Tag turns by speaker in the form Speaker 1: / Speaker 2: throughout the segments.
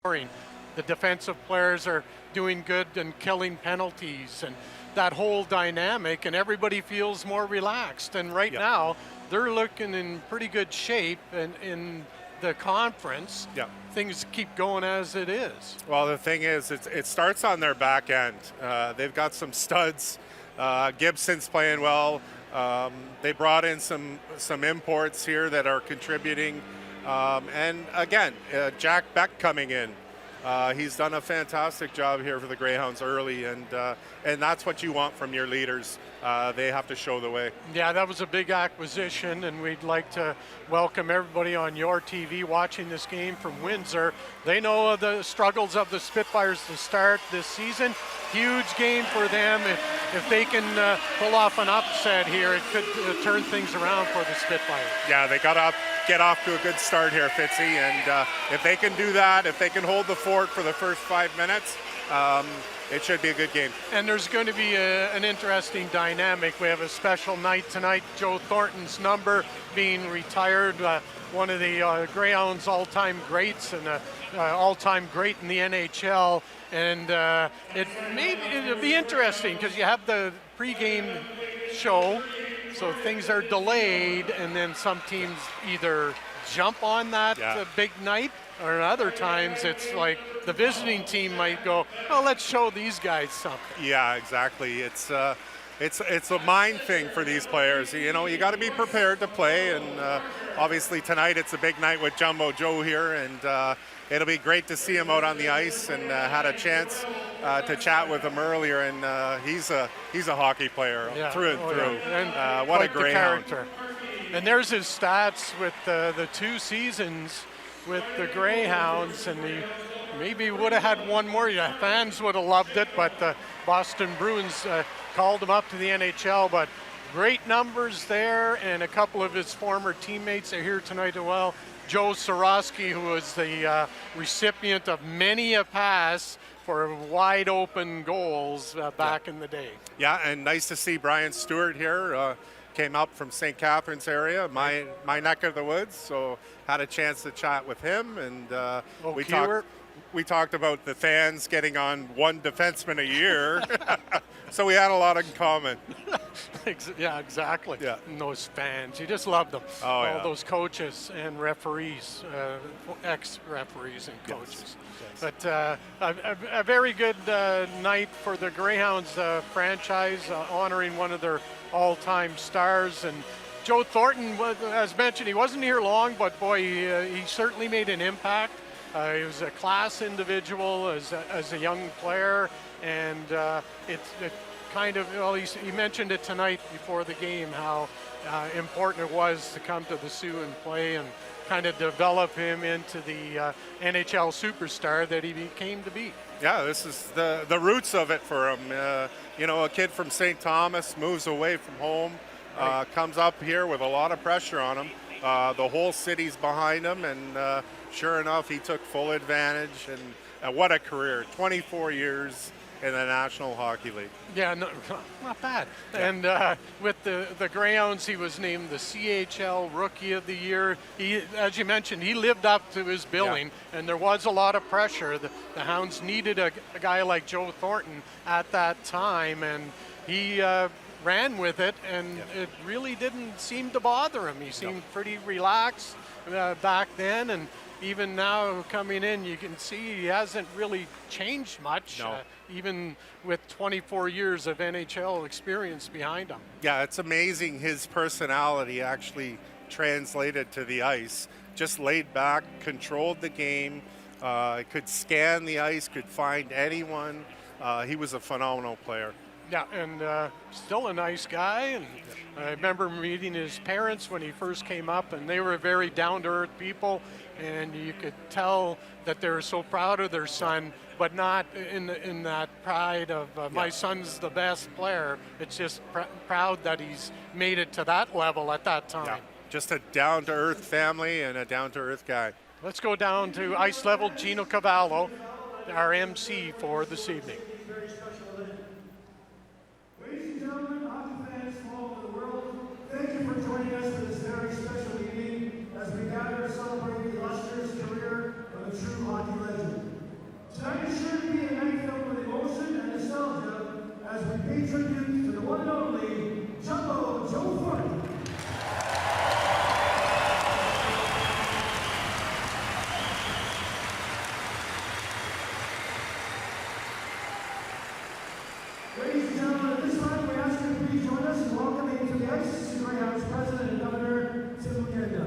Speaker 1: scoring. The defensive players are doing good and killing penalties and that whole dynamic, and everybody feels more relaxed. And right now, they're looking in pretty good shape in the conference. Things keep going as it is.
Speaker 2: Well, the thing is, it starts on their back end. They've got some studs. Gibson's playing well. They brought in some imports here that are contributing. And again, Jack Beck coming in. He's done a fantastic job here for the Greyhounds early, and that's what you want from your leaders. They have to show the way.
Speaker 1: Yeah, that was a big acquisition, and we'd like to welcome everybody on your TV watching this game from Windsor. They know the struggles of the Spitfires to start this season. Huge game for them. If they can pull off an upset here, it could turn things around for the Spitfires.
Speaker 2: Yeah, they got to get off to a good start here, Fitzy, and if they can do that, if they can hold the fort for the first 5 minutes, it should be a good game.
Speaker 1: And there's going to be an interesting dynamic. We have a special night tonight. Joe Thornton's number being retired, one of the Greyhounds all-time greats and all-time great in the NHL. And it'll be interesting because you have the pregame show, so things are delayed, and then some teams either jump on that big night, or other times it's like the visiting team might go, well, let's show these guys something.
Speaker 2: Yeah, exactly. It's a mind thing for these players. You know, you got to be prepared to play, and obviously tonight it's a big night with Jumbo Joe here, and it'll be great to see him out on the ice, and had a chance to chat with him earlier, and he's a hockey player through and through.
Speaker 1: And
Speaker 2: what a Greyhound.
Speaker 1: character. And there's his stats with the 2 seasons with the Greyhounds, and he maybe would have had one more. Yeah, fans would have loved it, but the Boston Bruins called him up to the NHL. But great numbers there, and a couple of his former teammates are here tonight as well. Joe Sorosky, who was the recipient of many a pass for wide open goals back in the day.
Speaker 2: Yeah, and nice to see Brian Stewart here. Came up from St. Catharines area, my neck of the woods, so had a chance to chat with him, and we talked about the fans getting on one defenseman a year, so we had a lot in common.
Speaker 1: Yeah, exactly.
Speaker 2: Yeah.
Speaker 1: And those fans, you just love them.
Speaker 2: Oh,
Speaker 1: all those coaches and referees, ex-referees and coaches.
Speaker 2: Yes.
Speaker 1: But a very good night for the Greyhounds franchise, honoring one of their all-time stars. And Joe Thornton, as mentioned, he wasn't here long, but boy, he certainly made an impact. He was a class individual as a young player, and it kind of, well, he mentioned it tonight before the game, how important it was to come to the SOO and play and kind of develop him into the NHL superstar that he came to be.
Speaker 2: Yeah, this is the roots of it for him. You know, a kid from St. Thomas moves away from home, comes up here with a lot of pressure on him. The whole city's behind him, and sure enough, he took full advantage, and what a career, 24 years in the National Hockey League.
Speaker 1: Yeah, no, not bad. Yeah. And with the Greyhounds, he was named the CHL Rookie of the Year. He, as you mentioned, he lived up to his billing, and there was a lot of pressure. The Hounds needed a guy like Joe Thornton at that time, and he ran with it, and it really didn't seem to bother him. He seemed pretty relaxed back then, and even now coming in, you can see he hasn't really changed much, even with 24 years of NHL experience behind him.
Speaker 2: Yeah, it's amazing his personality actually translated to the ice. Just laid back, controlled the game, could scan the ice, could find anyone. He was a phenomenal player.
Speaker 1: Yeah, and still a nice guy. And I remember meeting his parents when he first came up, and they were very down-to-earth people, and you could tell that they were so proud of their son, but not in that pride of my son's the best player. It's just proud that he's made it to that level at that time.
Speaker 2: Yeah. Just a down-to-earth family and a down-to-earth guy.
Speaker 1: Let's go down to ice level. Gino Cavallo, our MC for this evening.
Speaker 3: As we gather to celebrate the illustrious career of a true hockey legend. pay tribute to the one and only Jumbo Joe Thornton. Ladies and gentlemen, at this time we ask you to please join us in welcoming to the ice SOO Greyhounds President and Governor Tim McKenna.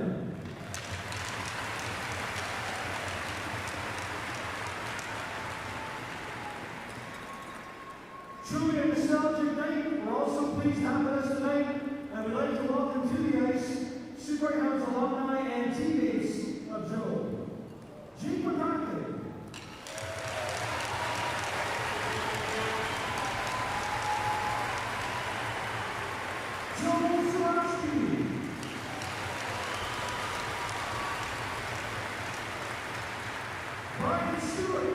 Speaker 3: Truly a nostalgic night. We're also pleased to have with us tonight, and we'd like to welcome to the ice SOO Greyhounds alumni and teammates of Joe. Jake McCarthy. Joe Swarovski. Brian Stewart.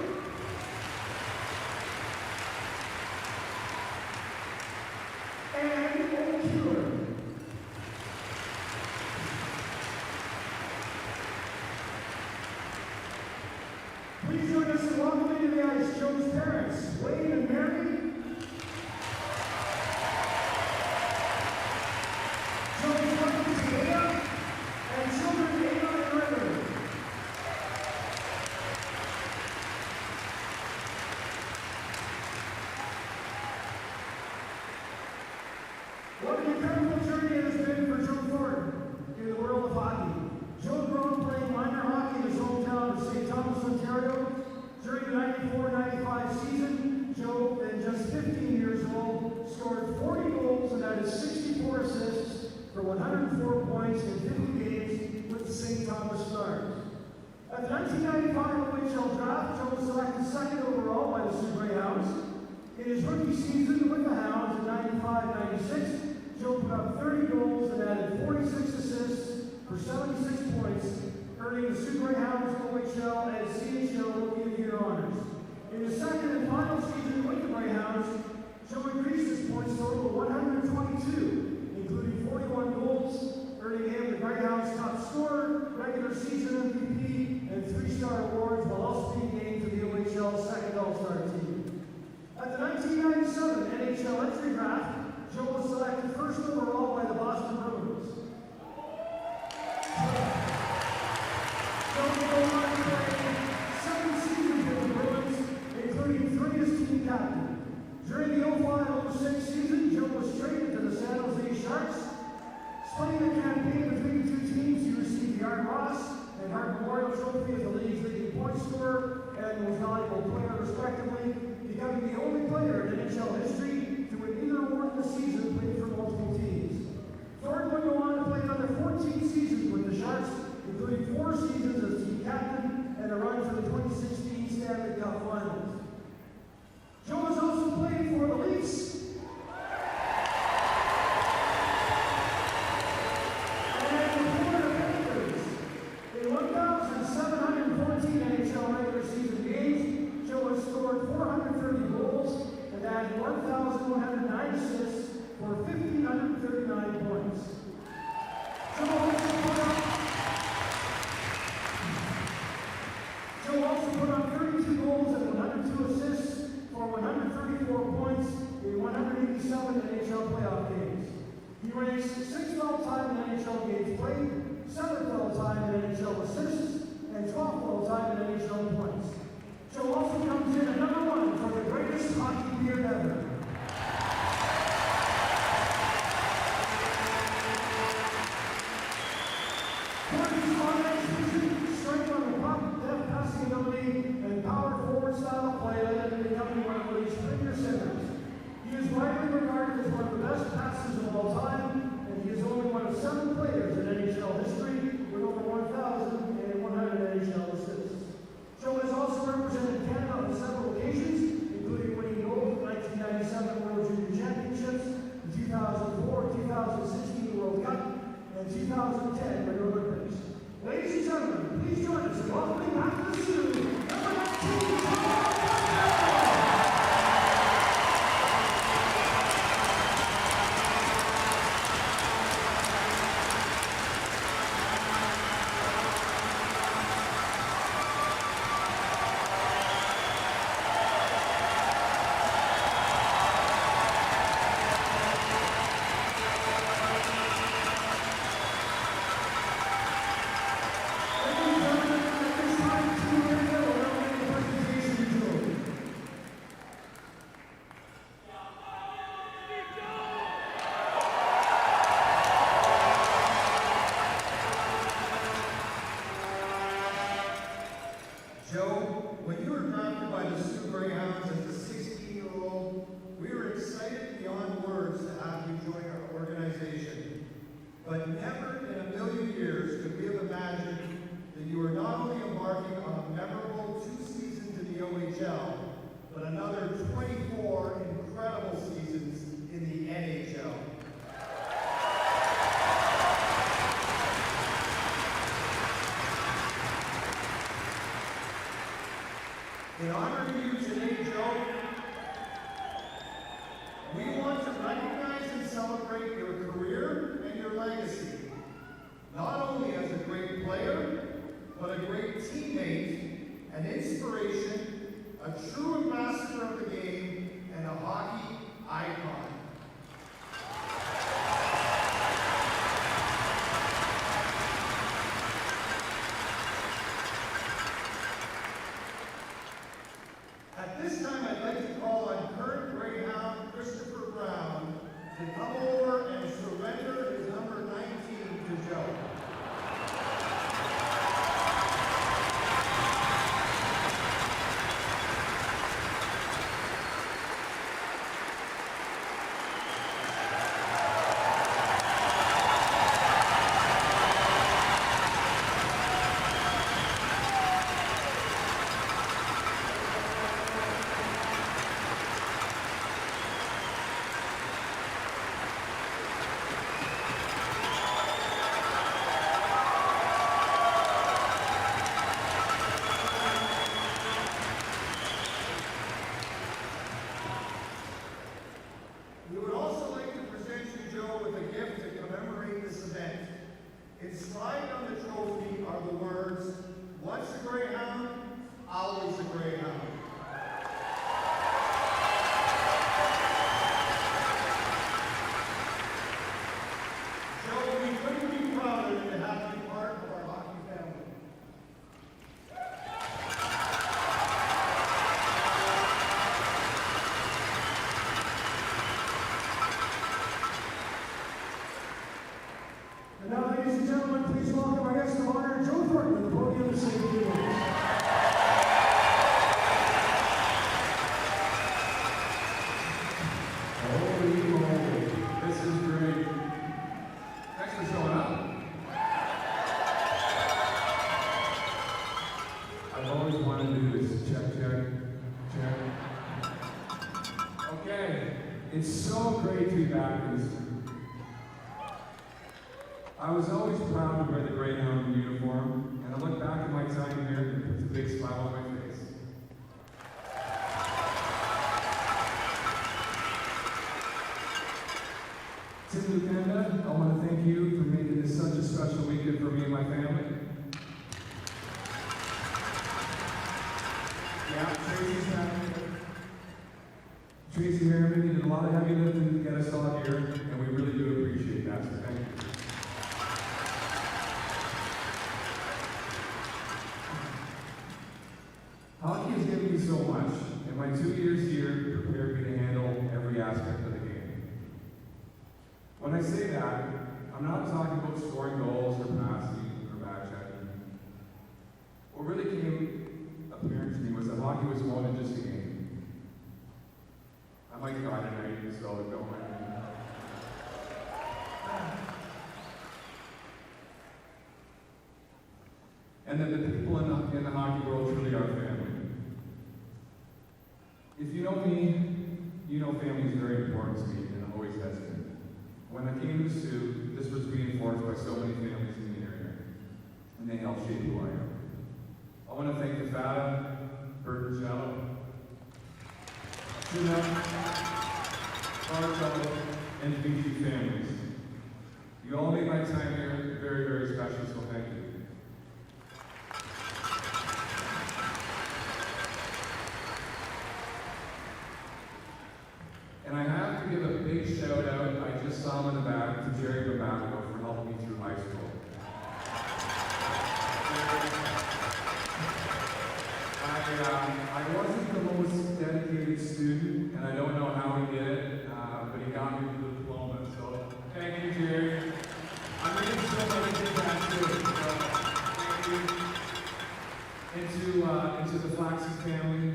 Speaker 3: And O'Cure. Please join us in welcoming to the ice Joe's parents, Wade and Mary. Joe's wife, Ada, and children, Ada and River. What an incredible journey it has been for Joe Thornton in the world of hockey. Joe grew up playing minor hockey in his hometown of St. Thomas, Ontario. During the 94-95 season, Joe, then just 15 years old, scored 40 goals and added 64 assists for 104 points in 50 games with the St. Thomas Stars. At the 1995 OHL draft, Joe was selected second overall by the SOO Greyhounds. In his rookie season with the Hounds in 95-96, Joe put up 30 goals and added 46 assists for 76 points, earning the SOO Greyhounds OHL and CHL Rookie of the Year honors. In his second and final season with the Greyhounds, Joe increased his points total to 122, including 41 goals, earning him the Greyhounds top scorer, regular season MVP, and 3-star awards, while also being named to the OHL second All-Star team. At the 1997 NHL entry draft, Joe was selected first overall by the Boston Bruins. Joe would go on to play 7 seasons with the Bruins, including 3 as team captain. During the 05-06 season, Joe was traded to the San Jose Sharks. Splitting the campaign between the two teams, he received the Art Ross and Hart Memorial Trophy as the league's leading point scorer and most valuable player, respectively, becoming the only player in NHL history to win either award in the season played for multiple teams. Thornton would go on to play another 14 seasons with the Sharks, including 4 seasons as team captain and a run for the 2016 Stanley Cup Finals. Joe has also played for the Leafs, and the Florida Panthers. In 1,714 NHL regular season games, Joe has scored 430 goals and added 1,109 assists for 1,539 points. Joe also put on 32 goals and 102 assists for 134 points in 187 NHL playoff games. He ranks 6th all-time in NHL games played, 7th all-time in NHL assists, and 12th all-time in NHL points. Joe also comes in at number 1 for the greatest hockey beard ever. Thornton's on-ice vision, strength on the puck, depth passing ability, and power forward style of play led him to becoming one of the league's premier centers. He is widely regarded as one of the best passers of all time, and he is only one of 7 players in NHL history with over 1,100 NHL assists. Joe has also represented Canada on several occasions, including winning gold at the 1997 World Junior Championships, the 2004, 2016 World Cup, and 2010 Winter Olympics. Ladies and gentlemen, please join us in welcoming back to the SOO, number 19, words to have you join our organization. But never in a million years could we have imagined that you are not only embarking on a memorable 2 seasons in the OHL, but another 24 incredible seasons in the NHL. In honor of you today, Joe, we want to recognize and celebrate your career and your legacy, not only as a great player, but a great teammate, an inspiration, a true ambassador of the game, and a hockey icon. At this time, I'd like to call on current Greyhound Christopher Brown to come over and surrender his number 19 to Joe. We would also like to present you, Joe, with a gift to commemorate this event. Inscribed on the trophy are the words, "Once a Greyhound, always a Greyhound." Joe, we couldn't be prouder than to have you part of our hockey family. And now, ladies and gentlemen, please welcome our guest of honor, Joe Thornton, to the podium to say a few words.
Speaker 4: Holy moly, this is great. Thanks for showing up. I've always wanted to do this. Check. Okay, it's so great to be back in this. I was always proud to wear the Greyhound uniform, and I look back at my time here and it puts a big smile on my face. Tim Lukenda, I want to thank you for making this such a special weekend for me and my family. Yeah, Tracy's family. Tracy Merriman, you did a lot of heavy lifting to get us all here, and we really do appreciate that, so thank you. Hockey has given me so much, and my 2 years here prepared me to handle every aspect of the game. When I say that, I'm not talking about scoring goals or passing or backchecking. What really came apparent to me was that hockey was more than just a game. I might cry tonight, so don't mind me. And that the people in the hockey world truly are family. If you know me, you know family is very important to me and always has been. When I came to SOO, this was reinforced by so many families in the area, and they helped shape who I am. I want to thank the Fata, Bert and Shallow, Tuna, Bartello, and VG families. You all made my time here very, very special, so thank you. And I have to give a big shout out, I just saw him in the back, to Jerry Babacco for helping me through high school. I wasn't the most dedicated student, and I don't know how he did it, but he got me the diploma, so thank you, Jerry. I'm making sure that he did that too, so thank you. Into the Flaxen family,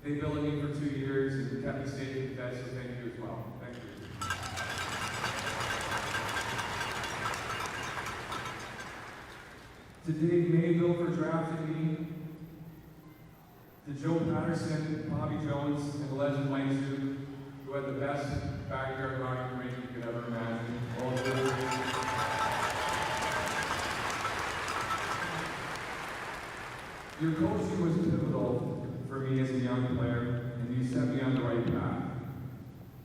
Speaker 4: they billed me for 2 years and kept me safe and fed, so thank you well. Thank you. To Dave Mayville for drafting me, to Joe Patterson, Bobby Jones, and the legend Mike Sue, who had the best backyard hockey rink you could ever imagine. All of Your coaching was pivotal for me as a young player, and you set me on the right path.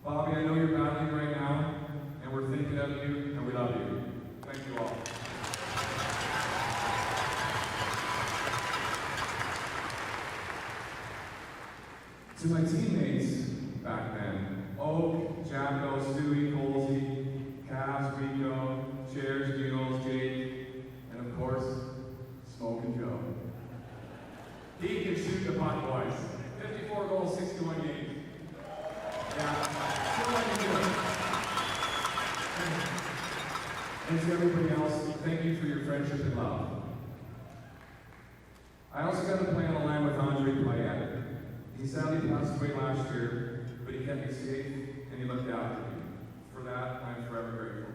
Speaker 4: Bobby, I know you're battling right now, and we're thinking of you, and we love you. Thank you all. To my teammates back then, Oak, Jacko, Stewie, Colsey, Cavs, Rico, Chairs, Mules, Jake, and of course, Smokin' Joe. He can shoot the puck twice. 54 goals, 61 games. Yeah, still like to do it. And to everybody else, thank you for your friendship and love. I also got to play on the line with Andre Payette. He sadly passed away last year, but he kept me safe and he looked after me. For that, I'm forever grateful.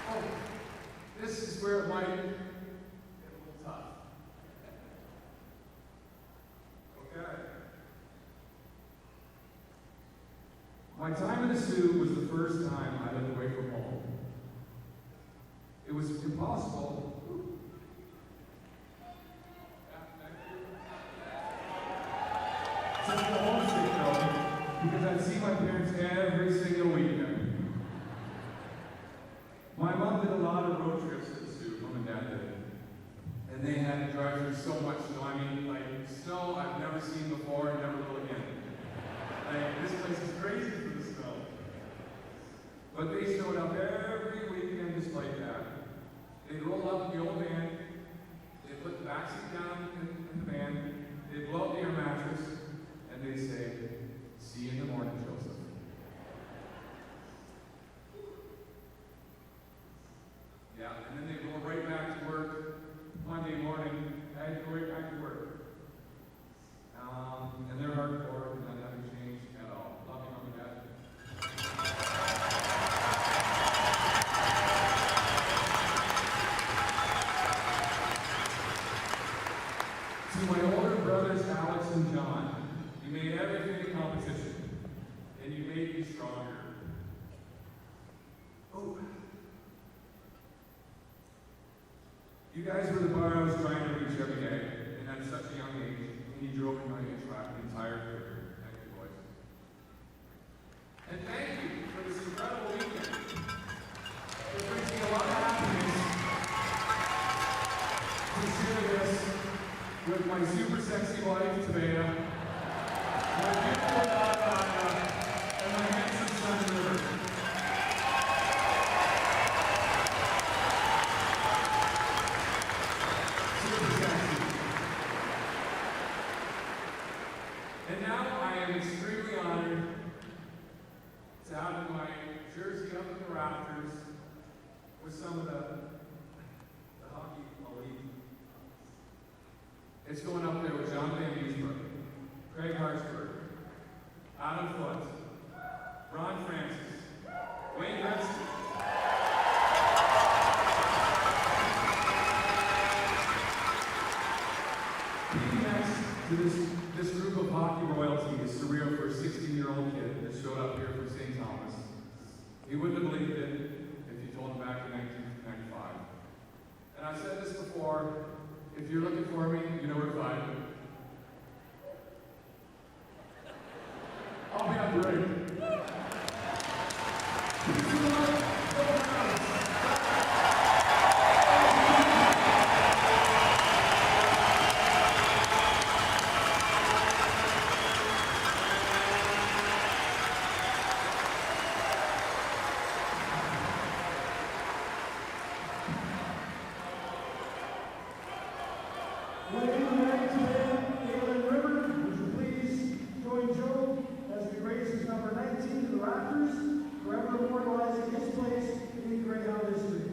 Speaker 4: Oh, this is where it might get a little tough. Okay. My time in the SOO was the first time I lived away from home. It was impossible. To be homesick though, because I'd see my parents every single weekend. My mom did a lot of road trips to the SOO, mom and dad did. And they had to drive through so much snow. I mean, like snow I've never seen before and never will again. Like, this place is crazy for the snow. But they showed up every weekend just like that. They'd roll up in the old van, they'd put the backseat down in the van, they'd blow up the air mattress, and they'd say, "See you in the morning, Joseph." Yeah, and then they'd go right back to work Monday morning. I had to go right back to work. And they're hardcore, and that hasn't changed at all. Love you, mom and dad. To my older brothers, Alex and John, you made everything a competition, and you made me stronger. Oh. You guys were the bar I was trying to reach every day, and at such a young age, and you drove me my entire career. Thank you, boys. And thank you for this incredible weekend. It brings me a lot of happiness to share this with my super sexy wife, Tabea, my beautiful daughter, Anna, and my handsome son, River. Super sexy. And now I am extremely honored to have my jersey up in the rafters with some of the hockey elite. It's going up there with John Van Beesbrook, Craig Hartsburg, Adam Foote, Ron Francis, Wayne Gretzky. Being next to this group of hockey royalty is surreal for a 16-year-old kid that showed up here from St. Thomas. He wouldn't have believed it if you told him back in 1995. And I've said this before, if you're looking for me, you know where to find me. I'll be on break.
Speaker 3: Number 19 to the Raptors, forever immortalizing his place in Greyhound history.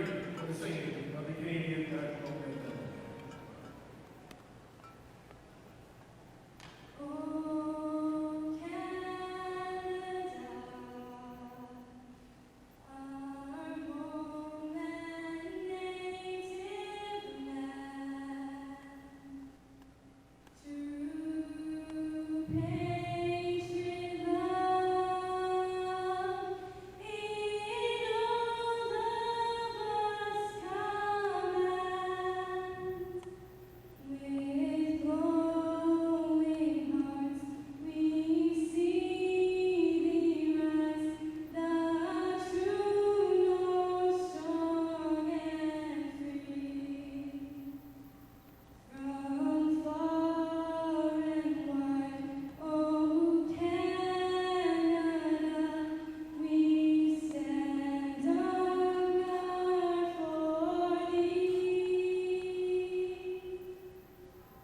Speaker 3: ready for the singing of the Canadian national anthem.
Speaker 5: Oh, Canada, our home and native land, true patriot love in all of us command. With glowing hearts we see thee rise, the true North, strong and free. From far and wide, O Canada, we stand on guard for thee.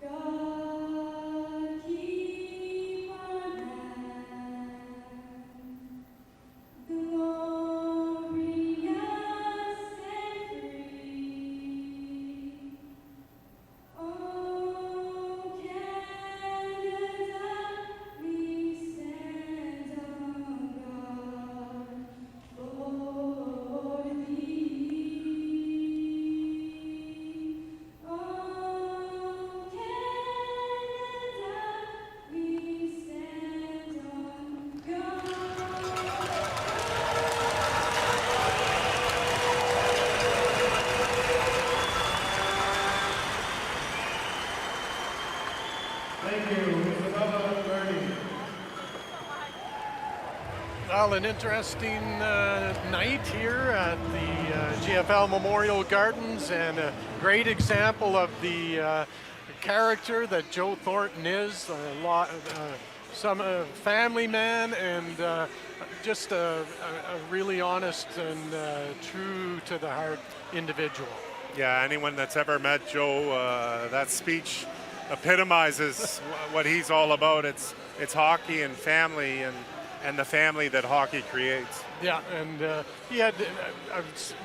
Speaker 5: God keep our land glorious and free. Oh, Canada, we stand on guard for thee. Oh, Canada, we stand on guard.
Speaker 3: Thank you, Isabella Bernie.
Speaker 1: Well, an interesting night here at the GFL Memorial Gardens, and a great example of the character that Joe Thornton is. Some family man, and just a really honest and true to the heart individual.
Speaker 2: Yeah, anyone that's ever met Joe, that speech epitomizes what he's all about. It's hockey and family, and the family that hockey creates.
Speaker 1: Yeah, and he had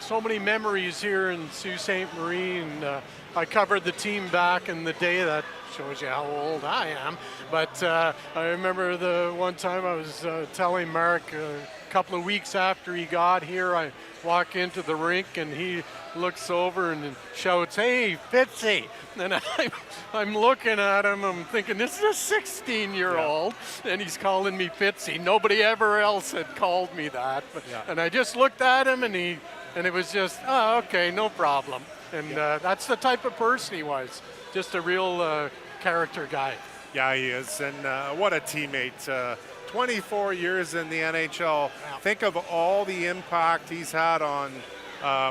Speaker 1: so many memories here in Sault Ste. Marie, and I covered the team back in the day. That shows you how old I am. But I remember the one time I was telling Mark a couple of weeks after he got here, I walk into the rink and he looks over and shouts, "Hey, Fitzy!" And I'm looking at him, I'm thinking, this is a 16-year-old, and he's calling me Fitzy. Nobody ever else had called me that. But, and I just looked at him, and it was just, oh, okay, no problem. And that's the type of person he was, just a real character guy.
Speaker 2: Yeah, he is, and what a teammate. 24 years in the NHL. Think of all the impact he's had on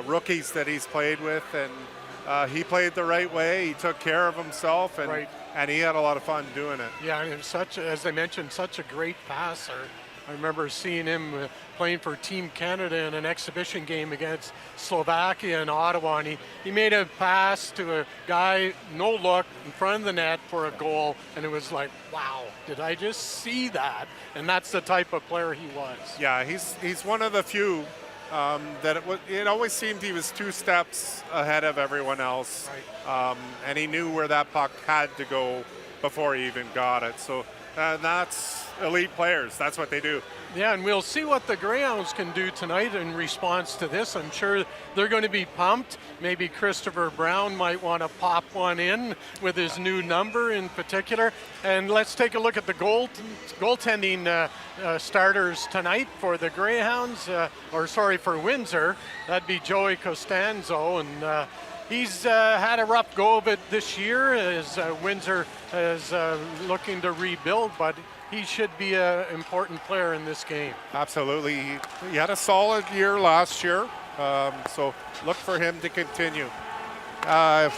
Speaker 2: rookies that he's played with, and he played the right way. He took care of himself, and he had a lot of fun doing it.
Speaker 1: Yeah, and such, as I mentioned, such a great passer. I remember seeing him playing for Team Canada in an exhibition game against Slovakia in Ottawa, and he made a pass to a guy, no look, in front of the net for a goal, and it was like, wow, did I just see that? And that's the type of player he was.
Speaker 2: Yeah, he's one of the few that it always seemed he was 2 steps ahead of everyone else, and he knew where that puck had to go before he even got it. So that's elite players. That's what they do.
Speaker 1: Yeah, and we'll see what the Greyhounds can do tonight in response to this. I'm sure they're going to be pumped. Maybe Christopher Brown might want to pop one in with his new number in particular. And let's take a look at the goaltending starters tonight for the Greyhounds, for Windsor. That'd be Joey Costanzo, and he's had a rough go of it this year as Windsor is looking to rebuild, but he should be an important player in this game.
Speaker 2: Absolutely. He had a solid year last year, so look for him to continue.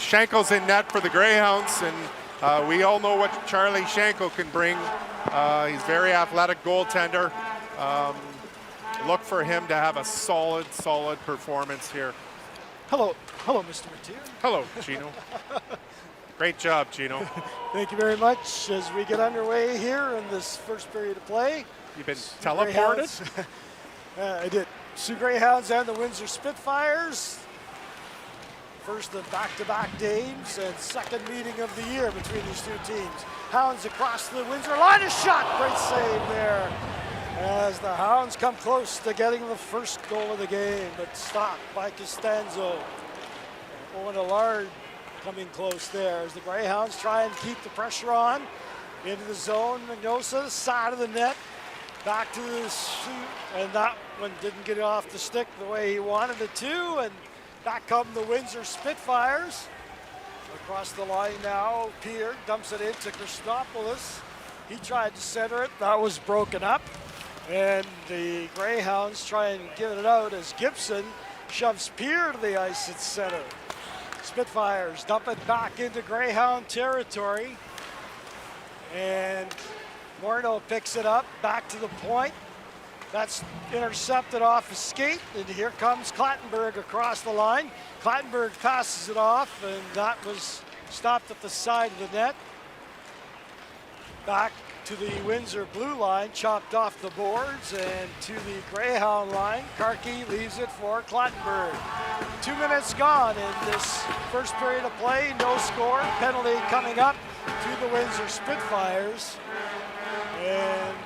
Speaker 2: Schenkel's in net for the Greyhounds, and we all know what Charlie Schenkel can bring. He's very athletic goaltender. Look for him to have a solid performance here.
Speaker 6: Hello, Mr. Mathieu.
Speaker 2: Hello, Gino. Great job, Gino.
Speaker 6: Thank you very much. As we get underway here in this first period of play.
Speaker 2: You've been teleported?
Speaker 6: I did. SOO Greyhounds and the WINDSOR Spitfires First of back-to-back games and second meeting of the year between these two teams. Hounds across the Windsor line, a shot, great save there. As the Hounds come close to getting the first goal of the game, but stopped by Costanzo. Owen Allard coming close there as the Greyhounds try and keep the pressure on. Into the zone, Magnosa, side of the net, back to the shoot, and that one didn't get off the stick the way he wanted it to, and back come the Windsor Spitfires. Across the line now, Peter dumps it into Christopoulos. He tried to center it, that was broken up. And the Greyhounds try and get it out as Gibson shoves Peer to the ice at center. Spitfires dump it back into Greyhound territory. And Morneau picks it up, back to the point. That's intercepted off a skate, and here comes Clattenburg across the line. Clattenburg passes it off, and that was stopped at the side of the net. Back to the Windsor blue line, chopped off the boards, and to the Greyhound line. Karki leaves it for Clattenburg. 2 minutes gone in this first period of play, no score. Penalty coming up to the Windsor Spitfires. And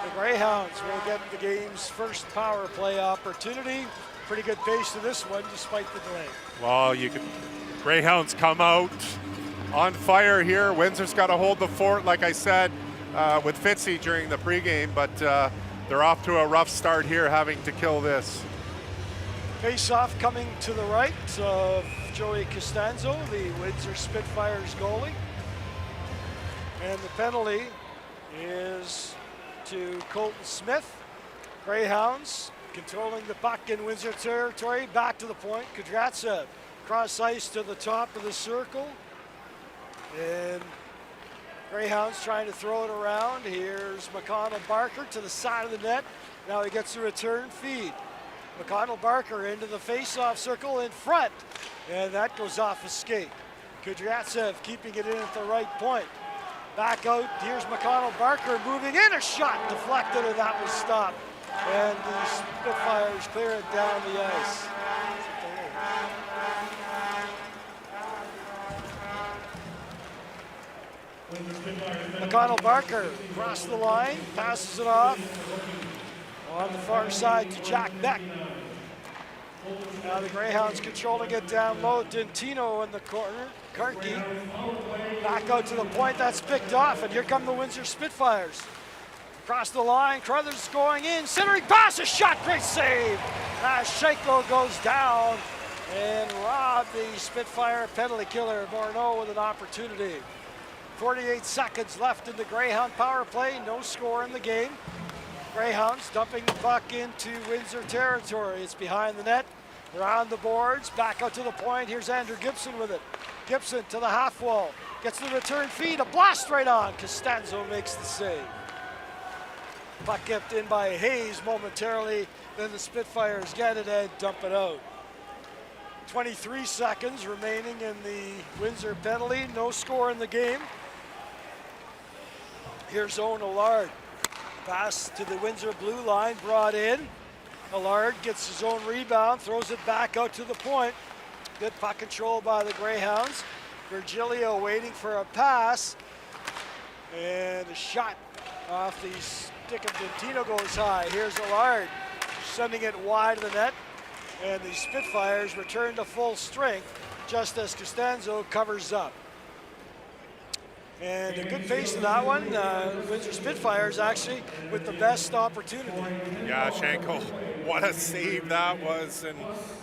Speaker 6: the Greyhounds will get the game's first power play opportunity. Pretty good pace to this one, despite the delay.
Speaker 2: Well, Greyhounds come out on fire here. Windsor's got to hold the fort, like I said, with Fitzy during the pregame, but they're off to a rough start here, having to kill this.
Speaker 6: Face-off coming to the right of Joey Costanzo, the Windsor Spitfires goalie. And the penalty is to Colton Smith. Greyhounds controlling the puck in Windsor territory, back to the point. Kudratsev cross ice to the top of the circle. And Greyhounds trying to throw it around. Here's McConnell Barker to the side of the net. Now he gets a return feed. McConnell Barker into the face-off circle in front. And that goes off a skate. Kudratsev keeping it in at the right point. Back out, here's McConnell Barker moving in, a shot deflected, and that was stopped. And the Spitfires clear it down the ice. McConnell Barker across the line, passes it off on the far side to Jack Beck. Now the Greyhounds controlling it down low. Dentino in the corner. Karki back out to the point. That's picked off, and here come the Windsor Spitfires. Across the line, Crothers going in. Centering pass, a shot, great save. Shenko goes down and robbed the Spitfire penalty killer, Morneau, with an opportunity. 48 seconds left in the Greyhound power play. No score in the game. Greyhounds dumping the puck into Windsor territory. It's behind the net. They're on the boards. Back out to the point. Here's Andrew Gibson with it. Gibson to the half wall. Gets the return feed. A blast right on. Costanzo makes the save. Puck kept in by Hayes momentarily. Then the Spitfires get it and dump it out. 23 seconds remaining in the Windsor penalty. No score in the game. Here's Owen Allard. Pass to the Windsor blue line, brought in. Allard gets his own rebound, throws it back out to the point. Good puck control by the Greyhounds. Virgilio waiting for a pass. And a shot off the stick of Dentino goes high. Here's Allard sending it wide of the net. And the Spitfires return to full strength just as Costanzo covers up. And a good pace to that one. Windsor Spitfires actually with the best opportunity.
Speaker 2: Yeah, Shenko, what a save that was. And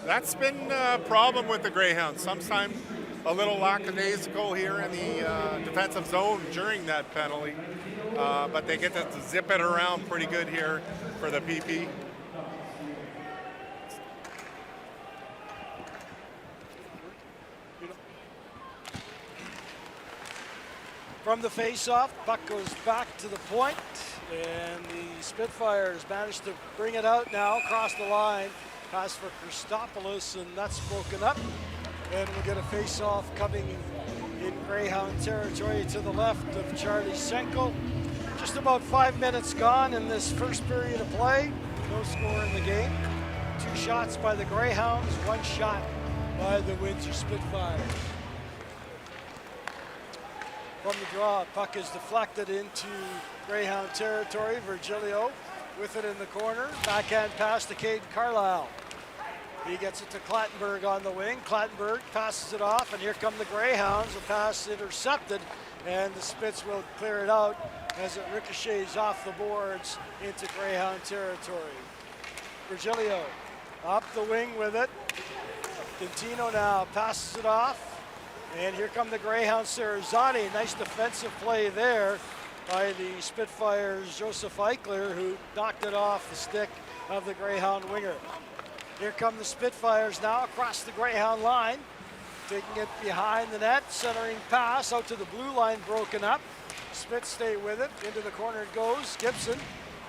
Speaker 2: that's been a problem with the Greyhounds. Sometimes a little lackadaisical here in the defensive zone during that penalty. But they get to zip it around pretty good here for the PP.
Speaker 6: From the face-off, puck goes back to the point, and the Spitfires manage to bring it out now across the line. Pass for Christopoulos, and that's broken up. And we'll get a face-off coming in Greyhound territory to the left of Charlie Schenkel. Just about 5 minutes gone in this first period of play. No score in the game. 2 shots by the Greyhounds, 1 shot by the Windsor Spitfires. From the draw, puck is deflected into Greyhound territory. Virgilio with it in the corner. Backhand pass to Caden Carlisle. He gets it to Clattenburg on the wing. Clattenburg passes it off, and here come the Greyhounds. The pass intercepted, and the Spits will clear it out as it ricochets off the boards into Greyhound territory. Virgilio up the wing with it. Quintino now passes it off. And here come the Greyhounds. Serazani, nice defensive play there by the Spitfires' Joseph Eichler, who knocked it off the stick of the Greyhound winger. Here come the Spitfires now across the Greyhound line, taking it behind the net, centering pass out to the blue line, broken up. Spits stay with it, into the corner it goes. Gibson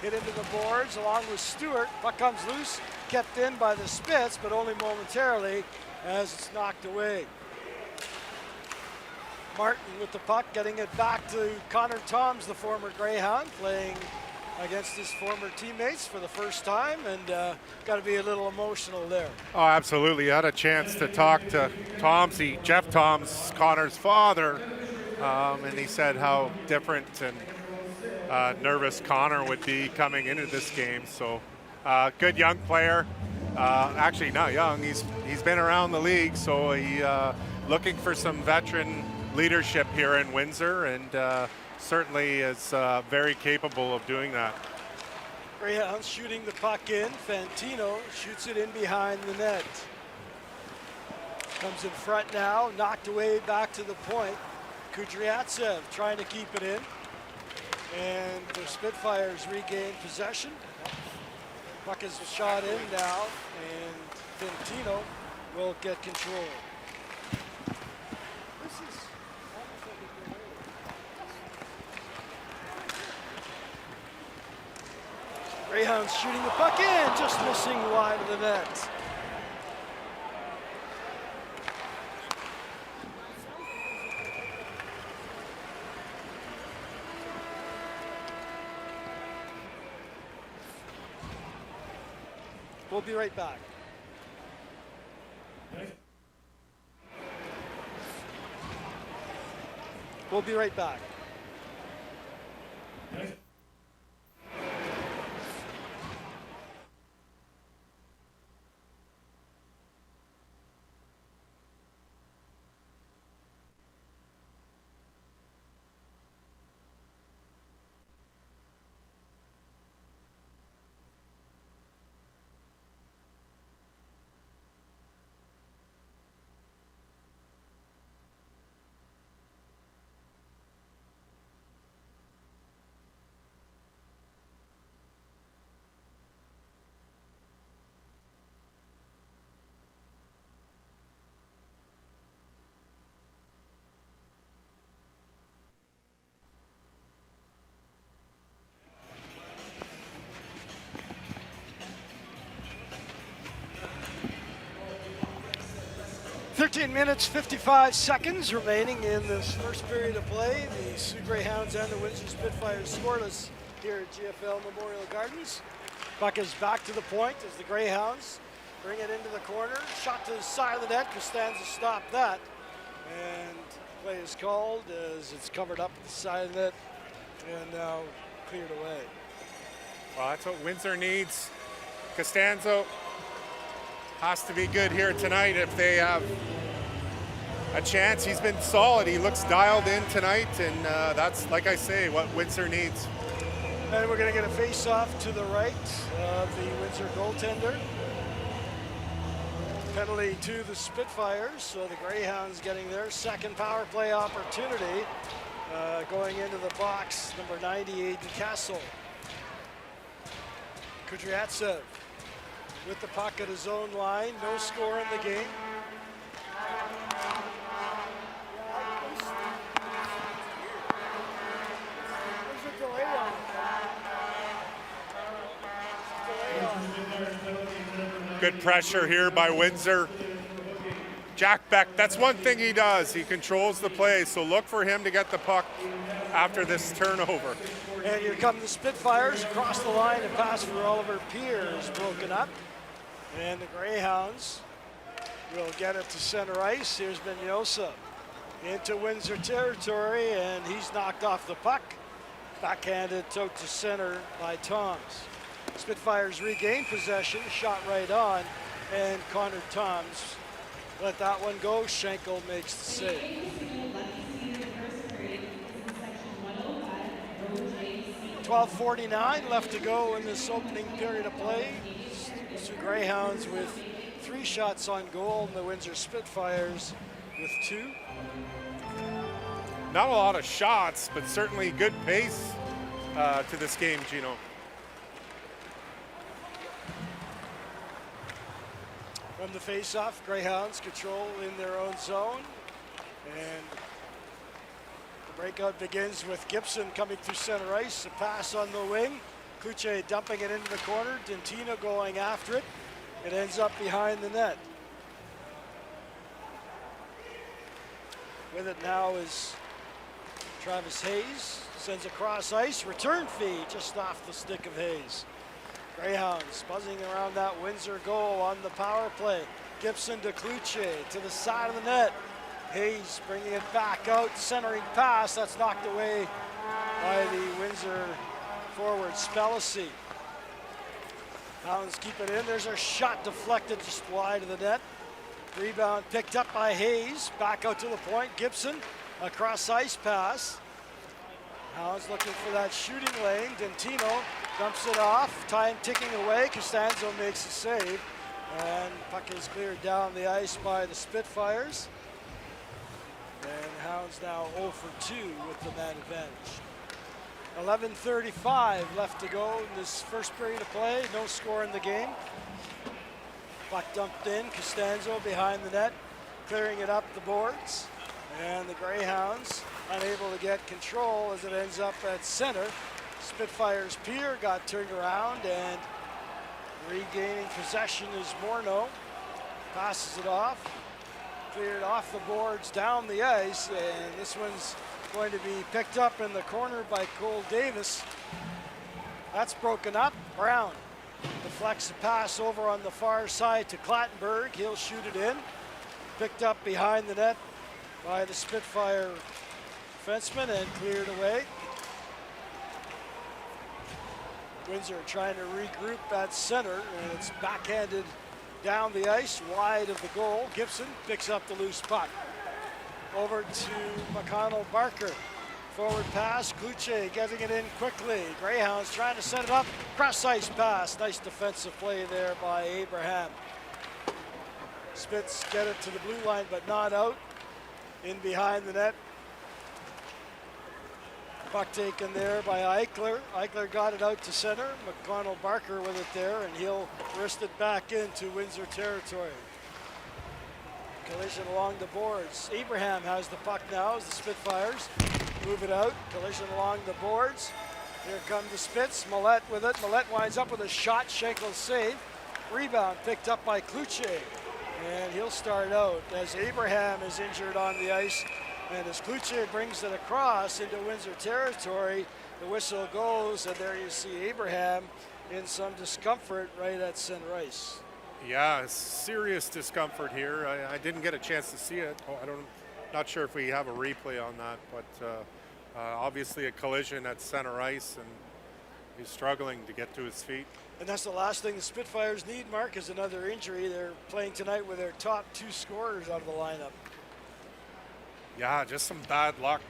Speaker 6: hit into the boards along with Stewart. Puck comes loose, kept in by the Spits, but only momentarily as it's knocked away. Martin with the puck, getting it back to Connor Toms, the former Greyhound, playing against his former teammates for the first time, and got to be a little emotional there.
Speaker 2: Oh, absolutely. I had a chance to talk to Tomsy, Jeff Toms, Connor's father, and he said how different and nervous Connor would be coming into this game. So, good young player. Actually, not young. He's been around the league, so he looking for some veteran leadership here in Windsor, and certainly is very capable of doing that.
Speaker 6: Greyhounds shooting the puck in. Fantino shoots it in behind the net. Comes in front now, knocked away back to the point. Kudryatsev trying to keep it in. And the Spitfires regain possession. Puck is shot in now, and Fantino will get control. Greyhounds shooting the puck in, just missing wide of the net. We'll be right back. We'll be right back. .13 minutes, 55 seconds remaining in this first period of play. The SOO Greyhounds and the Windsor Spitfires scoreless here at GFL Memorial Gardens. Puck is back to the point as the Greyhounds bring it into the corner. Shot to the side of the net. Costanza stopped that. And play is called as it's covered up at the side of the net and now cleared away.
Speaker 2: Well, that's what Windsor needs. Costanzo has to be good here tonight if they have a chance. He's been solid. He looks dialed in tonight, and that's, like I say, what Windsor needs.
Speaker 6: And we're going to get a face-off to the right of the Windsor goaltender. Penalty to the Spitfires, so the Greyhounds getting their second power play opportunity. Going into the box, number 98, Castle. Kudryatsev with the puck at his own line. No score in the game.
Speaker 2: Good pressure here by Windsor. Jack Beck, that's one thing he does. He controls the play, so look for him to get the puck after this turnover.
Speaker 6: And here come the Spitfires across the line. A pass for Oliver Piers broken up. And the Greyhounds will get it to center ice. Here's Menyosa into Windsor territory, and he's knocked off the puck. Backhanded out to center by Toms. Spitfires regain possession, shot right on, and Connor Toms let that one go. Schenkel makes the save. 12:49 left to go in this opening period of play. SOO Greyhounds with 3 shots on goal, and the Windsor Spitfires with 2.
Speaker 2: Not a lot of shots, but certainly good pace to this game, Gino.
Speaker 6: From the face-off, Greyhounds control in their own zone, and the breakout begins with Gibson coming through center ice, a pass on the wing, Kluche dumping it into the corner, Dentino going after it. It ends up behind the net. With it now is Travis Hayes, sends across ice, return feed just off the stick of Hayes. Greyhounds buzzing around that Windsor goal on the power play. Gibson to Kluche to the side of the net. Hayes bringing it back out, centering pass. That's knocked away by the Windsor forward, Spellacy. Hounds keep it in. There's a shot deflected just wide of the net. Rebound picked up by Hayes. Back out to the point. Gibson, a cross ice pass. Hounds looking for that shooting lane. Dentino dumps it off. Time ticking away. Costanzo makes a save. And puck is cleared down the ice by the Spitfires. And Hounds now 0 for 2 with the man advantage. 11:35 left to go in this first period of play. No score in the game. Puck dumped in. Costanzo behind the net, clearing it up the boards. And the Greyhounds unable to get control as it ends up at center. Spitfires Pier got turned around, and regaining possession is Morneau. Passes it off. Cleared off the boards down the ice, and this one's going to be picked up in the corner by Cole Davis. That's broken up. Brown deflects the pass over on the far side to Clattenburg. He'll shoot it in. Picked up behind the net by the Spitfire defenseman and cleared away. Windsor trying to regroup at center, and it's backhanded down the ice wide of the goal. Gibson picks up the loose puck. Over to McConnell Barker. Forward pass, Kluche getting it in quickly. Greyhounds trying to set it up. Cross ice pass. Nice defensive play there by Abraham. Spits get it to the blue line, but not out. In behind the net. Puck taken there by Eichler. Eichler got it out to center. McConnell Barker with it there, and he'll wrist it back into Windsor territory. Collision along the boards. Abraham has the puck now as the Spitfires move it out. Collision along the boards. Here come the Spits. Millette with it. Millette winds up with a shot. Schenkel save. Rebound picked up by Kluche. And he'll start out as Abraham is injured on the ice. And as Kluche brings it across into Windsor territory, the whistle goes, and there you see Abraham in some discomfort right at center ice.
Speaker 2: Yeah, serious discomfort here. I didn't get a chance to see it. Not sure if we have a replay on that, but obviously a collision at center ice, and he's struggling to get to his feet.
Speaker 6: And that's the last thing the Spitfires need, Mark, is another injury. They're playing tonight with their top 2 scorers out of the lineup.
Speaker 2: Yeah, just some bad luck.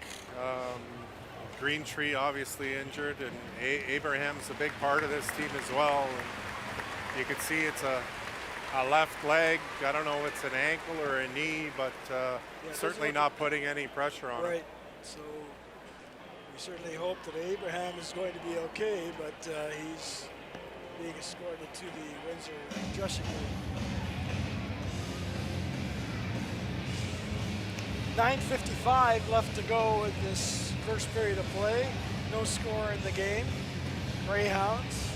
Speaker 2: Greentree obviously injured, and Abraham's a big part of this team as well. And you can see it's a left leg. I don't know if it's an ankle or a knee, but certainly not putting any pressure on
Speaker 6: Right.
Speaker 2: it.
Speaker 6: So we certainly hope that Abraham is going to be okay, but he's being escorted to the Windsor dressing room. 9:55 left to go in this first period of play. No score in the game. Greyhounds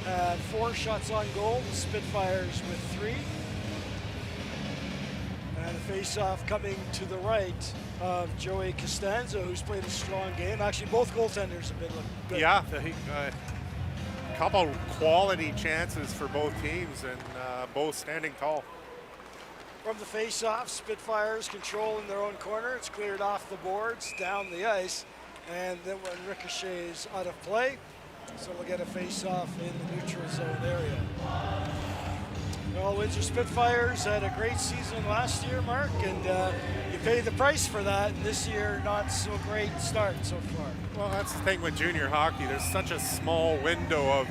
Speaker 6: had 4 shots on goal. The Spitfires with 3. And a face-off coming to the right of Joey Costanzo, who's played a strong game. Actually, both goaltenders have been looking good.
Speaker 2: Yeah, a couple quality chances for both teams, and both standing tall.
Speaker 6: From the face-off, Spitfires controlling their own corner. It's cleared off the boards, down the ice, and then when ricochets out of play, so we'll get a face-off in the neutral zone area. Well, Windsor Spitfires had a great season last year, Mark, and you paid the price for that. And this year, not so great start so far.
Speaker 2: Well, that's the thing with junior hockey. There's such a small window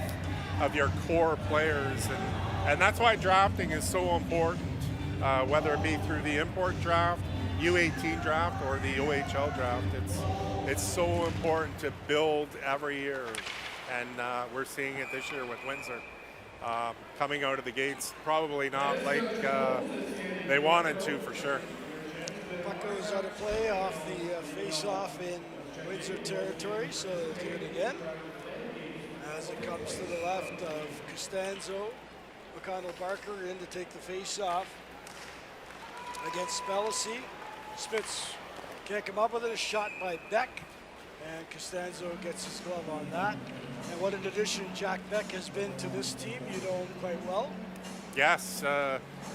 Speaker 2: of your core players, and that's why drafting is so important. Whether it be through the import draft, U18 draft, or the OHL draft, it's so important to build every year, and we're seeing it this year with Windsor. Coming out of the gates, probably not like they wanted to, for sure.
Speaker 6: Puck goes out of play off the face-off in Windsor territory, so do it again. As it comes to the left of Costanzo, McConnell Barker in to take the face-off against Spellacy. Spitz can't come up with it. A shot by Beck, and Costanzo gets his glove on that. And what an addition Jack Beck has been to this team. You know him quite well.
Speaker 2: Yes,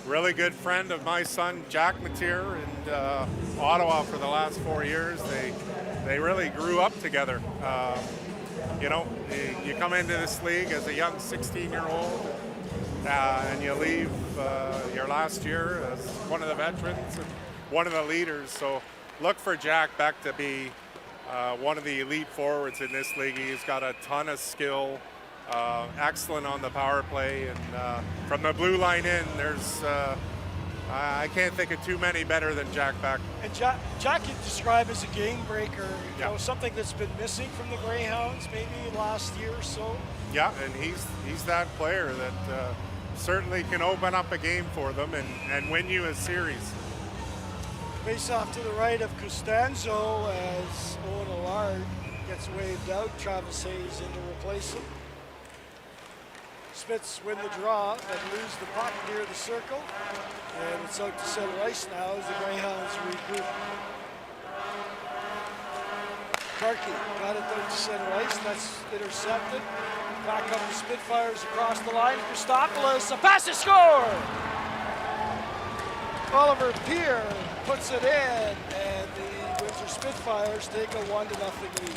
Speaker 2: really good friend of my son, Jack Mateer, in Ottawa for the last 4 years. They really grew up together. You know, you come into this league as a young 16-year-old, and you leave your last year as one of the veterans and one of the leaders. So look for Jack Beck to be one of the elite forwards in this league. He's got a ton of skill, excellent on the power play, and from the blue line in, there's I can't think of too many better than Jack Beck.
Speaker 6: And Jack you describe as a game breaker, you
Speaker 2: Yeah.
Speaker 6: know, something that's been missing from the Greyhounds maybe last year or so.
Speaker 2: Yeah, and he's that player that certainly can open up a game for them and win you a series.
Speaker 6: Face off to the right of Costanzo as Owen Allard gets waved out. Travis Hayes in to replace him. Spitz win the draw and lose the puck near the circle. And it's out to center ice now as the Greyhounds regroup. Karki got it out to center ice. That's intercepted. Back up the Spitfires across the line. Christopoulos, a pass to score! Oliver Peer puts it in, and the Windsor Spitfires take a 1-0 lead.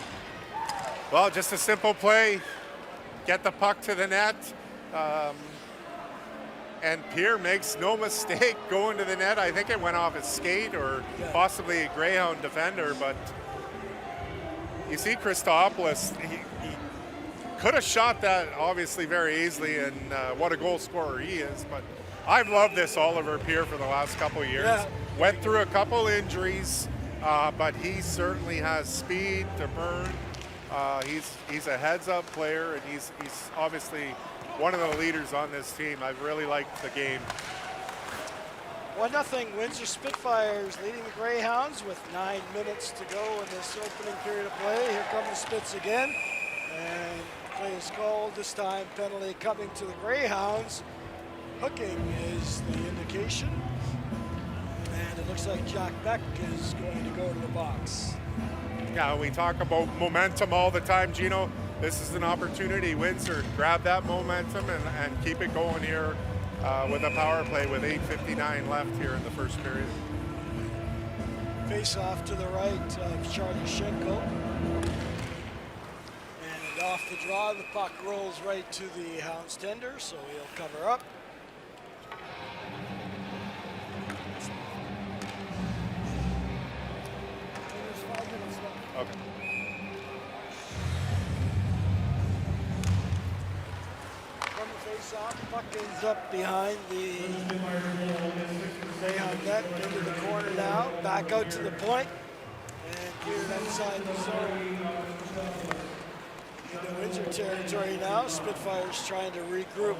Speaker 2: Well, just a simple play. Get the puck to the net. And Pierre makes no mistake going to the net. I think it went off his skate or possibly a Greyhound defender, but you see Christopoulos, he could have shot that obviously very easily, and what a goal scorer he is. But I've loved this Oliver Pierre for the last couple of years.
Speaker 6: Yeah.
Speaker 2: Went through a couple injuries, but he certainly has speed to burn. He's a heads-up player, and he's obviously one of the leaders on this team. I've really liked the game.
Speaker 6: 1-0 Windsor Spitfires leading the Greyhounds with 9 minutes to go in this opening period of play. Here come the Spits again, and play is called. This time penalty coming to the Greyhounds. Hooking is the indication, and it looks like Jack Beck is going to go to the box.
Speaker 2: Yeah, we talk about momentum all the time, Gino. This is an opportunity. Windsor, grab that momentum and keep it going here with a power play with 8:59 left here in the first period.
Speaker 6: Face off to the right of Charlie Schenkel. And off the draw, the puck rolls right to the Hounds tender, so he'll cover up.
Speaker 2: Okay.
Speaker 6: From the face-off, puck ends up behind the Greyhound net, into the corner now, back out to the point, and cleared outside the zone. Into Windsor territory now, Spitfires trying to regroup.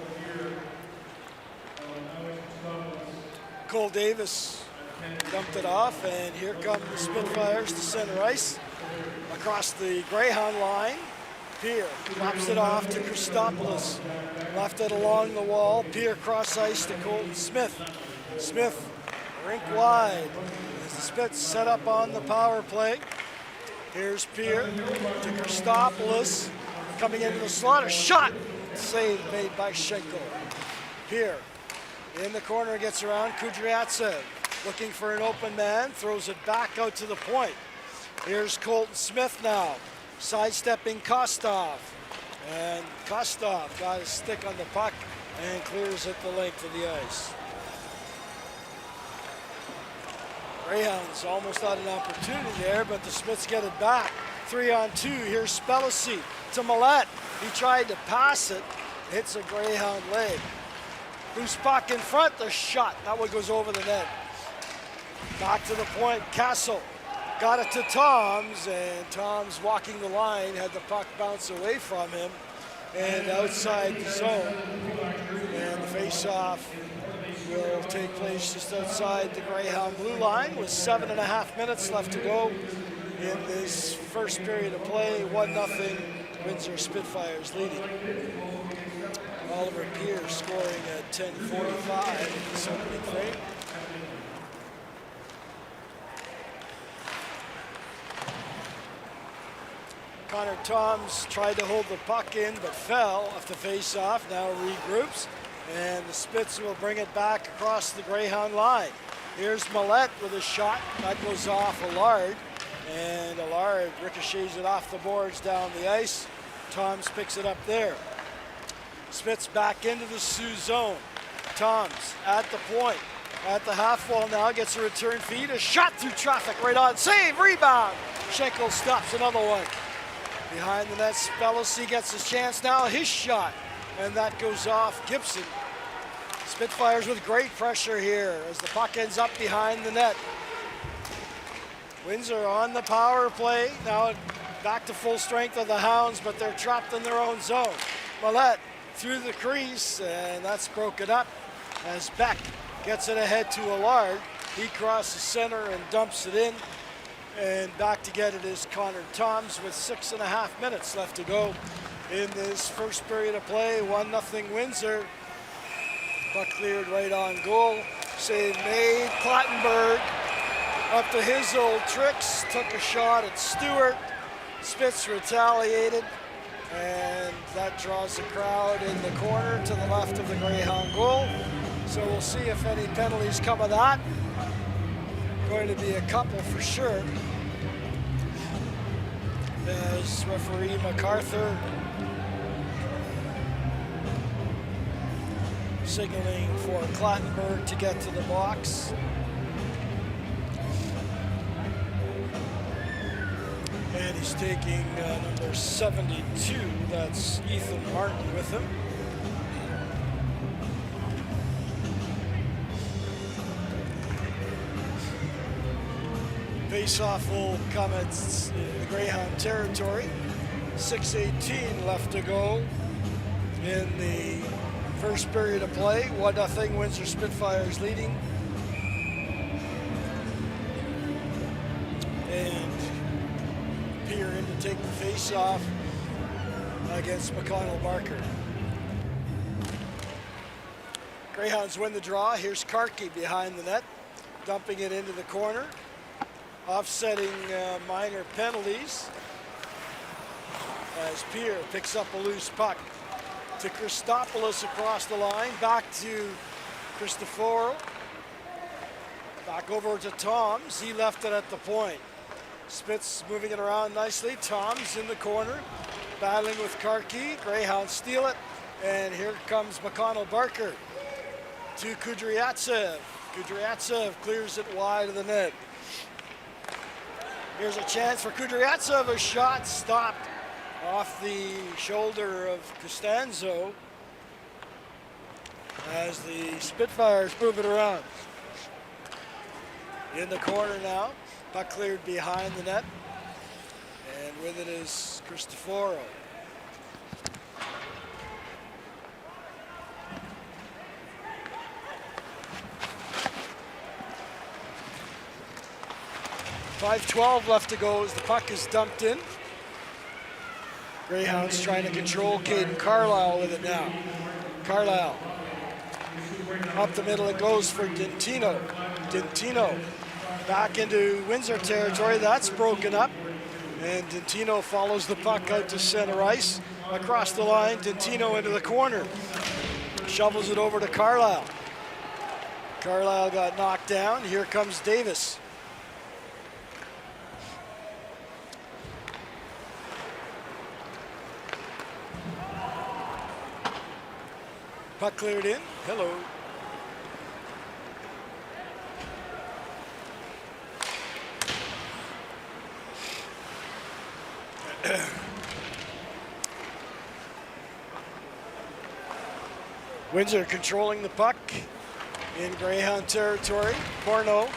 Speaker 6: Cole Davis dumped it off, and here come the Spitfires to center ice. Across the Greyhound line, Pierre drops it off to Christopoulos. Left it along the wall. Pierre cross ice to Colton Smith. Smith, rink wide. As the Spits set up on the power play. Here's Pierre to Christopoulos. Coming into the slot, a shot. Save made by Schenkel. Pierre In the corner, gets around Kudryavtsev. Looking for an open man, throws it back out to the point. Here's Colton Smith now, sidestepping Kostov. And Kostov got his stick on the puck and clears it the length of the ice. Greyhounds almost had an opportunity there, but the Smiths get it back. 3-on-2, here's Spellacy to Millette. He tried to pass it, hits a Greyhound leg. Loose puck in front, the shot, that one goes over the net. Back to the point, Castle got it to Toms, and Toms walking the line, had the puck bounce away from him and outside the zone. And the face-off will take place just outside the Greyhound blue line with 7.5 minutes left to go in this first period of play. 1-0 Windsor Spitfires leading. Oliver Pierce scoring at 10:45 in this opening frame. Connor Toms tried to hold the puck in but fell off the face-off, now regroups, and the Spits will bring it back across the Greyhound line. Here's Millette with a shot, that goes off Allard, and Allard ricochets it off the boards down the ice. Toms picks it up there. Spits back into the Sioux zone. Toms at the point, at the half wall now, gets a return feed, a shot through traffic right on, save, rebound. Schenkel stops another one. Behind the net, Spellacy gets his chance now, his shot, and that goes off Gibson. Spitfires with great pressure here as the puck ends up behind the net. Windsor on the power play, now back to full strength of the Hounds, but they're trapped in their own zone. Millette through the crease, and that's broken up as Beck gets it ahead to Allard. He crosses center and dumps it in. And back to get it is Connor Toms with 6.5 minutes left to go in this first period of play. 1-0 Windsor. Puck cleared right on goal. Save made. Clattenburg up to his old tricks. Took a shot at Stewart. Spitz retaliated. And that draws the crowd in the corner to the left of the Greyhound goal. So we'll see if any penalties come of that. Going to be a couple for sure. As referee MacArthur signaling for Clattenburg to get to the box. And he's taking number 72, that's Ethan Martin with him. Face-off will come at the Greyhound territory. 6:18 left to go in the first period of play. 1-0 Windsor Spitfires leading. And Peer in to take the face-off against McConnell Barker. Greyhounds win the draw. Here's Karki behind the net, dumping it into the corner. Offsetting minor penalties as Peer picks up a loose puck to Christopoulos across the line, back to Cristoforo, back over to Toms. He left it at the point. Spitz moving it around nicely. Toms in the corner, battling with Karki. Greyhounds steal it, and here comes McConnell Barker to Kudryavtsev. Kudryavtsev clears it wide of the net. Here's a chance for Kudryavtsev, a shot stopped off the shoulder of Costanzo as the Spitfires move it around. In the corner now, puck cleared behind the net, and with it is Cristoforo. .5:12 left to go as the puck is dumped in. Greyhounds trying to control Caden Carlisle with it now. Carlisle up the middle it goes for Dentino. Dentino back into Windsor territory. That's broken up. And Dentino follows the puck out to center ice. Across the line, Dentino into the corner. Shovels it over to Carlisle. Carlisle got knocked down. Here comes Davis. Puck cleared in. Hello. Windsor controlling the puck in Greyhound territory. Corno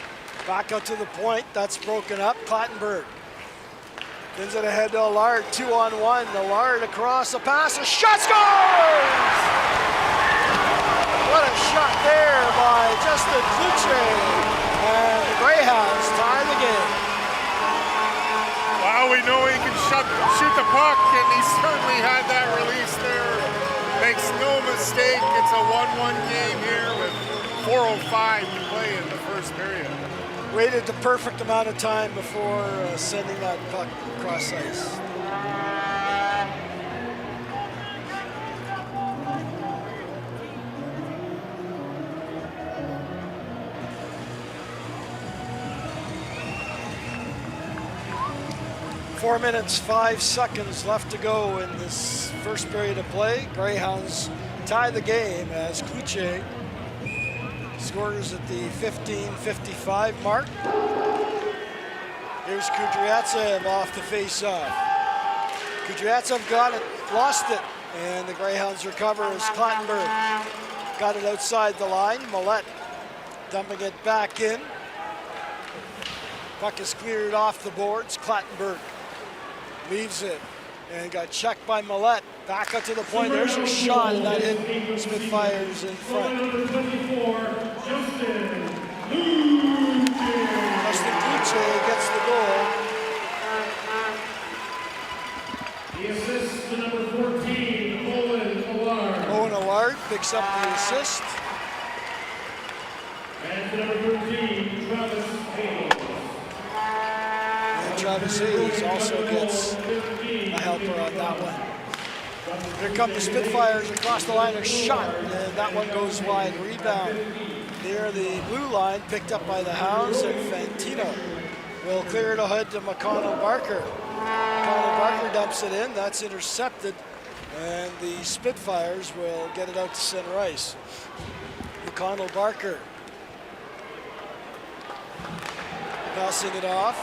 Speaker 6: back out to the point. That's broken up. Clattenburg spins it ahead to Allard. 2-on-1. Allard across the pass. A shot, scores! What a shot there by Justin Kluche. And the Greyhounds tie the game.
Speaker 2: Wow, we know he can shoot the puck, and he certainly had that release there. Makes no mistake, it's a 1-1 game here with 4:05 to play in the first period.
Speaker 6: Waited the perfect amount of time before sending that puck across ice. Four minutes, 5 seconds left to go in this first period of play. Greyhounds tie the game as Kluche scores at the 15:55 mark. Here's Kudryavtsev off the face-off. Kudryavtsev got it, lost it, and the Greyhounds recover as Clattenburg got it outside the line. Millette dumping it back in. Puck is cleared off the boards. Clattenburg leaves it and got checked by Millette. Back up to the point. There's a shot, and that hit Spitfires in front.
Speaker 3: Number 24, Justin
Speaker 6: Kluche gets the goal.
Speaker 3: The assist to number 14, Owen Allard.
Speaker 6: Owen Allard picks up the assist.
Speaker 3: And to number 13, Travis Hayes.
Speaker 6: And Travis Hayes also gets a helper on that one. Here come the Spitfires across the line, a shot, and that one goes wide. Rebound near the blue line, picked up by the Hounds, and Fantino will clear it ahead to McConnell Barker. McConnell Barker dumps it in, that's intercepted, and the Spitfires will get it out to center ice. McConnell Barker passing it off.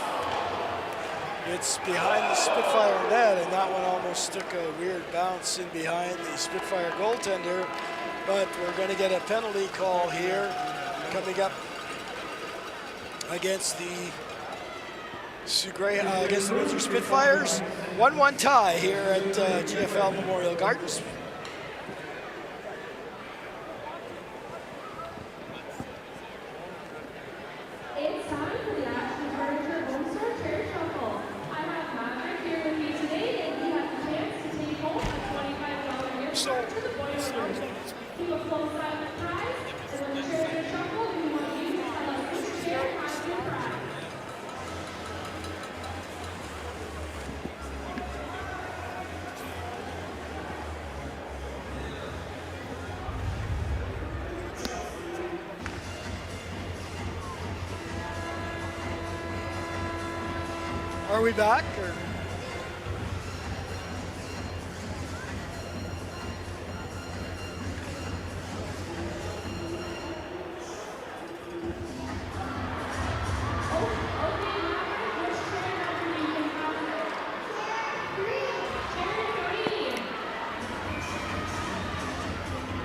Speaker 6: It's behind the Spitfire net, and that one almost took a weird bounce in behind the Spitfire goaltender, but we're going to get a penalty call here coming up against the against the Windsor Spitfires. 1-1 tie here at GFL Memorial Gardens.
Speaker 5: It's time for the Ashton Furniture Home Store Chair Shuffle. I have Maverick here with me today, and he has a chance to take home a $25 gift card to the Boiler Market. Keep a close eye on the prize, and when the chair shuffle, we want you to tell us which chair has your prize.
Speaker 6: Are we back? Or?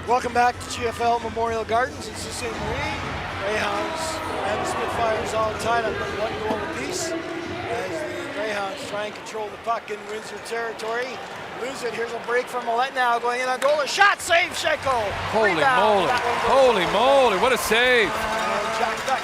Speaker 6: Welcome back to GFL Memorial Gardens in Sault Ste. Marie. Greyhounds and the Spitfires all tied up with 1 goal apiece as the Greyhounds try and control the puck in Windsor territory. Lose it. Here's a break from Millette now going in on goal. A shot, save, Schenkel.
Speaker 7: Holy
Speaker 6: Rebound.
Speaker 7: moly.
Speaker 6: That one goes
Speaker 7: Holy
Speaker 6: in.
Speaker 7: moly. What a save.
Speaker 6: And Jack Duck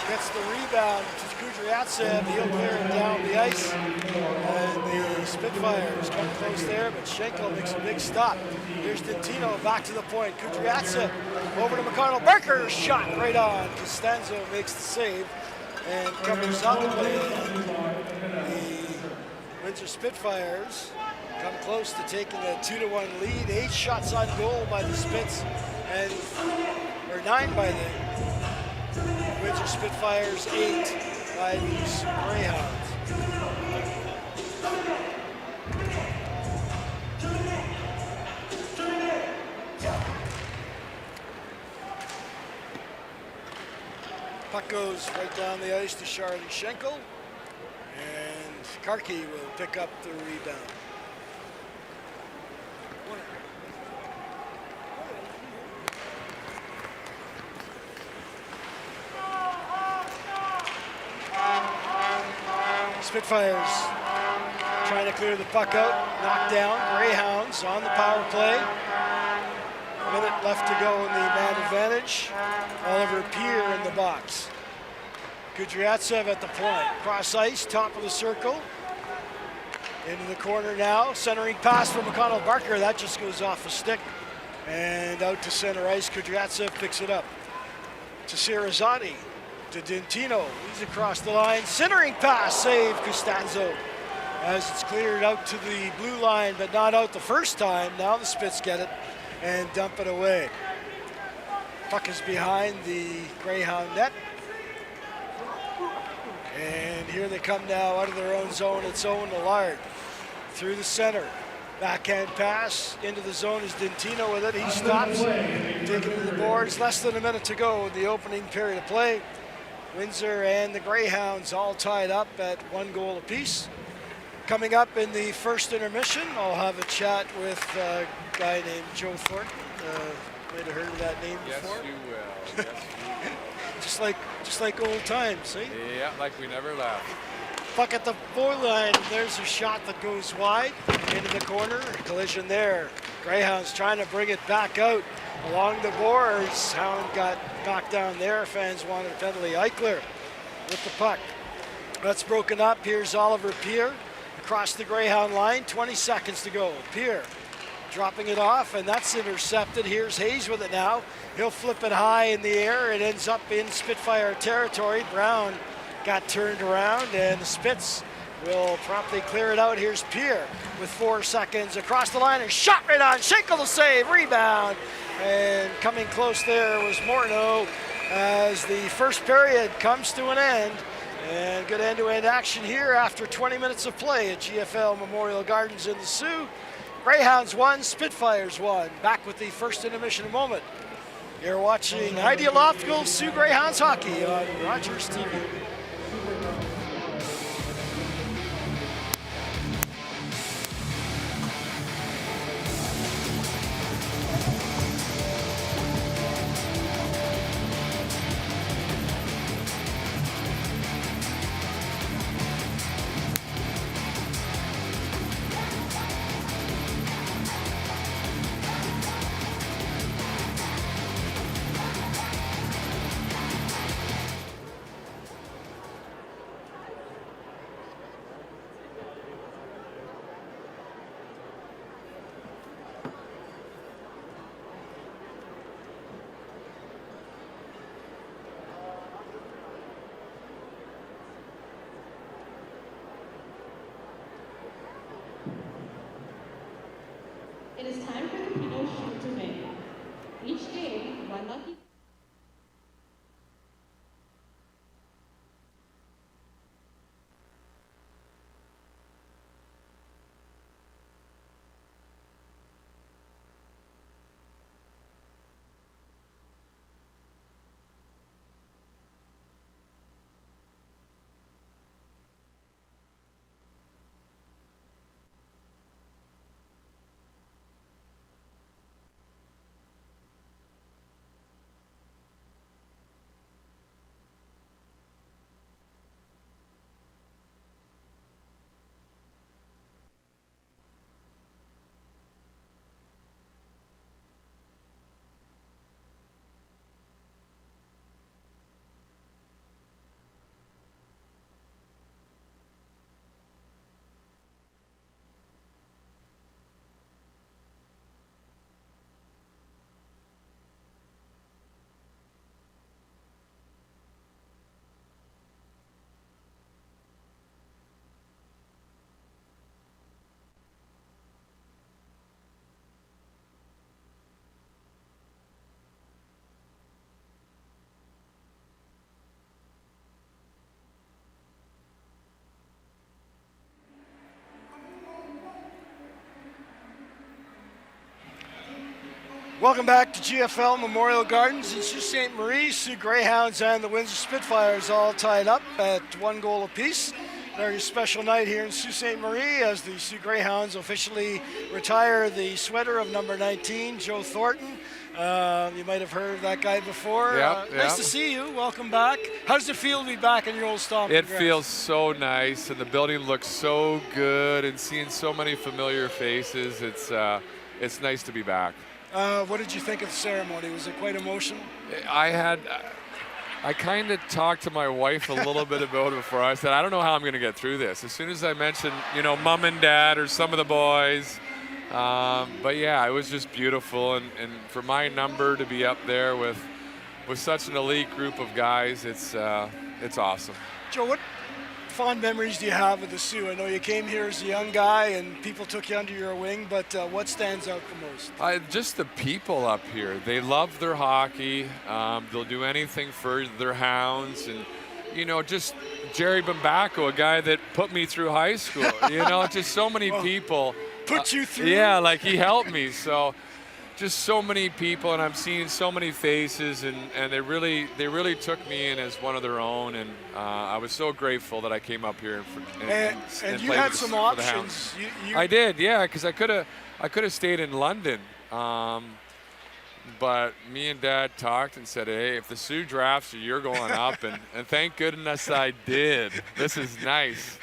Speaker 6: gets the rebound to Kudryavtsev. He'll clear it down the ice. And the Spitfires come close there, but Schenkel makes a big stop. Here's Dentino back to the point. Kudryavtsev over to McConnell. Barker shot right on. Costanzo makes the save and covers up. The Windsor Spitfires come close to taking a 2-1 lead. 8 shots on goal by the Spits, and or 9 by the Windsor Spitfires 8 by these Greyhounds. Puck goes right down the ice to Charlie Schenkel, and Karki will pick up the rebound. Spitfires trying to clear the puck out, knocked down. Greyhounds on the power play. A minute left to go in the man advantage. Oliver Peer in the box. Kudryavtsev at the point. Cross ice, top of the circle. Into the corner now. Centering pass from McConnell Barker. That just goes off a stick. And out to center ice. Kudryavtsev picks it up. To Sirazati. To Dentino. He's across the line. Centering pass. Save Costanzo. As it's cleared out to the blue line, but not out the first time. Now the Spits get it and dump it away. Puck is behind the Greyhound net. And here they come now out of their own zone. It's Owen Allard through the center. Backhand pass into the zone is Dentino with it. He stops, taking it to the boards. Less than a minute to go in the opening period of play. Windsor and the Greyhounds all tied up at 1 goal apiece. Coming up in the first intermission, I'll have a chat with a guy named Joe Thornton. Might have heard of that name before.
Speaker 7: Yes, you will. Yes, you will.
Speaker 6: just like old times, eh?
Speaker 7: Yeah, like we never left.
Speaker 6: Puck at the boy line. There's a shot that goes wide into the corner. Collision there. Greyhounds trying to bring it back out along the boards. Hound got knocked down there. Fans wanted a penalty. Eichler with the puck. That's broken up. Here's Oliver Peer across the Greyhound line. 20 seconds to go. Peer dropping it off, and that's intercepted. Here's Hayes with it now. He'll flip it high in the air. It ends up in Spitfire territory. Brown got turned around, and the Spits will promptly clear it out. Here's Peer with 4 seconds across the line and shot right on. Schenkel to save, rebound. And coming close there was Morneau as the first period comes to an end. And good end-to-end action here after 20 minutes of play at GFL Memorial Gardens in the Sioux. Greyhounds 1, Spitfires 1. Back with the first intermission moment. You're watching Ideological Sioux Greyhounds hockey on Rogers TV. Welcome back to GFL Memorial Gardens in Sault Ste. Marie. Soo Greyhounds and the Windsor Spitfires all tied up at 1 goal apiece. Very special night here in Sault Ste. Marie as the Soo Greyhounds officially retire the sweater of number 19, Joe Thornton. You might have heard of that guy before. Nice to see you. Welcome back. How does it feel to be back in your old stomping
Speaker 7: It
Speaker 6: grounds?
Speaker 7: feels so nice, and the building looks so good, and seeing so many familiar faces. It's nice to be back.
Speaker 6: What did you think of the ceremony? Was it quite emotional?
Speaker 7: I kind of talked to my wife a little bit about it before. I said, I don't know how I'm going to get through this. As soon as I mentioned, mom and dad or some of the boys. But yeah, it was just beautiful. And for my number to be up there with such an elite group of guys, it's awesome.
Speaker 6: Joe, what fond memories do you have of the Soo? I know you came here as a young guy and people took you under your wing, but what stands out the most?
Speaker 7: Just the people up here. They love their hockey. They'll do anything for their Hounds. And, just Jerry Bambacco, a guy that put me through high school. Just so many people.
Speaker 6: Put you through?
Speaker 7: Yeah, like he helped me. So just so many people, and I'm seeing so many faces, and they really took me in as one of their own, and I was so grateful that I came up here and
Speaker 6: you
Speaker 7: played
Speaker 6: had
Speaker 7: with
Speaker 6: some
Speaker 7: the
Speaker 6: options.
Speaker 7: Hounds.
Speaker 6: You
Speaker 7: I did, yeah, because I could have stayed in London, but me and Dad talked and said, hey, if the Soo drafts you, you're going up, and thank goodness I did. This is nice.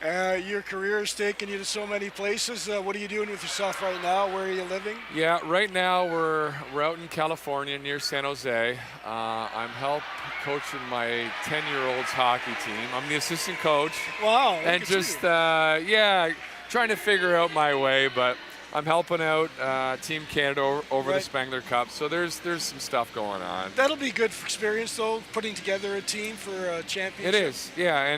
Speaker 6: Your career has taken you to so many places. What are you doing with yourself right now? Where are you living?
Speaker 7: Yeah, right now we're out in California near San Jose. I'm help coaching my 10-year-old's hockey team. I'm the assistant coach.
Speaker 6: Wow.
Speaker 7: And just, trying to figure out my way, but I'm helping out Team Canada over the Spengler Cup, so there's some stuff going on.
Speaker 6: That'll be good experience, though, putting together a team for a championship.
Speaker 7: It is, yeah,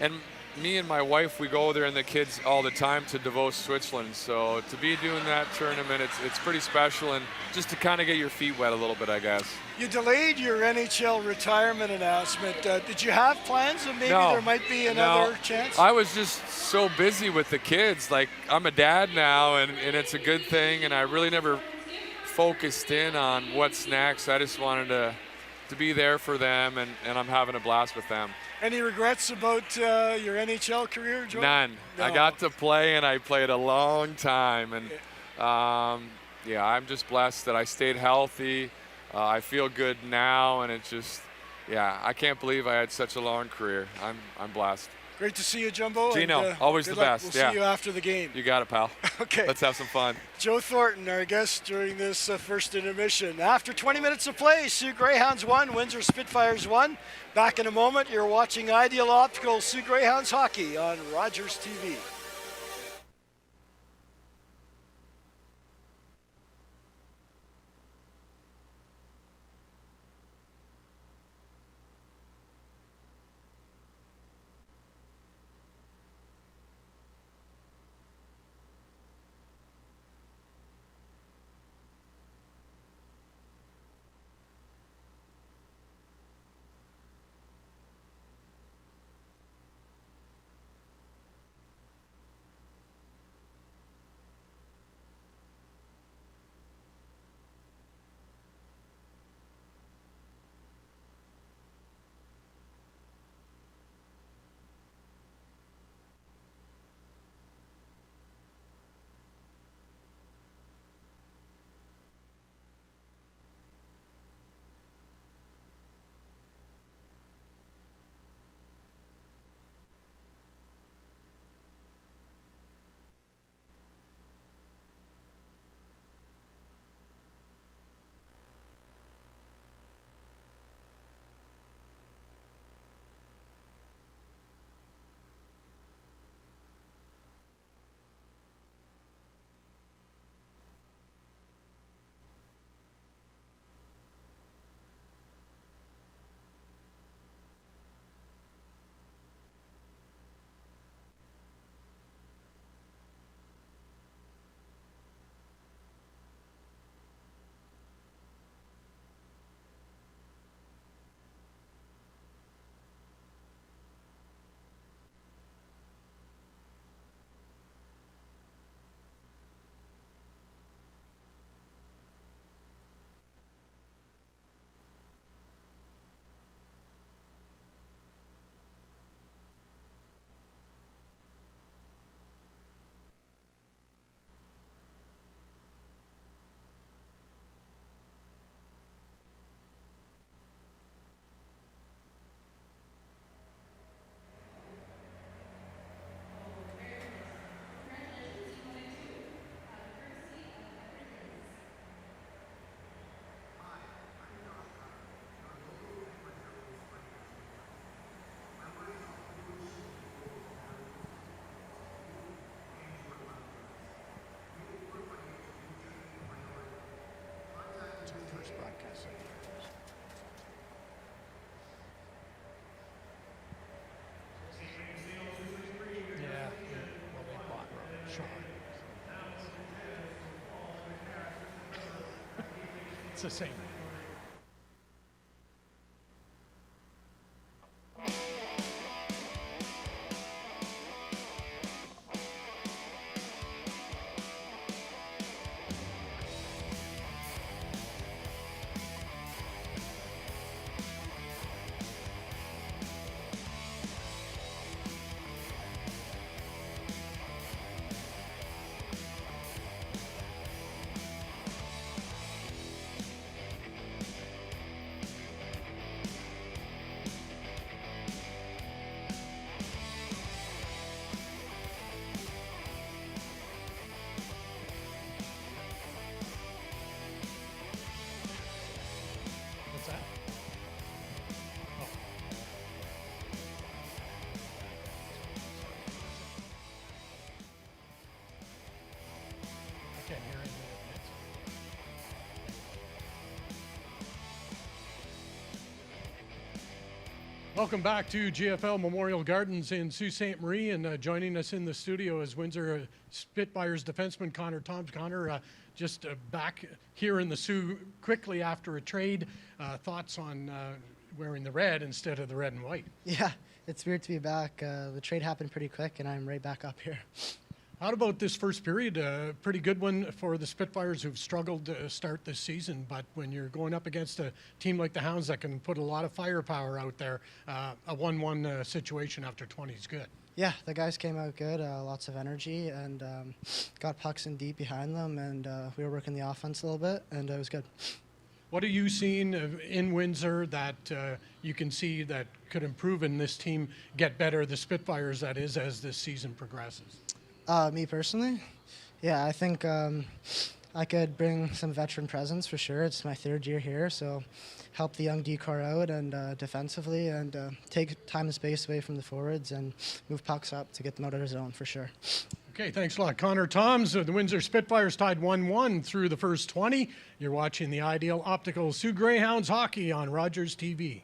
Speaker 7: and me and my wife, we go there and the kids all the time to Davos, Switzerland, so to be doing that tournament, it's pretty special, and just to kind of get your feet wet a little bit, I guess.
Speaker 6: You delayed your NHL retirement announcement. Did you have plans of maybe there might be another chance?
Speaker 7: I was just so busy with the kids. Like, I'm a dad now, and it's a good thing, and I really never focused in on what's next. I just wanted to be there for them, and I'm having a blast with them.
Speaker 6: Any regrets about your NHL career, Joe?
Speaker 7: None.
Speaker 6: No.
Speaker 7: I got to play, and I played a long time, and I'm just blessed that I stayed healthy. I feel good now, and it's just, I can't believe I had such a long career. I'm blessed.
Speaker 6: Great to see you, Jumbo.
Speaker 7: Gino,
Speaker 6: and,
Speaker 7: always the
Speaker 6: good luck.
Speaker 7: best.
Speaker 6: We'll see you after the game.
Speaker 7: You got it, pal.
Speaker 6: Okay.
Speaker 7: Let's have some fun.
Speaker 6: Joe Thornton, our guest during this first intermission. After 20 minutes of play, Soo Greyhounds 1, Windsor Spitfires 1. Back in a moment, you're watching Ideal Optical Soo Greyhounds hockey on Rogers TV.
Speaker 1: It's the same. What's that? Oh. I can't hear anything. Welcome back to GFL Memorial Gardens in Sault Ste. Marie, and joining us in the studio is Windsor Spitfires defenseman Connor Toms. Connor, just back here in the Sioux quickly after a trade. Thoughts on wearing the red instead of the red and white?
Speaker 8: Yeah, it's weird to be back. The trade happened pretty quick, and I'm right back up here.
Speaker 1: How about this first period? Pretty good one for the Spitfires, who've struggled to start this season, but when you're going up against a team like the Hounds that can put a lot of firepower out there, a 1-1 situation after 20 is good.
Speaker 8: Yeah, the guys came out good, lots of energy, and got pucks in deep behind them, and we were working the offense a little bit, and it was good.
Speaker 1: What are you seeing in Windsor that you can see that could improve in this team, get better, the Spitfires that is, as this season progresses?
Speaker 8: Me personally, yeah, I think I could bring some veteran presence for sure. It's my third year here, so help the young D-core out and defensively, and take time and space away from the forwards and move pucks up to get them out of their zone for sure.
Speaker 1: Okay, thanks a lot. Connor Toms, the Windsor Spitfires tied 1-1 through the first 20. You're watching the Ideal Optical SOO Greyhounds hockey on Rogers TV.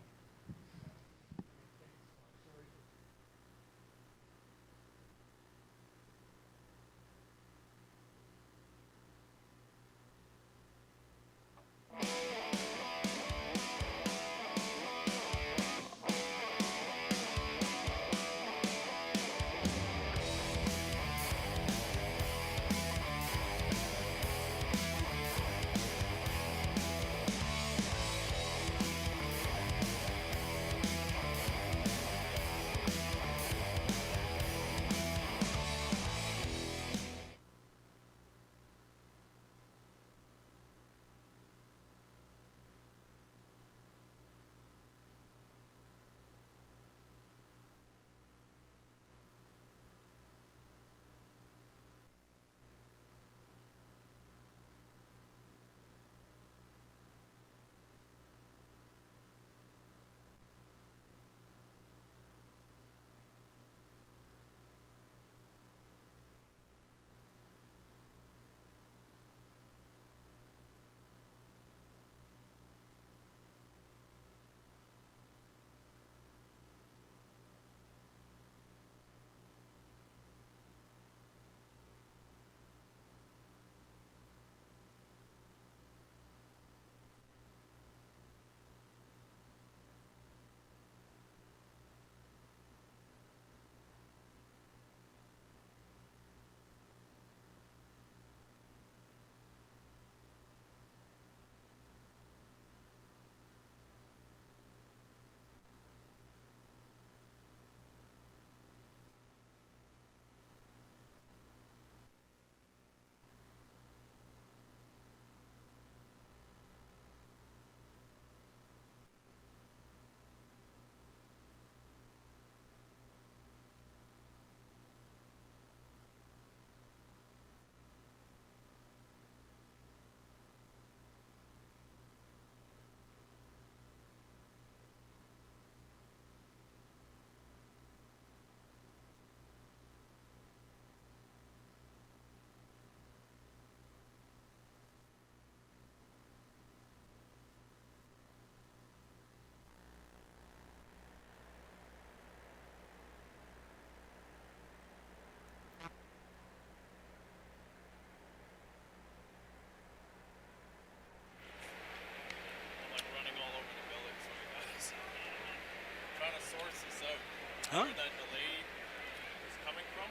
Speaker 7: source is out.
Speaker 6: Huh?
Speaker 7: Where that delay is coming from.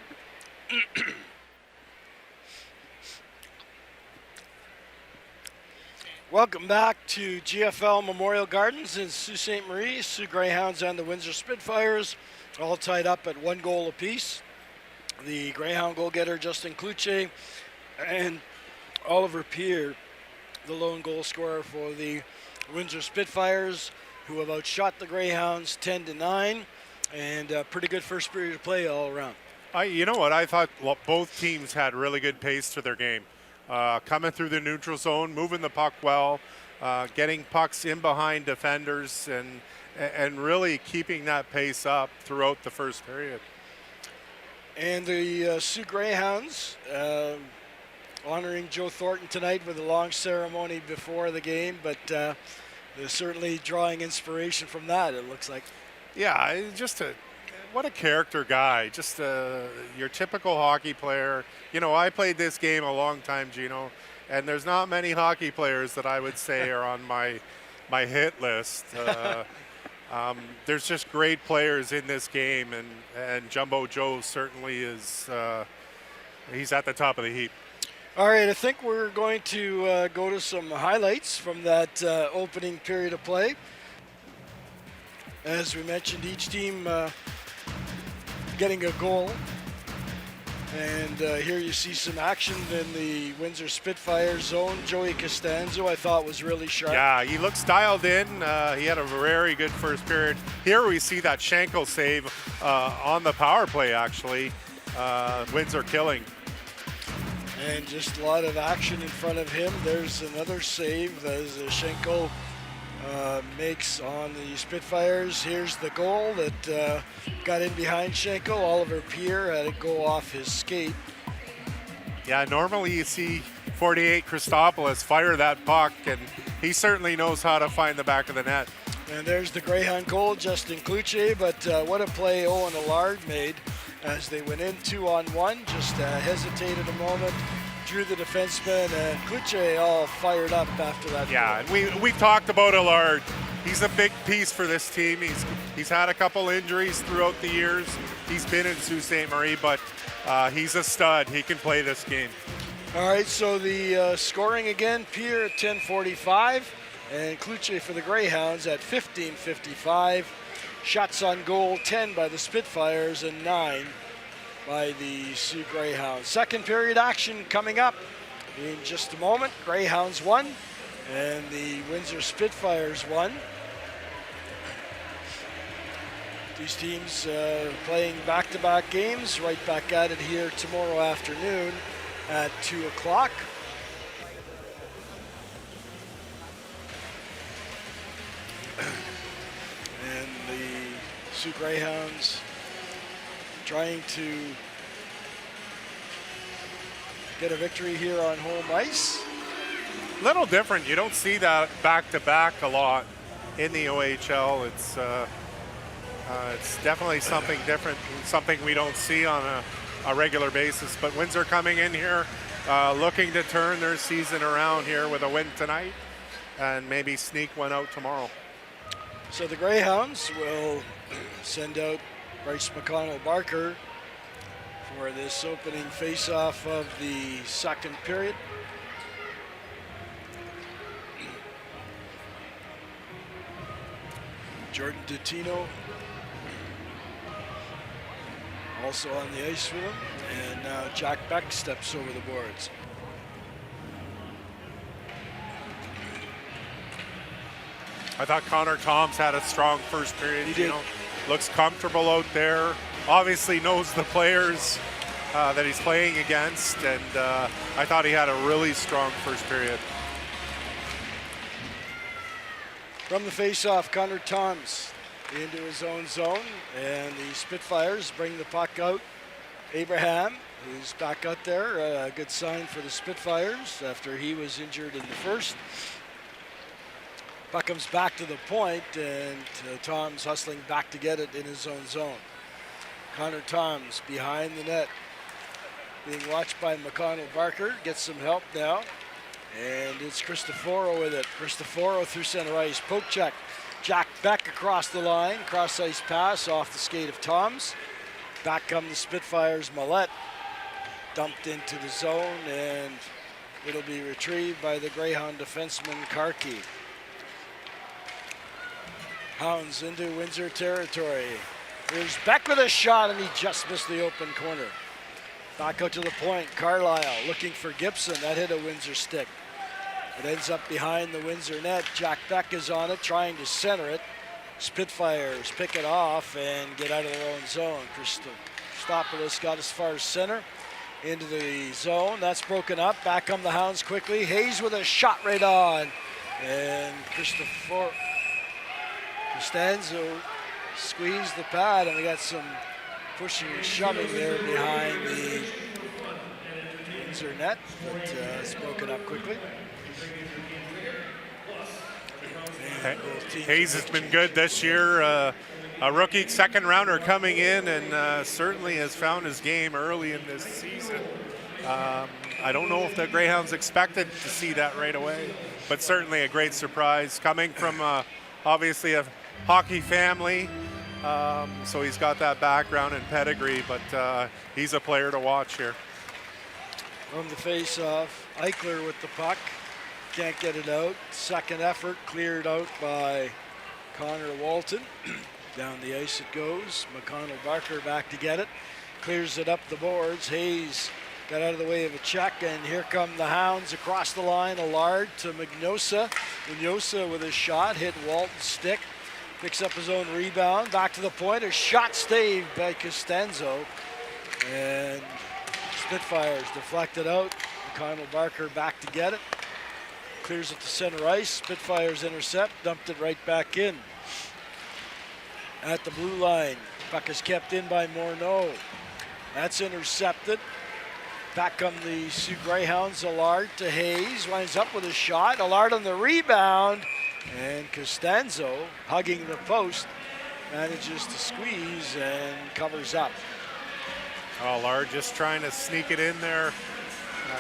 Speaker 6: Welcome back to GFL Memorial Gardens in Sault Ste. Marie. Soo Greyhounds and the Windsor Spitfires all tied up at 1 goal apiece. The Greyhound goal-getter Justin Cloutier and Oliver Peer, the lone goal scorer for the Windsor Spitfires, who have outshot the Greyhounds 10-9, and a pretty good first period of play all around.
Speaker 2: You know what? I thought both teams had really good pace to their game. Coming through the neutral zone, moving the puck well, getting pucks in behind defenders, and really keeping that pace up throughout the first period.
Speaker 6: And the Soo Greyhounds honoring Joe Thornton tonight with a long ceremony before the game, but they're certainly drawing inspiration from that, it looks like.
Speaker 2: Yeah, what a character guy. Just your typical hockey player. You know, I played this game a long time, Gino, and there's not many hockey players that I would say are on my hit list. There's just great players in this game, and Jumbo Joe certainly is. He's at the top of the heap.
Speaker 6: All right, I think we're going to go to some highlights from that opening period of play. As we mentioned, each team getting a goal. And here you see some action in the Windsor Spitfires zone. Joey Costanzo, I thought, was really sharp.
Speaker 2: Yeah, he looks dialed in. He had a very good first period. Here we see that Schenkel save on the power play, actually. Windsor killing.
Speaker 6: And just a lot of action in front of him. There's another save as Schenkel makes on the Spitfires. Here's the goal that got in behind Schenkel. Oliver Peer had it go off his skate.
Speaker 2: Yeah, normally you see 48 Christopoulos fire that puck, and he certainly knows how to find the back of the net.
Speaker 6: And there's the Greyhound goal, Justin Cloutier, but what a play Owen Allard made as they went in 2-on-1, just hesitated a moment, drew the defenseman, and Cloutier all fired up after that.
Speaker 2: Yeah, goal. And we've talked about Allard. He's a big piece for this team. He's had a couple injuries throughout the years. He's been in Sault Ste. Marie, but he's a stud. He can play this game.
Speaker 6: All right, so the scoring again, Peer at 10:45, and Cloutier for the Greyhounds at 15:55. Shots on goal, 10 by the Spitfires and 9 by the Soo Greyhounds. Second period action coming up in just a moment. Greyhounds won, and the Windsor Spitfires won. These teams playing back-to-back games, right back at it here tomorrow afternoon at 2 o'clock. And the Soo Greyhounds trying to get a victory here on home ice.
Speaker 2: Little different. You don't see that back-to-back a lot in the OHL. It's definitely something different, something we don't see on a regular basis. But Windsor coming in here, looking to turn their season around here with a win tonight and maybe sneak one out tomorrow.
Speaker 6: So the Greyhounds will send out Bryce McConnell-Barker for this opening face-off of the second period. Jordan Dottino also on the ice with him, and now Jack Beck steps over the boards.
Speaker 2: I thought Connor Toms had a strong first period.
Speaker 6: He did.
Speaker 2: You know, looks comfortable out there. Obviously knows the players that he's playing against, and I thought he had a really strong first period.
Speaker 6: From the face-off, Connor Toms into his own zone, and the Spitfires bring the puck out. Abraham, who's back out there, a good sign for the Spitfires after he was injured in the first. Puck comes back to the point, and Toms hustling back to get it in his own zone. Connor Toms behind the net, being watched by McConnell-Barker, gets some help now. And it's Cristoforo with it. Cristoforo through center ice. Poke check. Jack Back across the line, cross ice pass off the skate of Toms. Back come the Spitfires. Millette dumped into the zone, and it'll be retrieved by the Greyhound defenseman Karki. Hounds into Windsor territory. Here's Beck with a shot, and he just missed the open corner. Back out to the point, Carlisle looking for Gibson. That hit a Windsor stick. It ends up behind the Windsor net. Jack Beck is on it, trying to center it. Spitfires pick it off and get out of their own zone. Christopoulos got as far as center into the zone. That's broken up. Back come the Hounds quickly. Hayes with a shot right on. And Costanzo squeezed the pad, and we got some pushing and shoving there behind the Windsor net, but it's broken up quickly.
Speaker 2: Hayes has been good this year. A rookie second rounder coming in, and certainly has found his game early in this season. I don't know if the Greyhounds expected to see that right away, but certainly a great surprise coming from obviously a hockey family. So he's got that background and pedigree, but he's a player to watch here.
Speaker 6: From the face-off, Eichler with the puck. Can't get it out. Second effort cleared out by Connor Walton. Down the ice it goes. McConnell Barker back to get it. Clears it up the boards. Hayes got out of the way of a check, and here come the Hounds across the line. Allard to Magnosa. Magnosa with a shot, hit Walton's stick. Picks up his own rebound. Back to the point. A shot staved by Costanzo. And Spitfires deflected out. McConnell Barker back to get it. Clears it to center ice. Spitfires intercept. Dumped it right back in. At the blue line. Puck is kept in by Morneau. That's intercepted. Back come the SOO Greyhounds. Allard to Hayes. Winds up with a shot. Allard on the rebound. And Costanzo, hugging the post, manages to squeeze and covers up.
Speaker 2: Allard just trying to sneak it in there.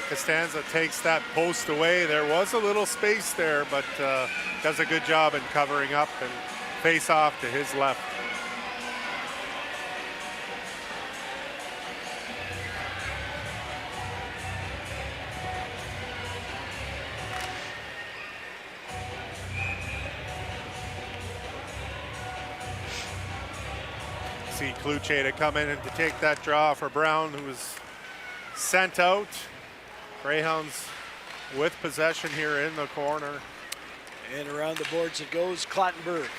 Speaker 2: Costanza takes that post away. There was a little space there, but does a good job in covering up and face off to his left. See Kluche to come in and to take that draw for Brown, who was sent out. Greyhounds with possession here in the corner.
Speaker 6: And around the boards it goes. Clattenburg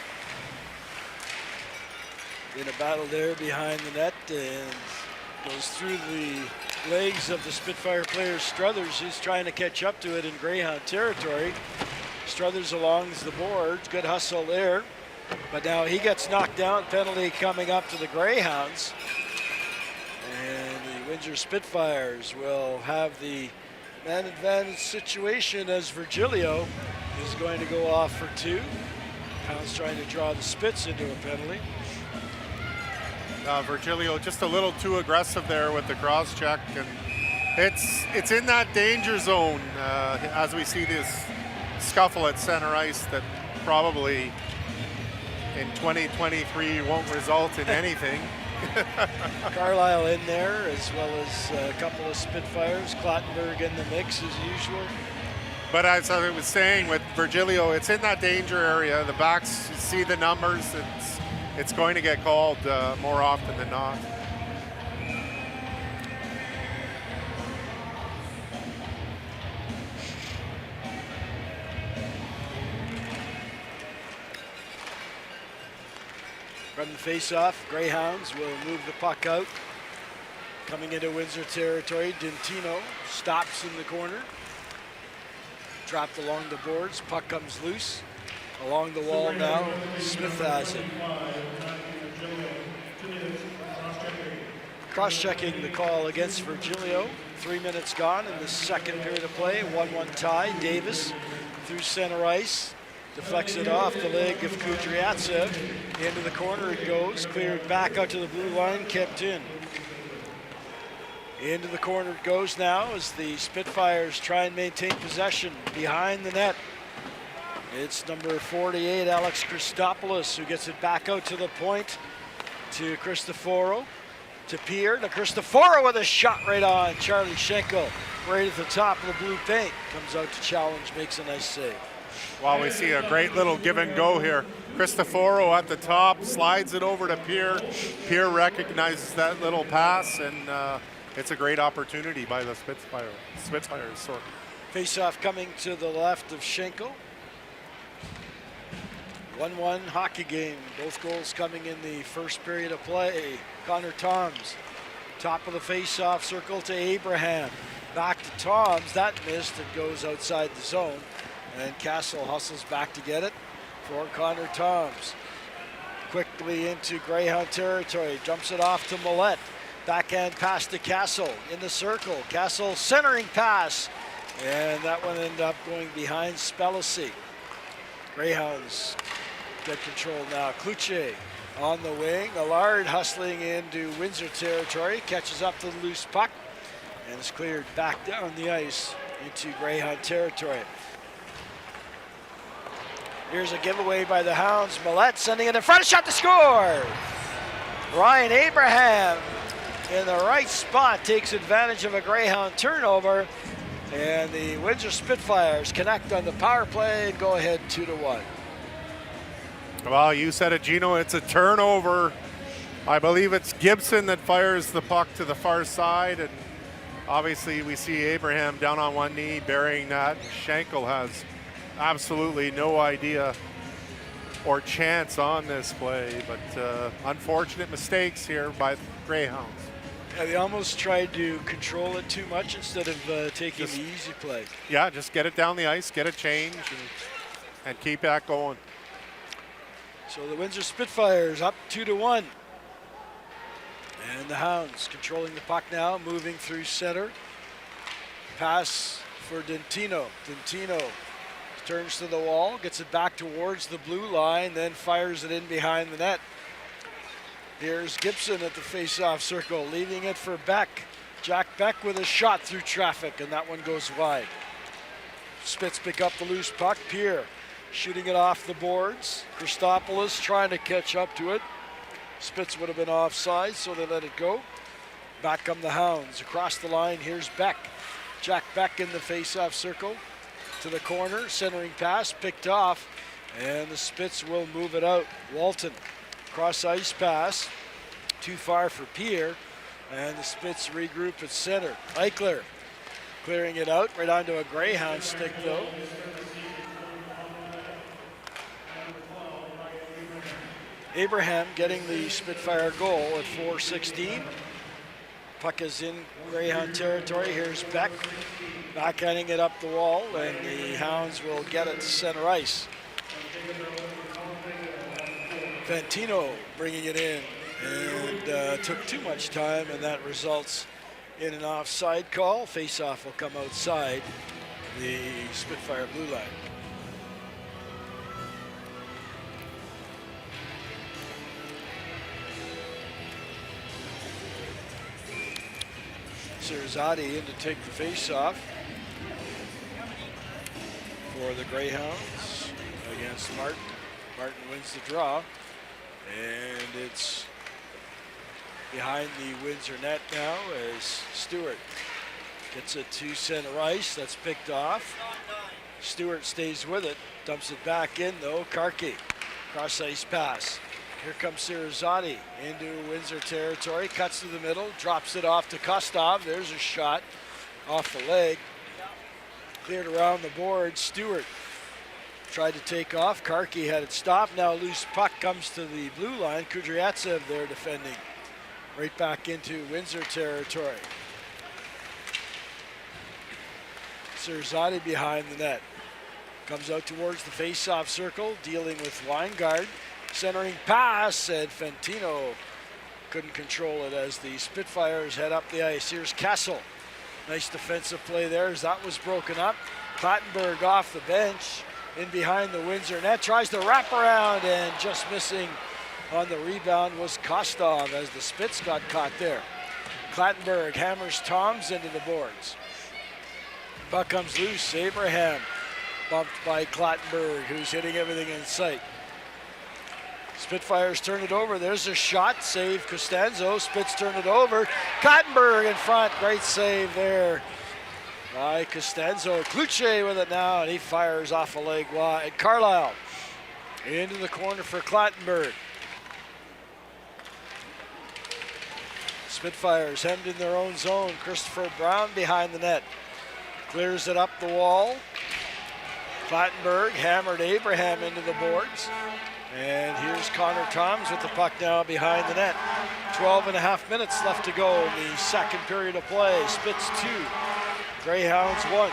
Speaker 6: in a battle there behind the net and goes through the legs of the Spitfire player Struthers. He's trying to catch up to it in Greyhound territory. Struthers along the boards. Good hustle there. But now he gets knocked down. Penalty coming up to the Greyhounds. And the Windsor Spitfires will have the man advantage situation as Virgilio is going to go off for two. Hounds trying to draw the Spits into a penalty.
Speaker 2: Virgilio just a little too aggressive there with the cross check, and it's in that danger zone as we see this scuffle at center ice that probably in 2023 won't result in anything.
Speaker 6: Carlisle in there, as well as a couple of Spitfires. Clattenburg in the mix as usual.
Speaker 2: But as I was saying with Virgilio, it's in that danger area. The backs see the numbers. It's going to get called more often than not.
Speaker 6: From the face-off, Greyhounds will move the puck out. Coming into Windsor territory, Dentino stops in the corner. Dropped along the boards, puck comes loose. Along the wall now, Smith has it. Cross-checking the call against Virgilio. 3 minutes gone in the second period of play. 1-1 tie. Davis through center ice. Deflects it off the leg of Kudryavtsev. Into the corner it goes. Cleared back out to the blue line. Kept in. Into the corner it goes now as the Spitfires try and maintain possession behind the net. It's number 48, Alex Christopoulos, who gets it back out to the point to Cristoforo, to Pierre, to Cristoforo with a shot right on. Charlie Schenkel, right at the top of the blue paint, comes out to challenge, makes a nice save.
Speaker 2: Well, we see a great little give and go here. Cristoforo at the top, slides it over to Pierre. Pierre recognizes that little pass, and it's a great opportunity by the Spitfires. Sorry.
Speaker 6: Face-off coming to the left of Schenkel. 1-1 hockey game. Both goals coming in the first period of play. Connor Toms, top of the face-off circle to Abraham. Back to Toms, that missed and goes outside the zone. And Castle hustles back to get it for Connor Toms. Quickly into Greyhound territory, jumps it off to Millette. Backhand pass to Castle in the circle. Castle centering pass, and that one ended up going behind Spellacy. Greyhounds get control now. Kluche on the wing. Allard hustling into Windsor territory, catches up to the loose puck, and is cleared back down the ice into Greyhound territory. Here's a giveaway by the Hounds. Millette sending it in front, a shot to score! Ryan Abraham in the right spot takes advantage of a Greyhound turnover, and the Windsor Spitfires connect on the power play and go ahead 2-1.
Speaker 2: Well, you said it, Gino. It's a turnover. I believe it's Gibson that fires the puck to the far side, and obviously we see Abraham down on one knee burying that. Schenkel has absolutely no idea or chance on this play, but unfortunate mistakes here by the Greyhounds.
Speaker 6: Yeah, they almost tried to control it too much instead of taking the easy play.
Speaker 2: Yeah, just get it down the ice, get a change, and keep that going.
Speaker 6: So the Windsor Spitfires up 2-1. And the Hounds controlling the puck now, moving through center. Pass for Dentino. Dentino turns to the wall, gets it back towards the blue line, then fires it in behind the net. Here's Gibson at the face-off circle, leaving it for Beck. Jack Beck with a shot through traffic, and that one goes wide. Spits pick up the loose puck. Pierre shooting it off the boards. Christopoulos trying to catch up to it. Spitz would have been offside, so they let it go. Back come the Hounds. Across the line, here's Beck. Jack Beck in the face-off circle. To the corner, centering pass, picked off, and the Spitz will move it out. Walton, cross ice pass, too far for Pierre, and the Spitz regroup at center. Eichler clearing it out, right onto a Greyhound stick though. Abraham getting the Spitfire goal at 4:16. Puck is in Greyhound territory. Here's Beck backhanding it up the wall, and the Hounds will get it to center ice. Fantino bringing it in, and took too much time, and that results in an offside call. Face-off will come outside the Spitfire blue line. Serzati in to take the face-off for the Greyhounds against Martin. Martin wins the draw, and it's behind the Windsor net now as Stewart gets it to center ice. That's picked off. Stewart stays with it, dumps it back in though. Karki, cross ice pass. Here comes Serzati into Windsor territory, cuts to the middle, drops it off to Kostov. There's a shot off the leg. Cleared around the board. Stewart tried to take off. Karki had it stopped. Now loose puck comes to the blue line. Kudryatsev there defending. Right back into Windsor territory. Serzati behind the net. Comes out towards the face-off circle, dealing with Weingard. Centering pass, and Fantino couldn't control it as the Spitfires head up the ice. Here's Kessel. Nice defensive play there as that was broken up. Clattenburg off the bench, in behind the Windsor net, tries to wrap around, and just missing on the rebound was Kostov as the Spitz got caught there. Clattenburg hammers Toms into the boards. Puck comes loose. Abraham bumped by Clattenburg, who's hitting everything in sight. Spitfires turn it over. There's a shot. Save Costanzo. Spits turn it over. Clattenburg in front. Great save there by Costanzo. Kluche with it now, and he fires off a leg wide. Carlisle into the corner for Clattenburg. Spitfires hemmed in their own zone. Christopher Brown behind the net. Clears it up the wall. Clattenburg hammered Abraham into the boards. And here's Connor Toms with the puck now behind the net. 12.5 minutes left to go in the second period of play. Spits 2, Greyhounds 1.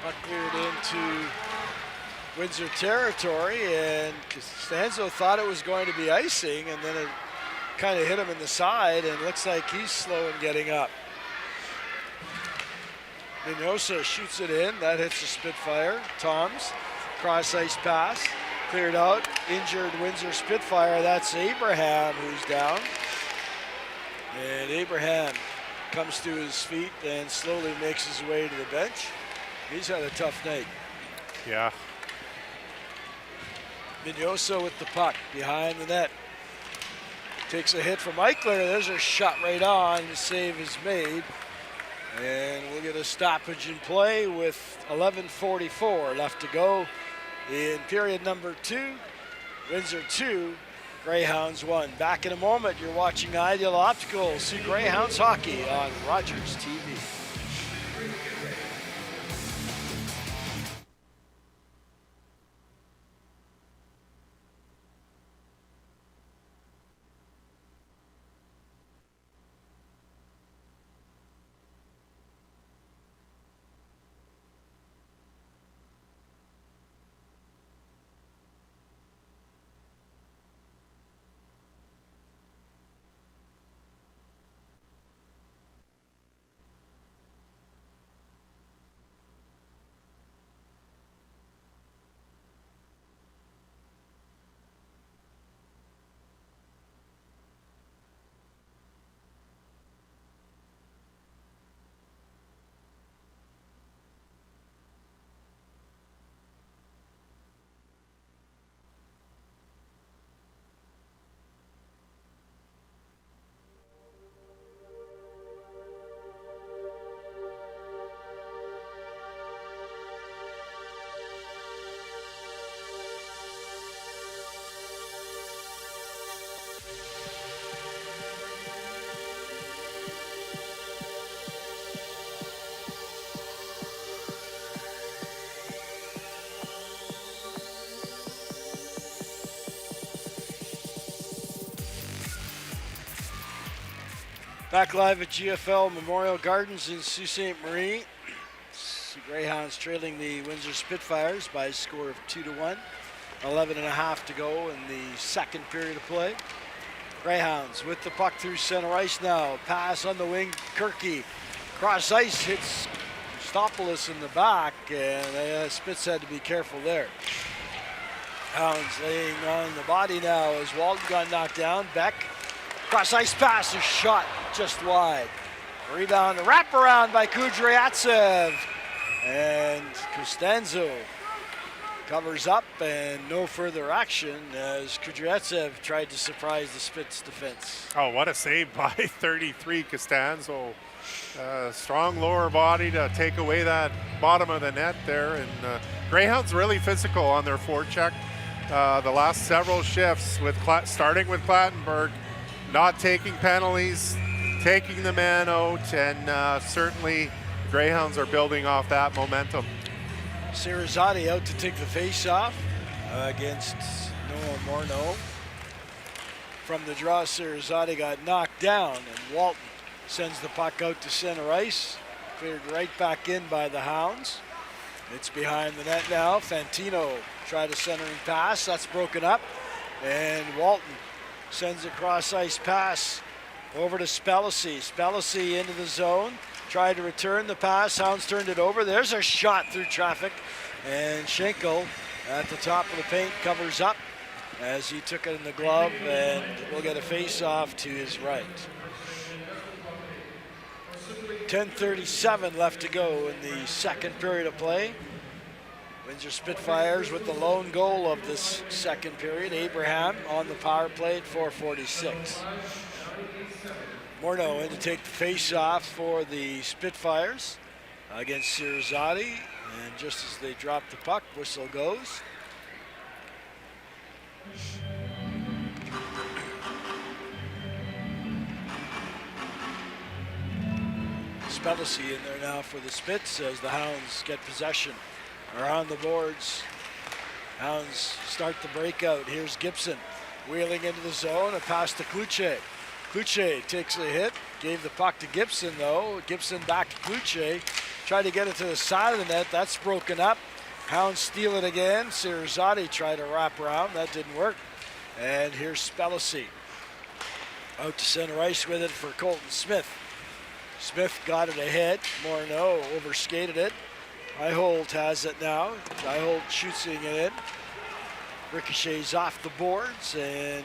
Speaker 6: Puck cleared into Windsor territory, and Costanzo thought it was going to be icing, and then it kind of hit him in the side, and looks like he's slow in getting up. Minosa shoots it in. That hits the Spitfire. Toms, cross ice pass, cleared out. Injured Windsor Spitfire. That's Abraham who's down. And Abraham comes to his feet and slowly makes his way to the bench. He's had a tough night.
Speaker 2: Yeah.
Speaker 6: Minosa with the puck behind the net. Takes a hit from Eichler. There's a shot right on. The save is made. And we'll get a stoppage in play with 11:44 left to go in period number 2. Windsor 2, Greyhounds 1. Back in a moment. You're watching Ideal Optical. See Greyhounds hockey on Rogers TV. Back live at GFL Memorial Gardens in Sault Ste. Marie. The Greyhounds trailing the Windsor Spitfires by a score of 2-1. 11.5 to go in the second period of play. Greyhounds with the puck through center ice now. Pass on the wing, Kirky. Cross ice hits Stopoulos in the back, and Spitz had to be careful there. Hounds laying on the body now as Walton got knocked down. Beck. Cross ice pass, a shot just wide. Rebound, a wraparound by Kudryatsev. And Costanzo covers up, and no further action as Kudryatsev tried to surprise the Spitz defense.
Speaker 2: Oh, what a save by 33 Costanzo. Strong lower body to take away that bottom of the net there. And Greyhounds really physical on their forecheck. The last several shifts, with starting with Clattenburg, not taking penalties, taking the man out, and certainly Greyhounds are building off that momentum.
Speaker 6: Sirazade out to take the face-off against Noah Morneau. From the draw, Sirazade got knocked down, and Walton sends the puck out to center ice. Cleared right back in by the Hounds. It's behind the net now. Fantino tried a centering pass. That's broken up. And Walton sends a cross-ice pass over to Spellacy. Spellacy into the zone. Tried to return the pass. Hounds turned it over. There's a shot through traffic. And Schenkel at the top of the paint covers up as he took it in the glove, and we'll get a face-off to his right. 10:37 left to go in the second period of play. Windsor Spitfires with the lone goal of this second period. Abraham on the power play at 4:46. Morneau in to take the face-off for the Spitfires against Sirzati. And just as they drop the puck, whistle goes. Spellacy in there now for the Spits as the Hounds get possession. Are on the boards. Hounds start the breakout. Here's Gibson wheeling into the zone. A pass to Kluche. Kluche takes a hit. Gave the puck to Gibson though. Gibson back to Kluche. Tried to get it to the side of the net. That's broken up. Hounds steal it again. Sirzati tried to wrap around. That didn't work. And here's Spellacy. Out to center ice with it for Colton Smith. Smith got it ahead. Morneau overskated it. Iholt has it now. Iholt shooting it in. Ricochets off the boards, and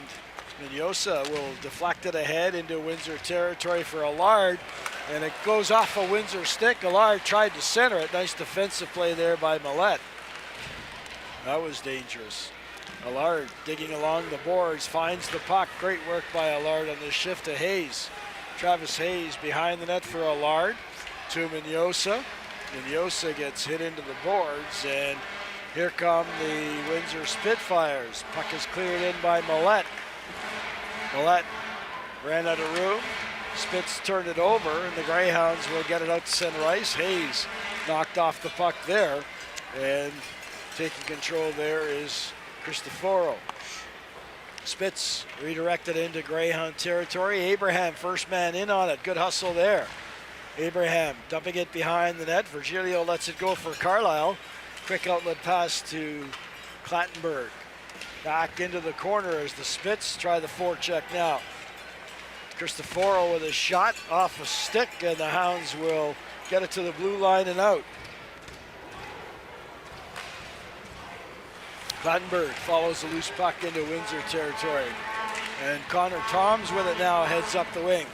Speaker 6: Minyosa will deflect it ahead into Windsor territory for Allard, and it goes off a Windsor stick. Allard tried to center it. Nice defensive play there by Millette. That was dangerous. Allard digging along the boards, finds the puck. Great work by Allard on the shift to Hayes. Travis Hayes behind the net for Allard to Minyosa. Minyosa gets hit into the boards, and here come the Windsor Spitfires. Puck is cleared in by Millette. Millette ran out of room. Spits turned it over, and the Greyhounds will get it out to center ice. Hayes knocked off the puck there, and taking control there is Cristoforo. Spits redirected into Greyhound territory. Abraham first man in on it. Good hustle there. Abraham dumping it behind the net. Virgilio lets it go for Carlisle. Quick outlet pass to Clattenburg. Back into the corner as the Spits try the forecheck now. Cristoforo with a shot off a stick, and the Hounds will get it to the blue line and out. Clattenburg follows the loose puck into Windsor territory. And Connor Toms with it now, heads up the wing.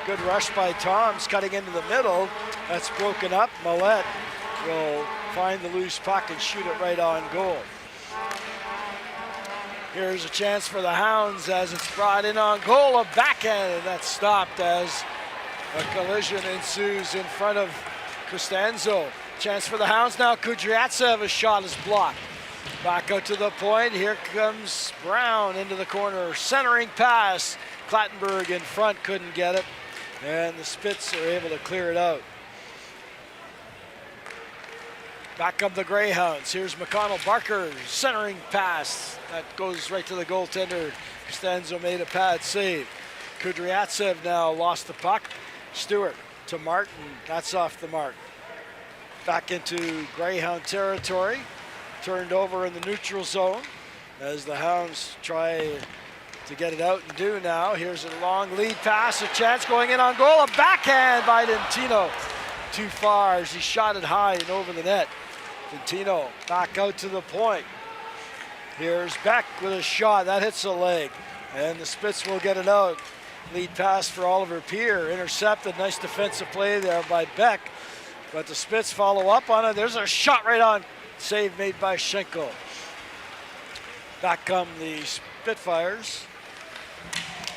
Speaker 6: Good rush by Toms, cutting into the middle. That's broken up. Millette will find the loose puck and shoot it right on goal. Here's a chance for the Hounds as it's brought in on goal. A backhand, and that's stopped as a collision ensues in front of Costanzo. Chance for the Hounds now. Kudryatsev, a shot is blocked. Back out to the point. Here comes Brown into the corner. Centering pass. Clattenburg in front, couldn't get it. And the Spits are able to clear it out. Back up the Greyhounds. Here's McConnell Barker. Centering pass. That goes right to the goaltender. Costanzo made a pad save. Kudryatsev now lost the puck. Stewart to Martin. That's off the mark. Back into Greyhound territory. Turned over in the neutral zone as the Hounds try to get it out and do now. Here's a long lead pass, a chance going in on goal. A backhand by Dentino. Too far as he shot it high and over the net. Dentino back out to the point. Here's Beck with a shot. That hits a leg. And the Spits will get it out. Lead pass for Oliver Peer. Intercepted. Nice defensive play there by Beck. But the Spits follow up on it. There's a shot right on. Save made by Schenkel. Back come the Spitfires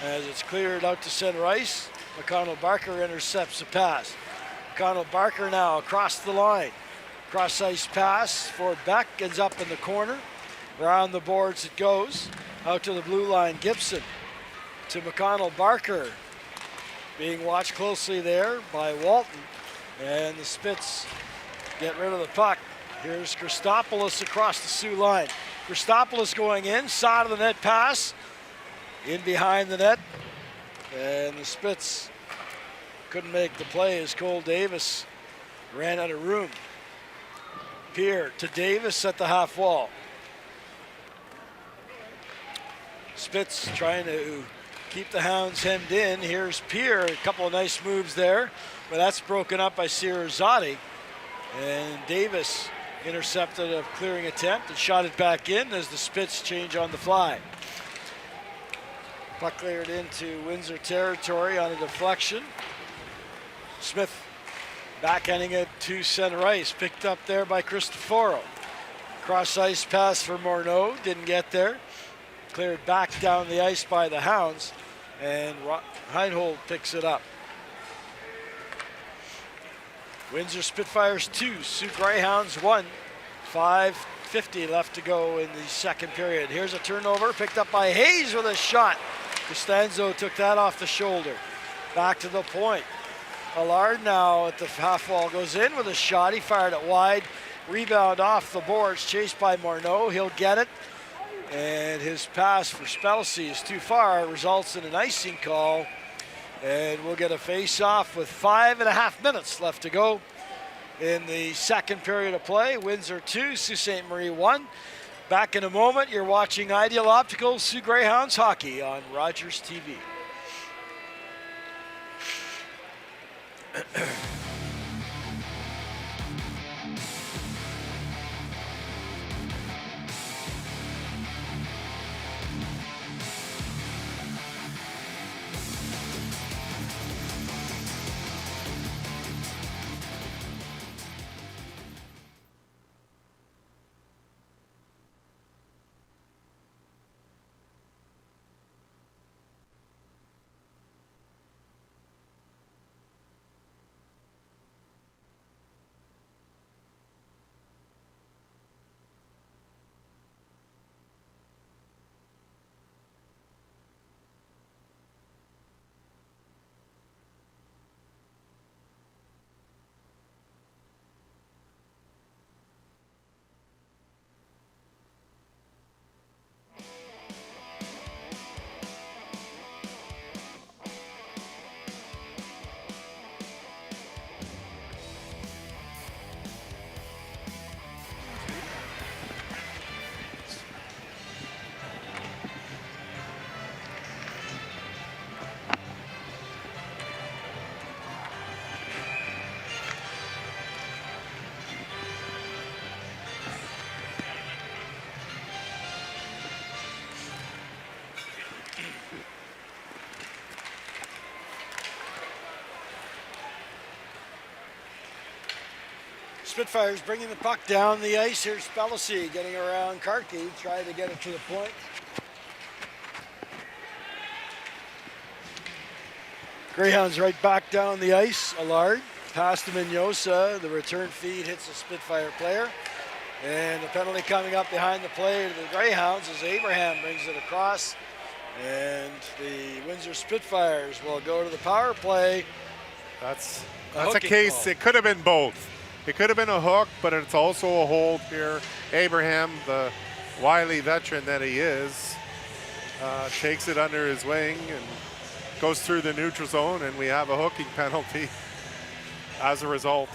Speaker 6: as it's cleared out to center ice. McConnell Barker intercepts the pass. McConnell Barker now across the line. Cross ice pass for Beck, ends up in the corner. Around the boards it goes. Out to the blue line, Gibson to McConnell Barker. Being watched closely there by Walton. And the Spits get rid of the puck. Here's Christopoulos across the Sioux line. Christopoulos going in, side of the net pass. In behind the net. And the Spits couldn't make the play as Cole Davis ran out of room. Peer to Davis at the half wall. Spits trying to keep the Hounds hemmed in. Here's Peer, a couple of nice moves there, but that's broken up by Sirzati. And Davis intercepted a clearing attempt and shot it back in as the Spits change on the fly. Puck cleared into Windsor territory on a deflection. Smith Backhanding it to center ice, picked up there by Cristoforo. Cross ice pass for Morneau, didn't get there. Cleared back down the ice by the Hounds, and Heidhold picks it up. Windsor Spitfires 2, SOO Greyhounds 1. 5:50 left to go in the second period. Here's a turnover picked up by Hayes with a shot. Costanzo took that off the shoulder. Back to the point. Allard now at the half wall goes in with a shot. He fired it wide. Rebound off the boards, chased by Morneau. He'll get it. And his pass for Spelsey is too far, results in an icing call. And we'll get a face-off with 5.5 minutes left to go in the second period of play. Windsor 2, Sault Ste. Marie 1. Back in a moment, you're watching Ideal Optical SOO Greyhounds hockey on Rogers TV. Spitfires bringing the puck down the ice. Here's Spelsey getting around Karki, trying to get it to the point. Greyhounds right back down the ice. Allard, pass to Mignosa. The return feed hits a Spitfire player. And the penalty coming up behind the play to the Greyhounds as Abraham brings it across. And the Windsor Spitfires will go to the power play.
Speaker 2: That's a case. It could have been both. It could have been a hook, but it's also a hold here. Abraham, the wily veteran that he is, takes it under his wing and goes through the neutral zone, and we have a hooking penalty as a result.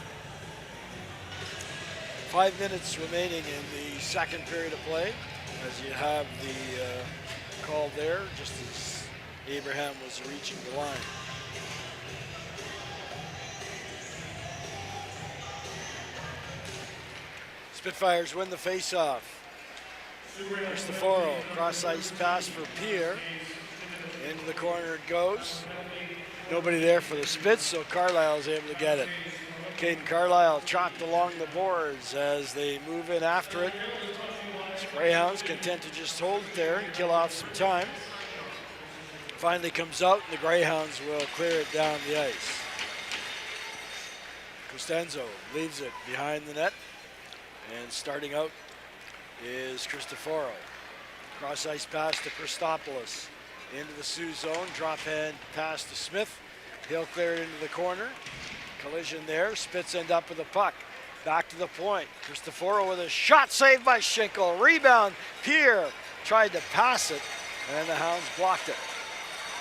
Speaker 6: 5 minutes remaining in the second period of play, as you have the call there, just as Abraham was reaching the line. Spitfires win the face-off. Cristoforo, cross-ice pass for Pierre. Into the corner it goes. Nobody there for the Spits, so Carlisle's able to get it. Caden Carlisle chopped along the boards as they move in after it. Greyhounds content to just hold it there and kill off some time. Finally comes out, and the Greyhounds will clear it down the ice. Costanzo leaves it behind the net. And starting out is Cristoforo. Cross-ice pass to Christopoulos. Into the Sioux zone, drop hand pass to Smith. He'll clear it into the corner. Collision there, Spits end up with the puck. Back to the point, Cristoforo with a shot saved by Schinkel. Rebound, Pierre tried to pass it, and the Hounds blocked it.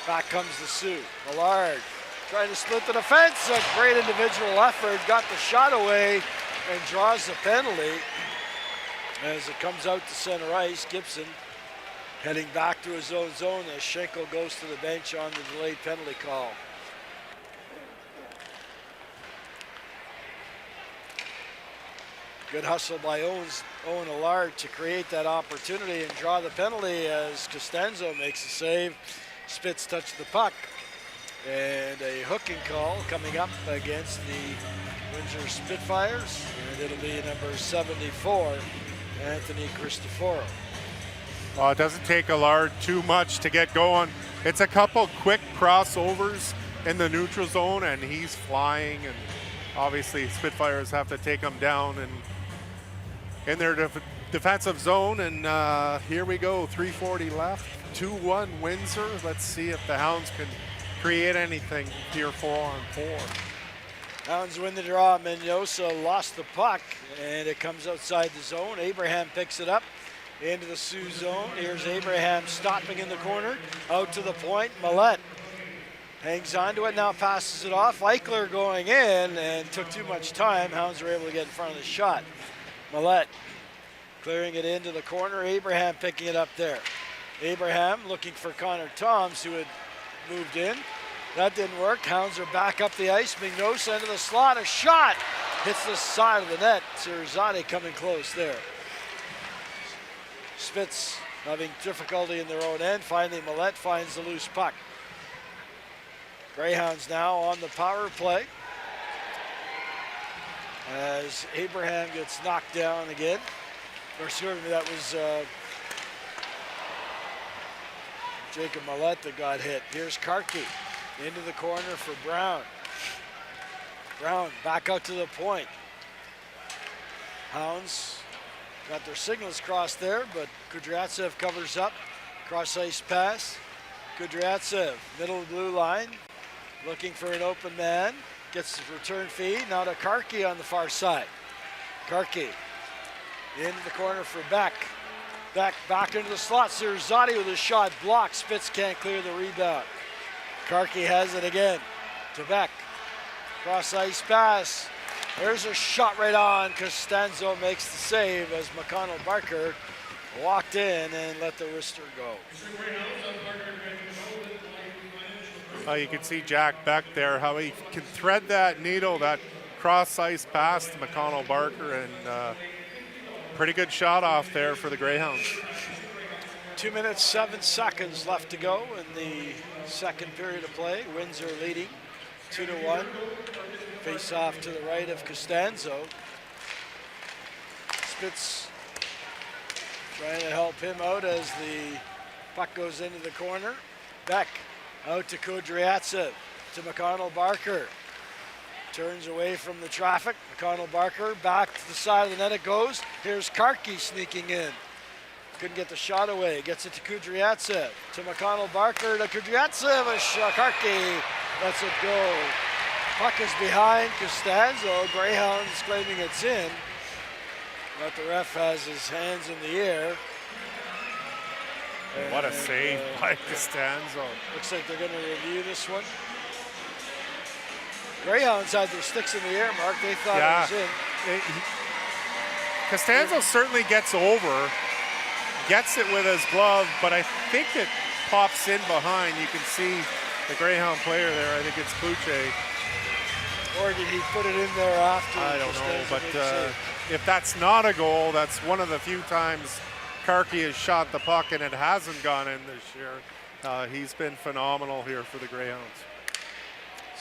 Speaker 6: Back comes the Sioux. Allard trying to split the defense. A great individual effort, got the shot away, and draws the penalty as it comes out to center ice. Gibson heading back to his own zone as Schenkel goes to the bench on the delayed penalty call. Good hustle by Owen Allard to create that opportunity and draw the penalty as Costanzo makes the save. Spitz touched the puck, And a hooking call coming up against the Windsor Spitfires. And it'll be number 74, Anthony Cristoforo.
Speaker 2: Well, it doesn't take too much to get going. It's a couple quick crossovers in the neutral zone, and he's flying. And obviously, Spitfires have to take him down and in their defensive zone. And here we go, 3:40 left, 2-1 Windsor. Let's see if the Hounds can create anything here 4-on-4.
Speaker 6: Hounds win the draw. Mendoza lost the puck, and it comes outside the zone. Abraham picks it up into the Sioux zone. Here's Abraham stopping in the corner, out to the point. Millette hangs on to it, now passes it off. Eichler going in and took too much time. Hounds were able to get in front of the shot. Millette clearing it into the corner. Abraham picking it up there. Abraham looking for Connor Toms, who had moved in. That didn't work. Hounds are back up the ice. Mignosa into the slot. A shot hits the side of the net. Cirzani coming close there. Spitz having difficulty in their own end. Finally, Millette finds the loose puck. Greyhounds now on the power play as Abraham gets knocked down again. Or certainly that was Jacob Millette that got hit. Here's Karki into the corner for Brown. Brown back out to the point. Hounds got their signals crossed there, but Kudryatsev covers up. Cross ice pass. Kudryatsev, middle blue line, looking for an open man. Gets the return feed. Now to Karki on the far side. Karki into the corner for Beck. Beck back into the slot. Cirzani with a shot blocked. Spitz can't clear the rebound. Karki has it again to Beck. Cross ice pass. There's a shot right on. Costanzo makes the save as McConnell Barker walked in and let the wrister go.
Speaker 2: You can see Jack Beck there, how he can thread that needle, that cross ice pass to McConnell Barker, and pretty good shot off there for the Greyhounds.
Speaker 6: 2 minutes, 7 seconds left to go in the second period of play. Windsor leading 2-1. Face off to the right of Costanzo. Spitz trying to help him out as the puck goes into the corner. Beck out to Kudryatsev, to McConnell Barker. Turns away from the traffic. McConnell Barker back to the side of the net it goes. Here's Karki sneaking in. Couldn't get the shot away. Gets it to Kudryatsev. To McConnell Barker to Kudryatsev. Karki lets it go. Puck is behind Costanzo. Greyhounds claiming it's in. But the ref has his hands in the air.
Speaker 2: What a save by Costanzo.
Speaker 6: Looks like they're going to review this one. Greyhounds had their sticks in the air, Mark. They thought it was in.
Speaker 2: Costanzo certainly gets over, gets it with his glove, but I think it pops in behind. You can see the Greyhound player there. I think it's Kluche.
Speaker 6: Or did he put it in there after?
Speaker 2: I don't know, but if that's not a goal, that's one of the few times Karki has shot the puck and it hasn't gone in this year. He's been phenomenal here for the Greyhounds.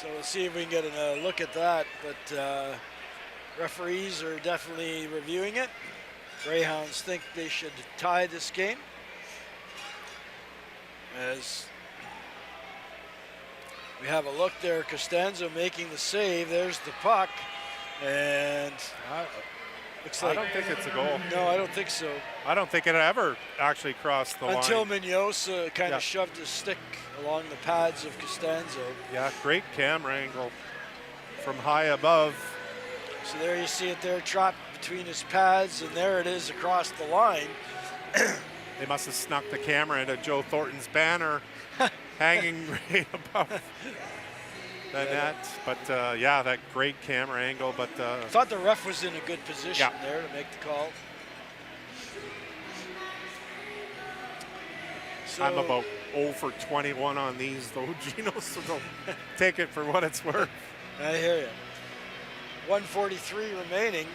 Speaker 6: So we'll see if we can get a look at that, but referees are definitely reviewing it. Greyhounds think they should tie this game, as we have a look there. Costanzo making the save. There's the puck, and looks like,
Speaker 2: I don't think it's a goal.
Speaker 6: No, I don't think so.
Speaker 2: I don't think it ever actually crossed the line.
Speaker 6: Until Mignosa kind of shoved his stick along the pads of Costanzo.
Speaker 2: Yeah, great camera angle from high above.
Speaker 6: So there you see it there, trapped between his pads, and there it is across the line.
Speaker 2: They must have snuck the camera into Joe Thornton's banner hanging right above the net. But yeah, that great camera angle. But
Speaker 6: I thought the ref was in a good position there to make the call. So
Speaker 2: I'm about 0 for 21 on these though, Gino, so don't take it for what it's worth.
Speaker 6: I hear you. 1:43 remaining,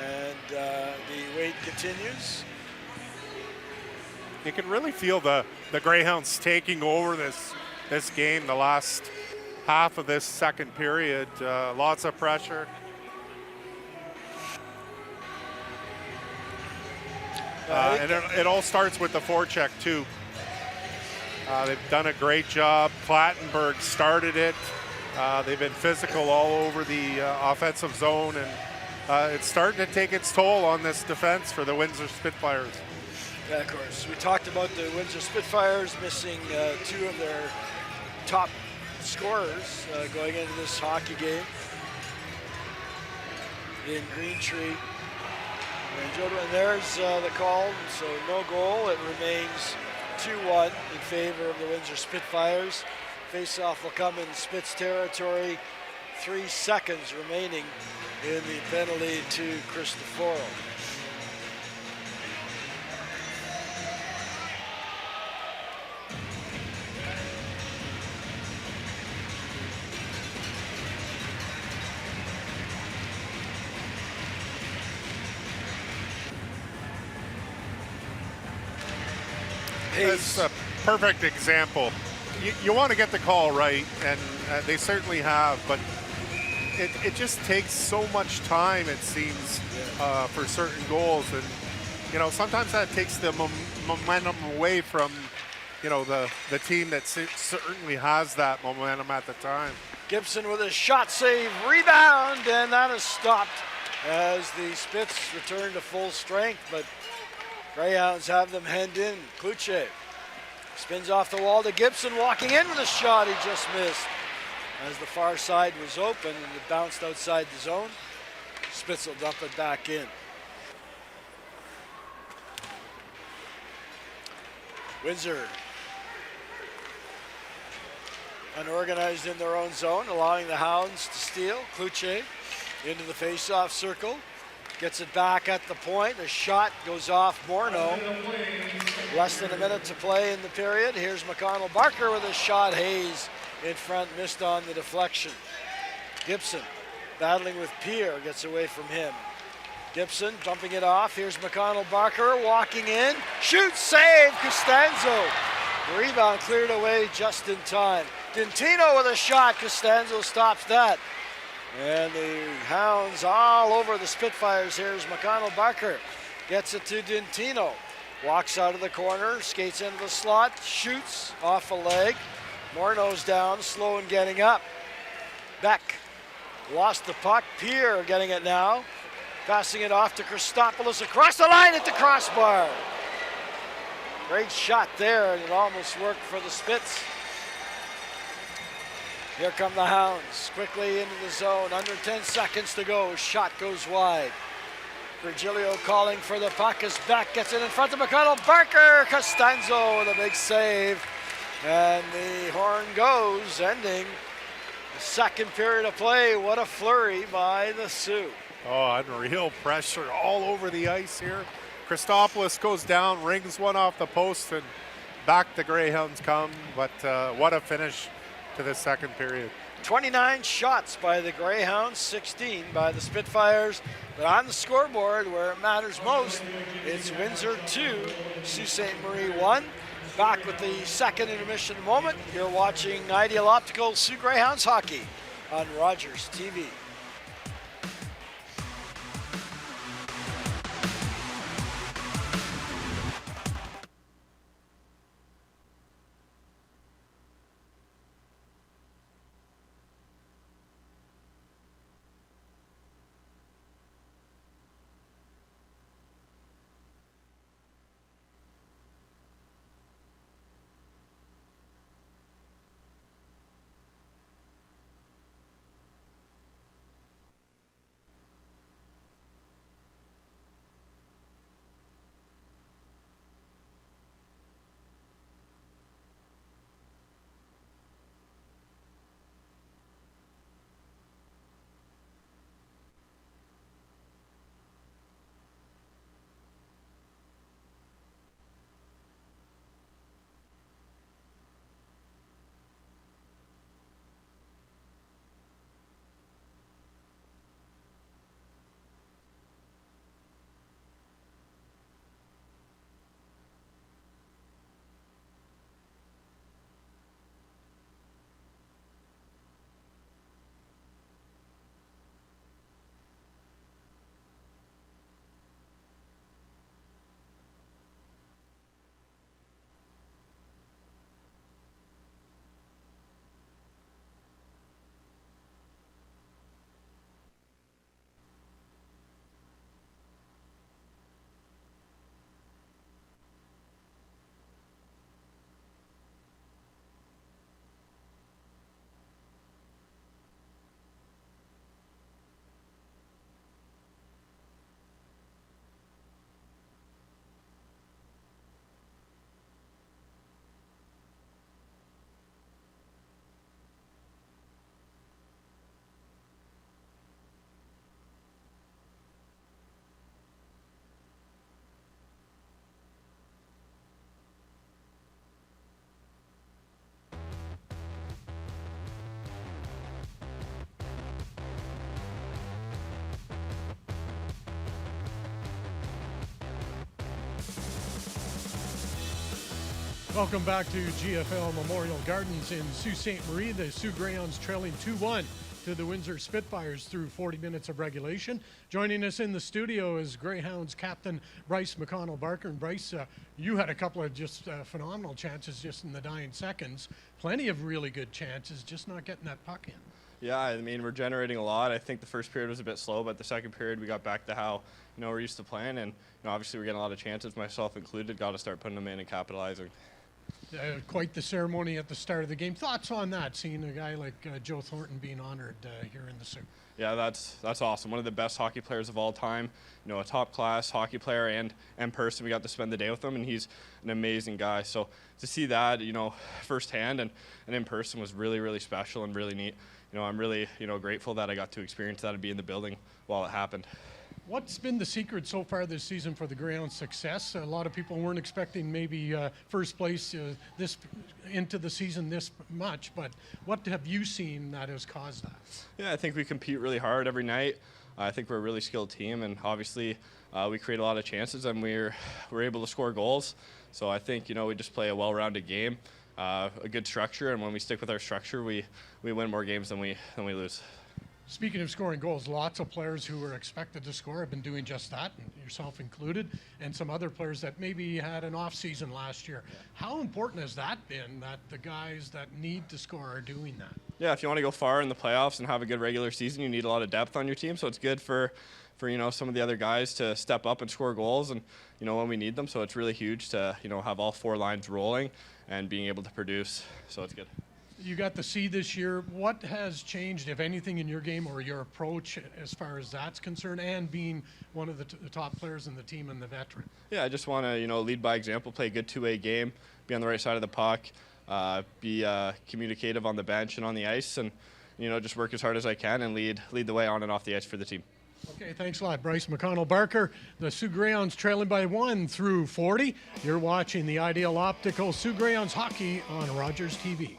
Speaker 6: and the wait continues.
Speaker 2: You can really feel the Greyhounds taking over this game the last half of this second period. Lots of pressure. And it all starts with the forecheck too. They've done a great job. Plattenberg started it. They've been physical all over the offensive zone, and it's starting to take its toll on this defense for the Windsor Spitfires.
Speaker 6: Yeah, of course. We talked about the Windsor Spitfires missing two of their top scorers going into this hockey game in Green Tree. And there's the call, so no goal. It remains 2-1 in favor of the Windsor Spitfires. Face-off will come in Spits territory. 3 seconds remaining in the penalty to Cristoforo.
Speaker 2: It's a perfect example. You want to get the call right, and they certainly have, but it just takes so much time, it seems, for certain goals. And, you know, sometimes that takes the momentum away from, you know, the team that certainly has that momentum at the time.
Speaker 6: Gibson with a shot save, rebound, and that is stopped as the Spits return to full strength, but Greyhounds have them hemmed in. Kluche spins off the wall to Gibson, walking in with a shot he just missed. As the far side was open and it bounced outside the zone, Spitz will dump it back in. Windsor unorganized in their own zone, allowing the Hounds to steal. Kluche into the face-off circle. Gets it back at the point. The shot goes off Morneau. Less than a minute to play in the period. Here's McConnell Barker with a shot. Hayes in front, missed on the deflection. Gibson battling with Pierre, gets away from him. Gibson dumping it off. Here's McConnell Barker walking in. Shoots, save, Costanzo. The rebound cleared away just in time. Dintino with a shot. Costanzo stops that. And the Hounds all over the Spitfires. Here's McConnell Barker. Gets it to Dintino. Walks out of the corner, skates into the slot, shoots off a leg. Morneau's down, slow in getting up. Beck lost the puck. Pierre getting it now. Passing it off to Christopoulos across the line at the crossbar. Great shot there, and it almost worked for the Spits. Here come the Hounds, quickly into the zone, under 10 seconds to go. Shot goes wide. Virgilio calling for the puck as Beck gets it in front of McConnell Barker. Costanzo with a big save. And the horn goes, ending the second period of play. What a flurry by the Sioux.
Speaker 2: Oh, unreal pressure all over the ice here. Christopoulos goes down, rings one off the post, and back the Greyhounds come. But what a finish to the second period.
Speaker 6: 29 shots by the Greyhounds, 16 by the Spitfires. But on the scoreboard, where it matters most, it's Windsor 2, Sault Ste. Marie 1. Back with the second intermission moment. You're watching Ideal Optical Soo Greyhounds hockey on Rogers TV.
Speaker 1: Welcome back to GFL Memorial Gardens in Sault Ste. Marie. The Soo Greyhounds trailing 2-1 to the Windsor Spitfires through 40 minutes of regulation. Joining us in the studio is Greyhounds captain Bryce McConnell-Barker. And Bryce, you had a couple of just phenomenal chances just in the dying seconds. Plenty of really good chances, just not getting that puck in.
Speaker 9: Yeah, I mean, we're generating a lot. I think the first period was a bit slow, but the second period we got back to how, we're used to playing. And, obviously we're getting a lot of chances, myself included. Got to start putting them in and capitalizing.
Speaker 1: Quite the ceremony at the start of the game. Thoughts on that, seeing a guy like Joe Thornton being honored here in the Soo?
Speaker 9: Yeah, that's awesome. One of the best hockey players of all time. A top-class hockey player and person. We got to spend the day with him, and he's an amazing guy. So to see that, firsthand and in person was really, really special and really neat. I'm really, grateful that I got to experience that and be in the building while it happened.
Speaker 1: What's been the secret so far this season for the Greyhounds' success? A lot of people weren't expecting maybe first place this into the season this much, but what have you seen that has caused that?
Speaker 9: Yeah, I think we compete really hard every night. I think we're a really skilled team, and obviously we create a lot of chances, and we're able to score goals. So I think we just play a well-rounded game, a good structure, and when we stick with our structure, we win more games than we lose.
Speaker 1: Speaking of scoring goals, lots of players who were expected to score have been doing just that, yourself included, and some other players that maybe had an off season last year. How important has that been, that the guys that need to score are doing that?
Speaker 9: Yeah, if you want to go far in the playoffs and have a good regular season, you need a lot of depth on your team, so it's good for some of the other guys to step up and score goals and when we need them. So it's really huge to have all four lines rolling and being able to produce, so it's good.
Speaker 1: You got the C this year. What has changed, if anything, in your game or your approach as far as that's concerned, and being one of the top players in the team and the veteran?
Speaker 9: Yeah, I just want to lead by example, play a good two-way game, be on the right side of the puck, be communicative on the bench and on the ice, and just work as hard as I can and lead the way on and off the ice for the team.
Speaker 1: Okay, thanks a lot, Bryce McConnell-Barker. The Soo Greyhounds trailing by 1 through 40. You're watching the Ideal Optical Soo Greyhounds hockey on Rogers TV.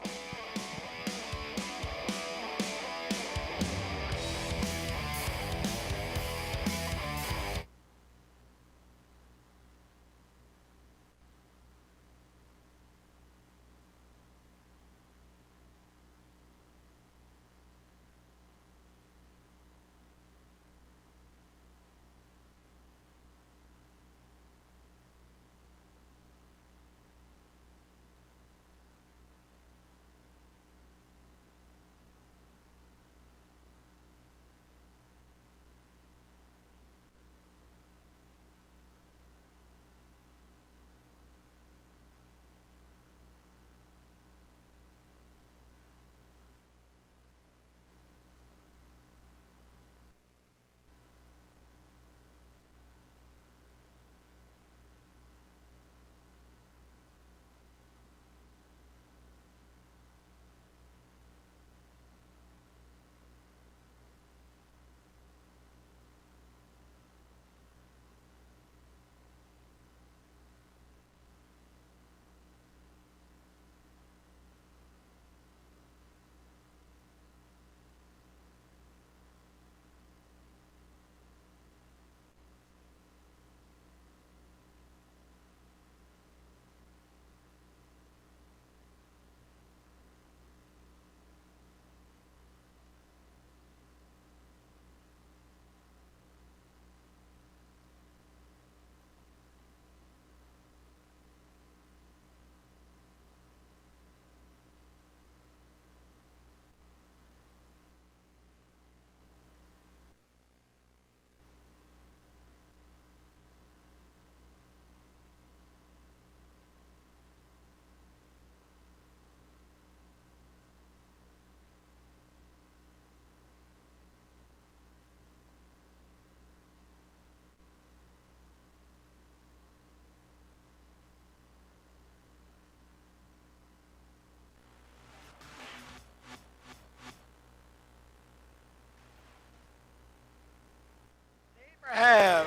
Speaker 6: Abraham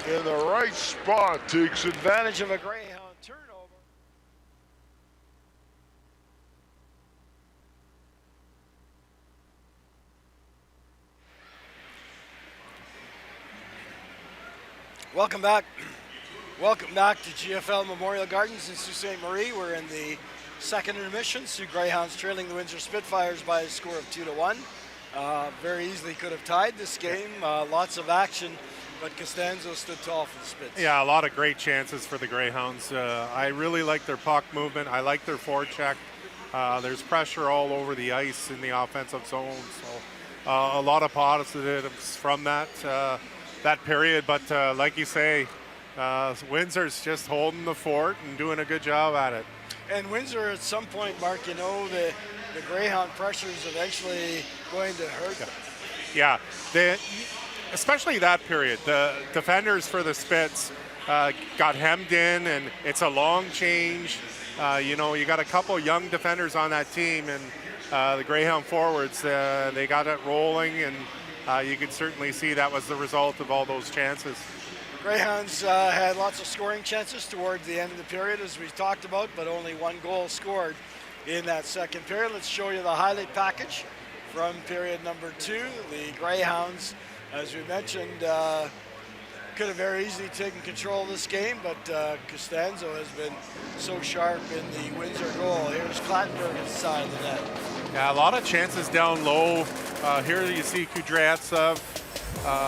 Speaker 6: in the right spot takes advantage of a Greyhound turnover. Welcome back Welcome back to GFL Memorial Gardens in Sault Ste. Marie. We're in the second intermission. SOO Greyhounds trailing the Windsor Spitfires by a score of 2-1. Very easily could have tied this game. Lots of action, but Costanzo stood tall for the Spits.
Speaker 2: Yeah, a lot of great chances for the Greyhounds. I really like their puck movement. I like their forecheck. There's pressure all over the ice in the offensive zone. So a lot of positives from that period. But like you say, Windsor's just holding the fort and doing a good job at it.
Speaker 6: And Windsor, at some point, Mark, you know, the Greyhound pressure is eventually going to hurt them.
Speaker 2: Yeah, especially that period. The defenders for the Spits got hemmed in, and it's a long change. You know, you got a couple young defenders on that team, and the Greyhound forwards, they got it rolling, and you could certainly see that was the result of all those chances.
Speaker 6: Greyhounds had lots of scoring chances towards the end of the period, as we talked about, but only one goal scored in that second period. Let's show you the highlight package from period number 2. The Greyhounds, as we mentioned, could have very easily taken control of this game, but Costanzo has been so sharp in the Windsor goal. Here's Clattenburg side of the net.
Speaker 2: Yeah, a lot of chances down low. Here you see Kudryavtsov.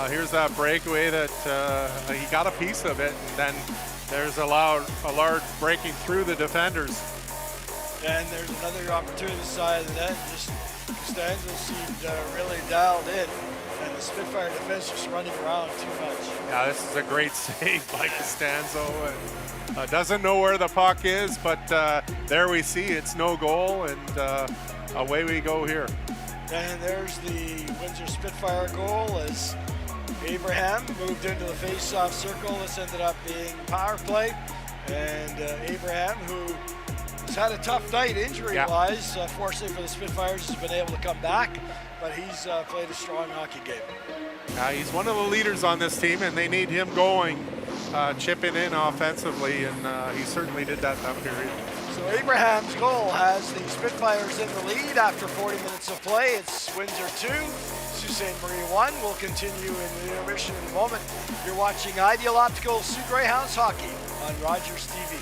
Speaker 2: Here's that breakaway that he got a piece of it, and then there's a large breaking through the defenders.
Speaker 6: And there's another opportunity side of the net. Just Costanzo seemed really dialed in, and the Spitfire defense just running around too much.
Speaker 2: Yeah, this is a great save by Costanzo. Doesn't know where the puck is, but there we see it's no goal, and away we go here.
Speaker 6: And there's the Windsor Spitfire goal as Abraham moved into the face-off circle. This ended up being power play. And Abraham, who has had a tough night injury-wise, fortunately for the Spitfires, has been able to come back. But he's played a strong hockey game.
Speaker 2: He's one of the leaders on this team, and they need him going, chipping in offensively, and he certainly did that period.
Speaker 6: So Abraham's goal has the Spitfires in the lead after 40 minutes of play. It's Windsor 2, Sault Ste. Marie 1. We'll continue in the intermission in a moment. You're watching Ideal Optical SOO Greyhounds Hockey on Rogers TV.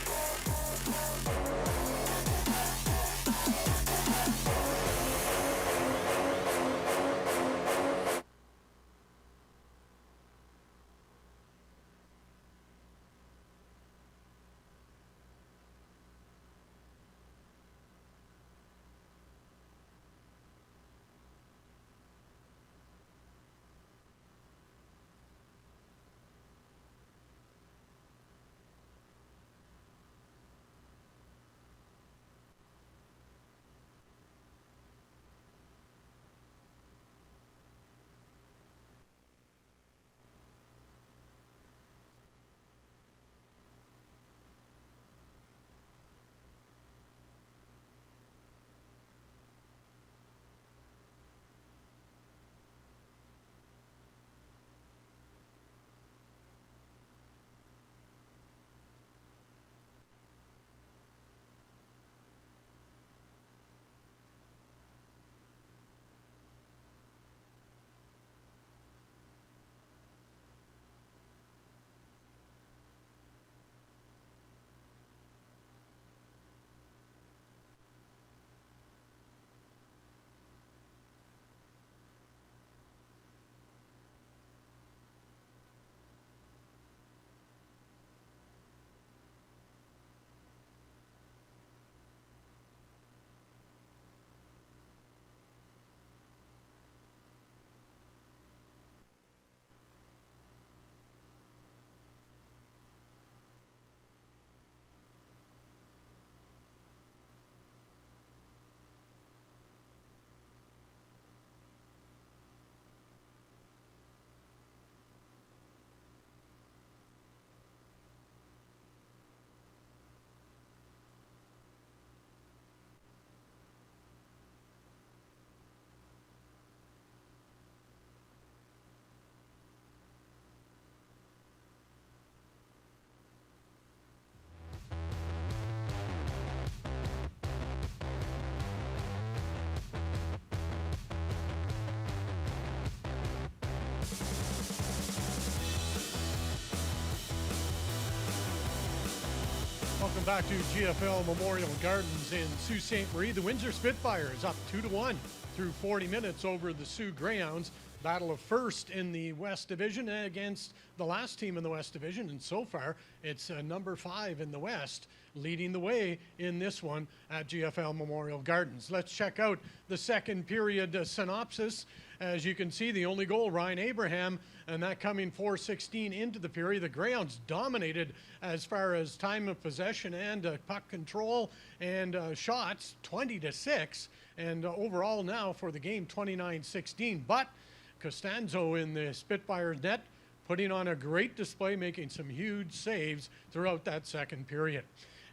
Speaker 1: back to GFL Memorial Gardens in Sault Ste. Marie. The Windsor Spitfires up 2-1 through 40 minutes over the SOO Greyhounds. Battle of first in the West Division against the last team in the West Division, and so far it's number 5 in the West, leading the way in this one at GFL Memorial Gardens. Let's check out the second period synopsis. As you can see, the only goal, Ryan Abraham, and that coming 4:16 into the period. The Greyhounds dominated as far as time of possession and puck control and shots, 20-6, and overall now for the game, 29-16. But Costanzo in the Spitfires net putting on a great display, making some huge saves throughout that second period.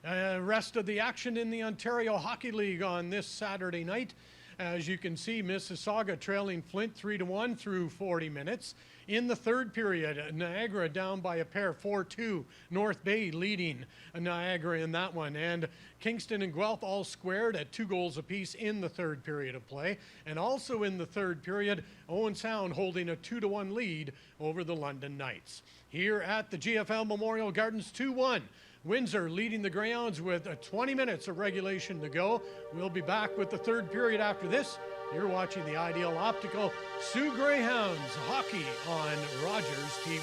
Speaker 1: Rest of the action in the Ontario Hockey League on this Saturday night. As you can see, Mississauga trailing Flint 3-1 through 40 minutes. In the third period, Niagara down by a pair, 4-2. North Bay leading Niagara in that one. And Kingston and Guelph all squared at 2 goals apiece in the third period of play. And also in the third period, Owen Sound holding a 2-1 lead over the London Knights. Here at the GFL Memorial Gardens, 2-1. Windsor leading the Greyhounds with 20 minutes of regulation to go. We'll be back with the third period after this. You're watching the Ideal Optical SOO Greyhounds hockey on Rogers TV.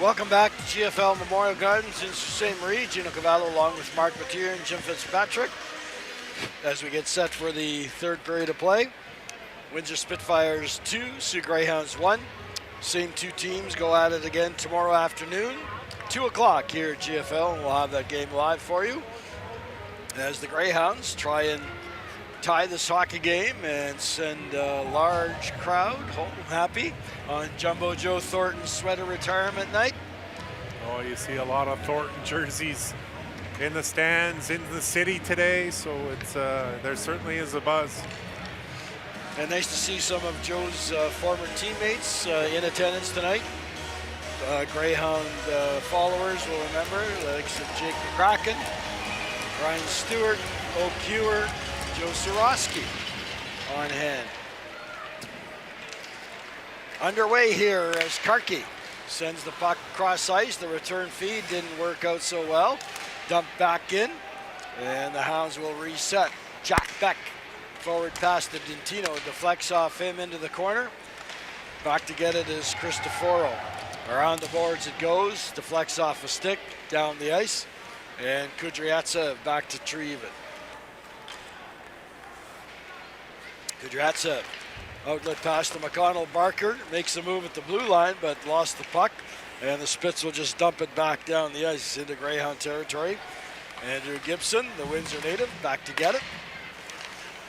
Speaker 6: Welcome back to GFL Memorial Gardens in Sault Ste. Marie. Gino Cavallo along with Mark Mathieu and Jim Fitzpatrick as we get set for the third period of play. Windsor Spitfires 2, SOO Greyhounds 1. Same two teams go at it again tomorrow afternoon, 2 o'clock here at GFL, and we'll have that game live for you as the Greyhounds try and tie this hockey game and send a large crowd home happy on Jumbo Joe Thornton's sweater retirement night.
Speaker 2: Oh, you see a lot of Thornton jerseys in the stands in the city today, so it's there certainly is a buzz.
Speaker 6: And nice to see some of Joe's former teammates in attendance tonight. Greyhound followers will remember, like Jake McCracken, Brian Stewart, O'Kewer, Joe Sorosky on hand. Underway here as Karki sends the puck across ice. The return feed didn't work out so well. dumped back in, and the Hounds will reset. Jack Beck, forward pass to Dentino, deflects off him into the corner. Back to get it is Cristoforo. Around the boards it goes, deflects off a stick, down the ice, and Kudryatsev back to retrieve it. Kudryatsev, outlet pass to McConnell. Barker makes a move at the blue line, but lost the puck, and the Spits will just dump it back down the ice into Greyhound territory. Andrew Gibson, the Windsor native, back to get it.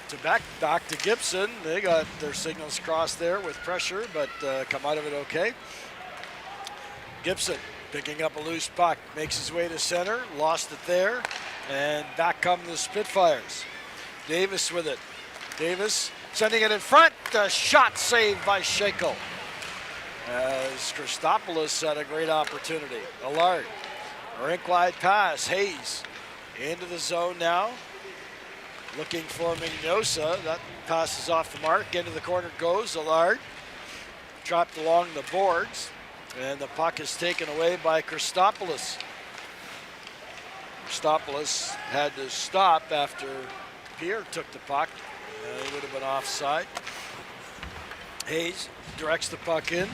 Speaker 6: To back to Gibson. They got their signals crossed there with pressure, but come out of it okay. Gibson picking up a loose puck, makes his way to center, lost it there, and back come the Spitfires. Davis with it. Davis sending it in front. A shot saved by Schenkel. As Christopoulos had a great opportunity. Allard, a rink-wide pass. Hayes into the zone now. Looking for Mignosa. That pass is off the mark. Into the corner goes Allard. Dropped along the boards. And the puck is taken away by Christopoulos. Christopoulos had to stop after Pierre took the puck. He would have been offside. Hayes directs the puck in.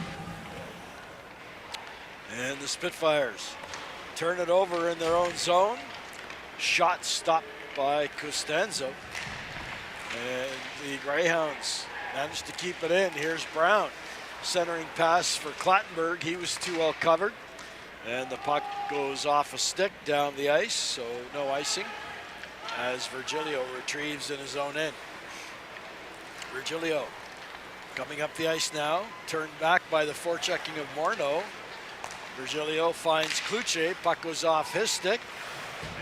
Speaker 6: And the Spitfires turn it over in their own zone. Shot stopped by Costanzo. And the Greyhounds managed to keep it in. Here's Brown. Centering pass for Clattenburg. He was too well covered. And the puck goes off a stick down the ice, so no icing, as Virgilio retrieves in his own end. Virgilio coming up the ice now, turned back by the forechecking of Morneau. Virgilio finds Kluche, puck goes off his stick,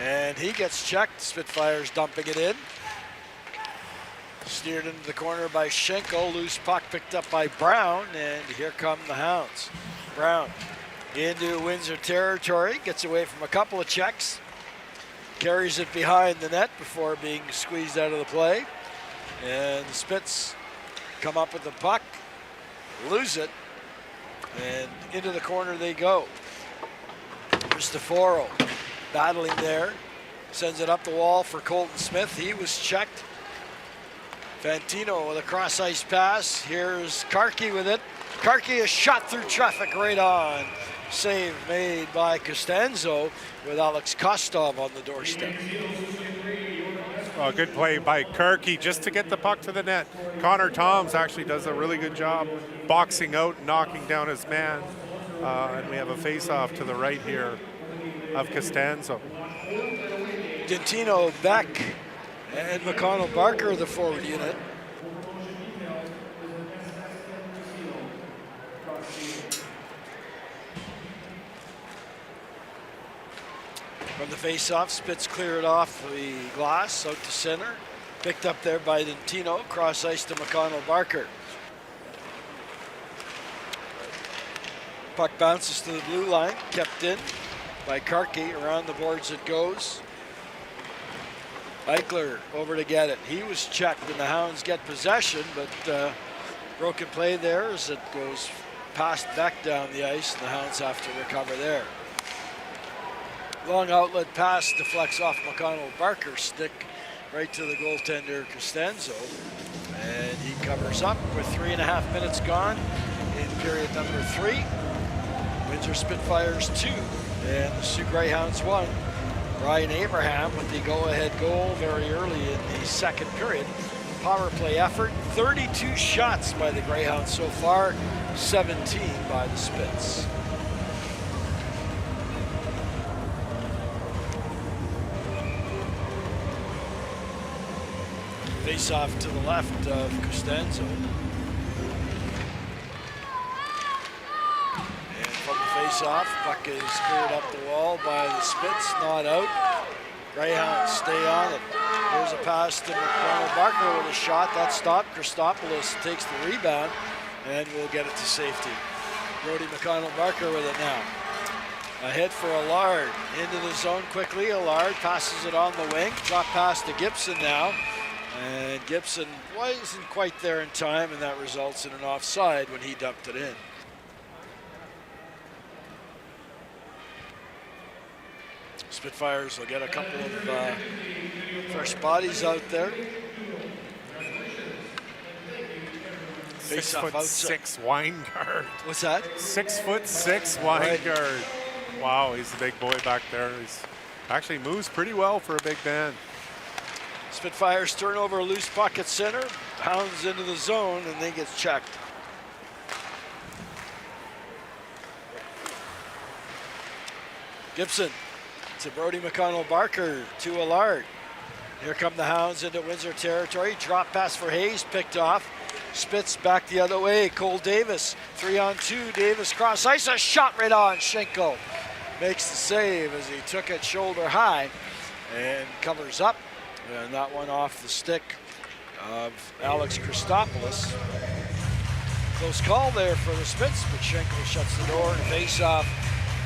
Speaker 6: and he gets checked. Spitfires dumping it in. Steered into the corner by Schenkel, loose puck picked up by Brown, and here come the Hounds. Brown into Windsor territory, gets away from a couple of checks, carries it behind the net before being squeezed out of the play, and the Spits come up with the puck, lose it, and into the corner they go. Cristoforo battling there, sends it up the wall for Colton Smith. He was checked. Fantino with a cross ice pass. Here's Karki with it. Karki is shot through traffic right on. Save made by Costanzo with Alex Kostov on the doorstep.
Speaker 2: Oh, good play by Karki just to get the puck to the net. Connor Toms actually does a really good job boxing out and knocking down his man. And we have a face-off to the right here of Costanzo.
Speaker 6: Dentino, Beck, and McConnell Barker, the forward unit. From the face-off, Spits clear it off the glass, out to center. Picked up there by Dentino, cross ice to McConnell Barker. Puck bounces to the blue line, kept in by Karki. Around the boards it goes. Eichler over to get it. He was checked and the Hounds get possession, but broken play there as it goes past Beck down the ice and the Hounds have to recover there. Long outlet pass deflects off McConnell Barker's stick right to the goaltender Costanzo, and he covers up with 3.5 minutes gone in period number 3. Windsor Spitfires 2 and the SOO Greyhounds 1. Ryan Abraham with the go-ahead goal very early in the second period. Power play effort, 32 shots by the Greyhounds so far, 17 by the Spits. Face off to the left of Costanzo. And from the face off, puck is cleared up the wall by the Spits, not out. Greyhounds stay on it. Here's a pass to McConnell Barker with a shot. That stopped. Christopoulos takes the rebound and will get it to safety. Brody McConnell Barker with it now. Ahead for Allard. Into the zone quickly. Allard passes it on the wing. Drop pass to Gibson now. And Gibson wasn't quite there in time, and that results in an offside when he dumped it in. Spitfires will get a couple of fresh bodies out there.
Speaker 2: 6'6" wine guard.
Speaker 6: What's that?
Speaker 2: 6'6" wine guard. Wow, he's a big boy back there. He's actually moves pretty well for a big man.
Speaker 6: Spitfires turn over a loose puck at center. Hounds into the zone and then gets checked. Gibson to Brody McConnell-Barker to Allard. Here come the Hounds into Windsor territory. Drop pass for Hayes, picked off. Spits back the other way. Cole Davis, 3-on-2. Davis cross ice, a shot right on. Schenkel makes the save as he took it shoulder high and covers up. And that one off the stick of Alex Christopoulos. Close call there for the Spits, but Schenkel shuts the door and face off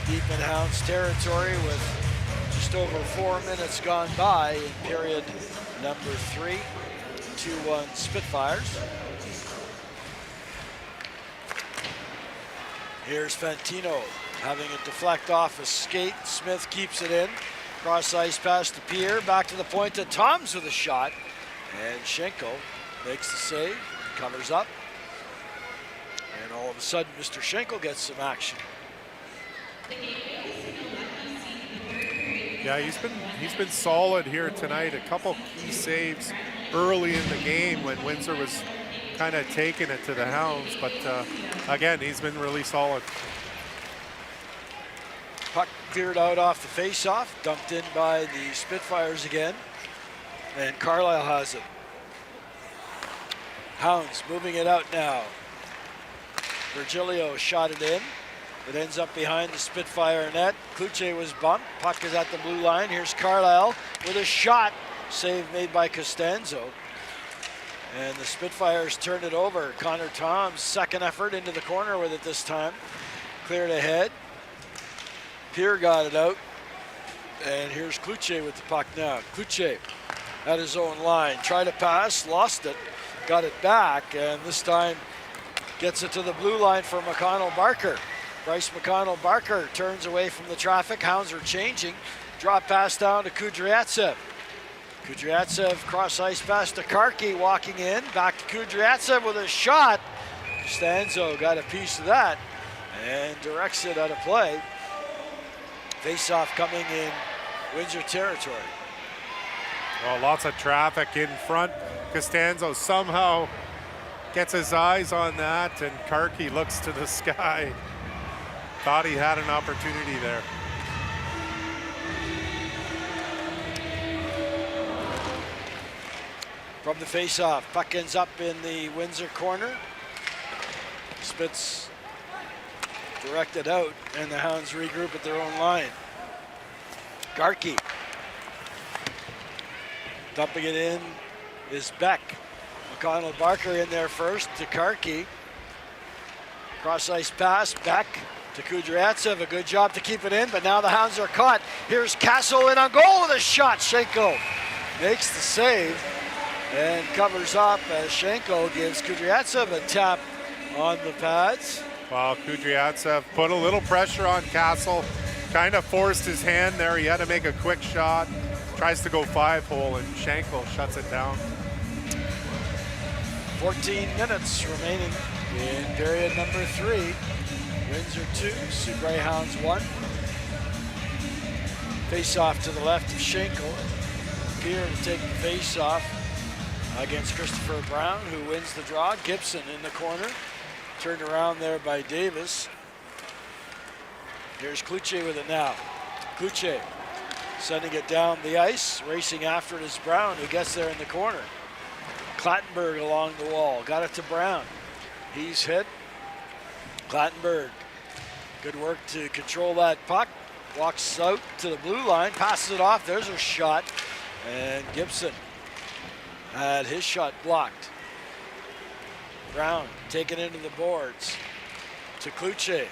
Speaker 6: deep in Hounds territory with just over 4 minutes gone by in period number 3. 2-1 Spitfires. Here's Fantino having it deflect off a skate. Smith keeps it in. Cross ice pass to Pierre. Back to the point to Toms with a shot. And Schenkel makes the save, covers up. And all of a sudden, Mr. Schenkel gets some action.
Speaker 2: Yeah, he's been solid here tonight. A couple key saves early in the game when Windsor was kind of taking it to the Hounds, but again, he's been really solid.
Speaker 6: Puck cleared out off the face-off, dumped in by the Spitfires again, and Carlisle has it. Hounds moving it out now. Virgilio shot it in. It ends up behind the Spitfire net. Kluche was bumped. Puck is at the blue line. Here's Carlisle with a shot. Save made by Costanzo. And the Spitfires turn it over. Connor Toms, second effort into the corner with it this time. Cleared ahead. Pierre got it out. And here's Kluche with the puck now. Kluche at his own line. Tried to pass, lost it, got it back, and this time gets it to the blue line for McConnell-Barker. Bryce McConnell-Barker turns away from the traffic. Hounds are changing. Drop pass down to Kudryavtsev. Kudryavtsev cross ice pass to Karki, walking in. Back to Kudryavtsev with a shot. Costanzo got a piece of that and directs it out of play. Face-off coming in Windsor territory.
Speaker 2: Well, lots of traffic in front. Costanzo somehow gets his eyes on that, and Karki looks to the sky. Thought he had an opportunity there.
Speaker 6: From the face-off, puck ends up in the Windsor corner. Spits directed out, and the Hounds regroup at their own line. Garkey. Dumping it in is Beck. McConnell-Barker in there first to Karki. Cross ice pass, Beck to Kudryavtsev. A good job to keep it in, but now the Hounds are caught. Here's Castle in on goal with a shot. Schenko makes the save and covers up as Schenko gives Kudryavtsev a tap on the pads.
Speaker 2: Well, Kudryavtsev put a little pressure on Castle, kind of forced his hand there. He had to make a quick shot. Tries to go 5-hole, and Schenkel shuts it down.
Speaker 6: 14 minutes remaining in period number 3. Windsor 2, SOO Greyhounds 1. Face off to the left of Schenkel. Pierre to take the face off against Christopher Brown, who wins the draw. Gibson in the corner. Turned around there by Davis. Here's Kluche with it now. Kluche sending it down the ice. Racing after it is Brown, who gets there in the corner. Clattenburg along the wall. Got it to Brown. He's hit. Clattenburg. Good work to control that puck. Walks out to the blue line. Passes it off. There's a shot. And Gibson had his shot blocked. Brown taken into the boards to Kluche.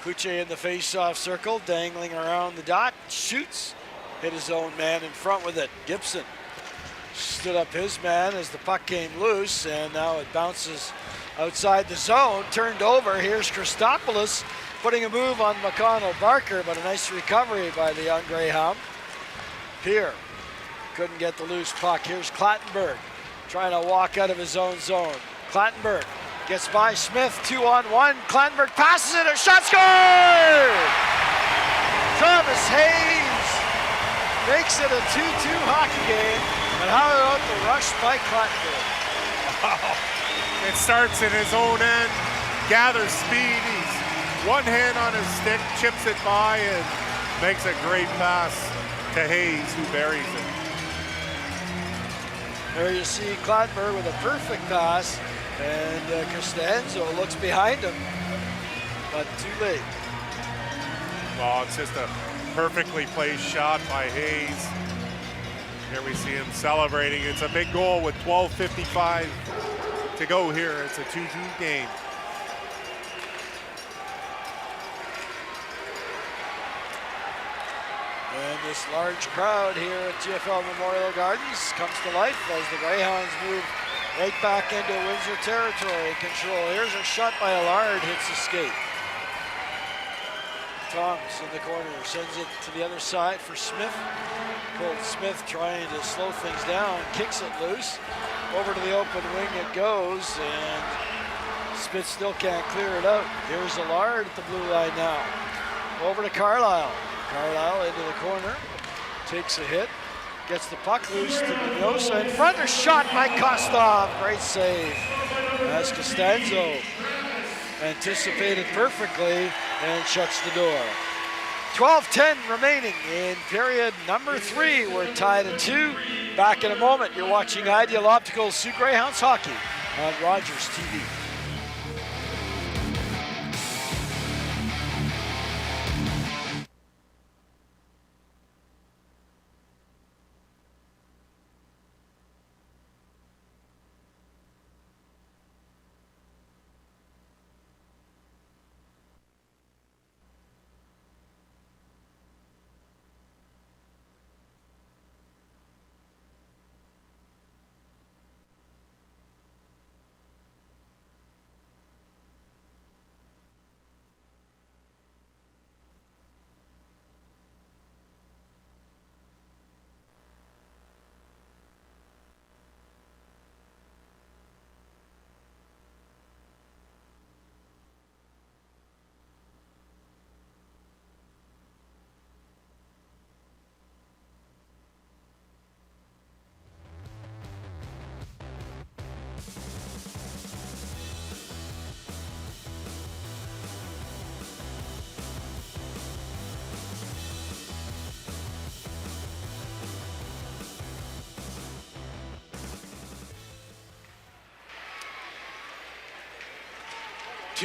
Speaker 6: Kluche in the face-off circle, dangling around the dot. Shoots. Hit his own man in front with it. Gibson stood up his man as the puck came loose, and now it bounces outside the zone. Turned over. Here's Christopoulos putting a move on McConnell-Barker, but a nice recovery by the young Greyhound. Pierre couldn't get the loose puck. Here's Clattenburg trying to walk out of his own zone. Clattenburg gets by Smith, 2-on-1. Clattenburg passes it, a shot scored! Travis Hayes makes it a 2-2 hockey game. And how about the rush by Clattenburg?
Speaker 2: Wow. It starts in his own end, gathers speed. He's one hand on his stick, chips it by, and makes a great pass to Hayes, who buries it.
Speaker 6: There you see Clattenburg with a perfect pass, and Costanzo looks behind him, but too late.
Speaker 2: Well, it's just a perfectly placed shot by Hayes. Here we see him celebrating. It's a big goal with 12:55 to go here. It's a 2-2 game.
Speaker 6: And this large crowd here at GFL Memorial Gardens comes to life as the Greyhounds move right back into Windsor territory control. Here's a shot by Allard, hits the skate. Toms in the corner, sends it to the other side for Smith. Colt Smith trying to slow things down, kicks it loose. Over to the open wing it goes, and Spitz still can't clear it out. Here's Allard at the blue line now. Over to Carlisle. Carlisle into the corner, takes a hit, gets the puck loose to Mendoza. In front, a shot by Kostov. Great save as Costanzo anticipated perfectly and shuts the door. 12:10 remaining in period number 3. We're tied at 2. Back in a moment. You're watching Ideal Optical's SOO Greyhounds hockey on Rogers TV.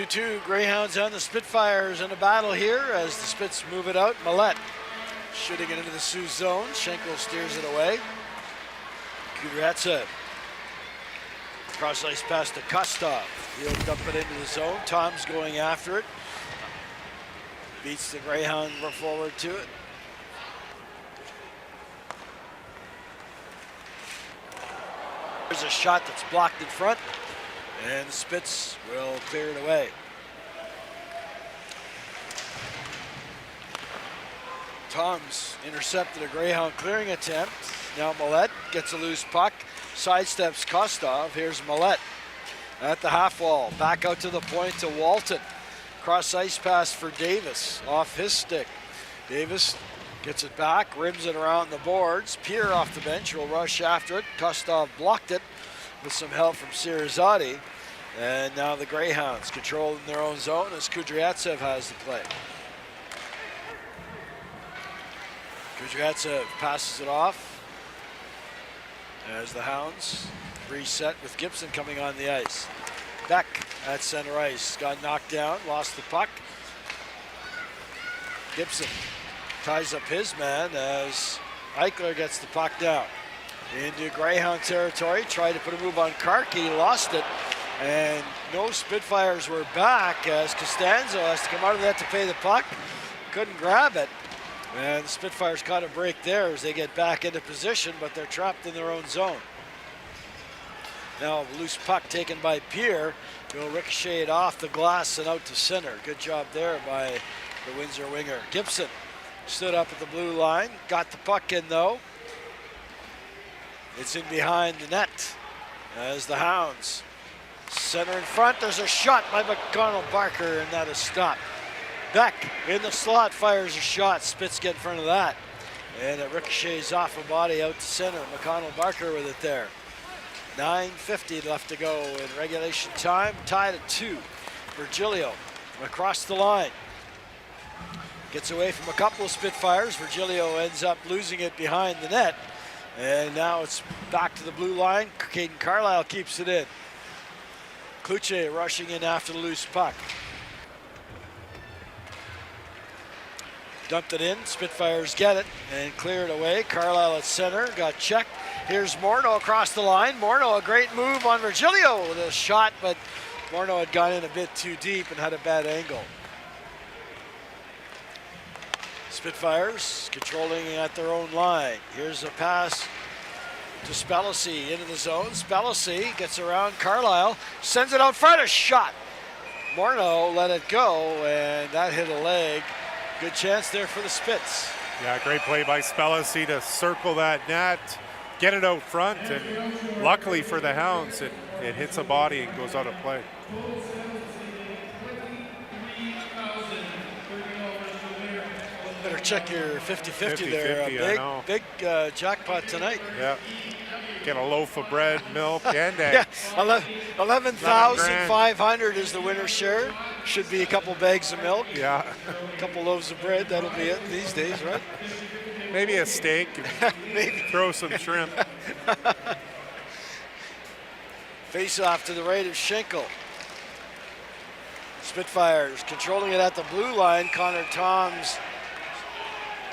Speaker 6: Two Greyhounds on the Spitfires in a battle here as the Spits move it out. Millette shooting it into the Sioux zone. Schenkel steers it away. Kudryavtsev. Cross ice pass to Kostov. He'll dump it into the zone. Tom's going after it. Beats the Greyhound forward to it. There's a shot that's blocked in front. And the Spits will clear it away. Toms intercepted a Greyhound clearing attempt. Now Millette gets a loose puck, sidesteps Kostov. Here's Millette at the half wall. Back out to the point to Walton. Cross ice pass for Davis off his stick. Davis gets it back, rims it around the boards. Pierre off the bench will rush after it. Kostov blocked it with some help from Sirizati. And now the Greyhounds controlling their own zone as Kudryavtsev has the play. Kudryavtsev passes it off as the Hounds reset with Gibson coming on the ice. Beck at center ice got knocked down, lost the puck. Gibson ties up his man as Eichler gets the puck down. Into Greyhound territory, tried to put a move on Karki, lost it. And no Spitfires were back as Costanzo has to come out of that to pay the puck. Couldn't grab it. And the Spitfires caught a break there as they get back into position, but they're trapped in their own zone. Now a loose puck taken by Pierre. He'll ricochet it off the glass and out to center. Good job there by the Windsor winger. Gibson stood up at the blue line. Got the puck in though. It's in behind the net as the Hounds center in front. There's a shot by McConnell Barker, and that is stopped. Beck in the slot fires a shot. Spitz get in front of that. And it ricochets off a body out to center. McConnell Barker with it there. 9:50 left to go in regulation time. Tied at 2. Virgilio across the line. Gets away from a couple of Spitfires. Virgilio ends up losing it behind the net. And now it's back to the blue line. Caden Carlisle keeps it in. Kluche rushing in after the loose puck. Dumped it in, Spitfires get it and clear it away. Carlisle at center, got checked. Here's Morneau across the line. Morneau, a great move on Virgilio with a shot, but Morneau had gone in a bit too deep and had a bad angle. Spitfires controlling at their own line. Here's a pass to Spellacy into the zone. Spellacy gets around Carlisle, sends it out front, a shot. Morneau let it go, and that hit a leg. Good chance there for the Spits.
Speaker 2: Yeah, great play by Spellacy to circle that net, get it out front, and luckily for the Hounds, it hits a body and goes out of play.
Speaker 6: Better check your 50-50 there. Big jackpot tonight.
Speaker 2: Yeah. Get a loaf of bread, milk, and
Speaker 6: Yeah,
Speaker 2: eggs.
Speaker 6: 11,500 is the winner's share. Should be a couple bags of milk.
Speaker 2: Yeah.
Speaker 6: A couple loaves of bread. That'll be it these days, right?
Speaker 2: Maybe a steak. And
Speaker 6: Maybe.
Speaker 2: throw some shrimp.
Speaker 6: Face off to the right of Schenkel. Spitfires controlling it at the blue line. Connor Toms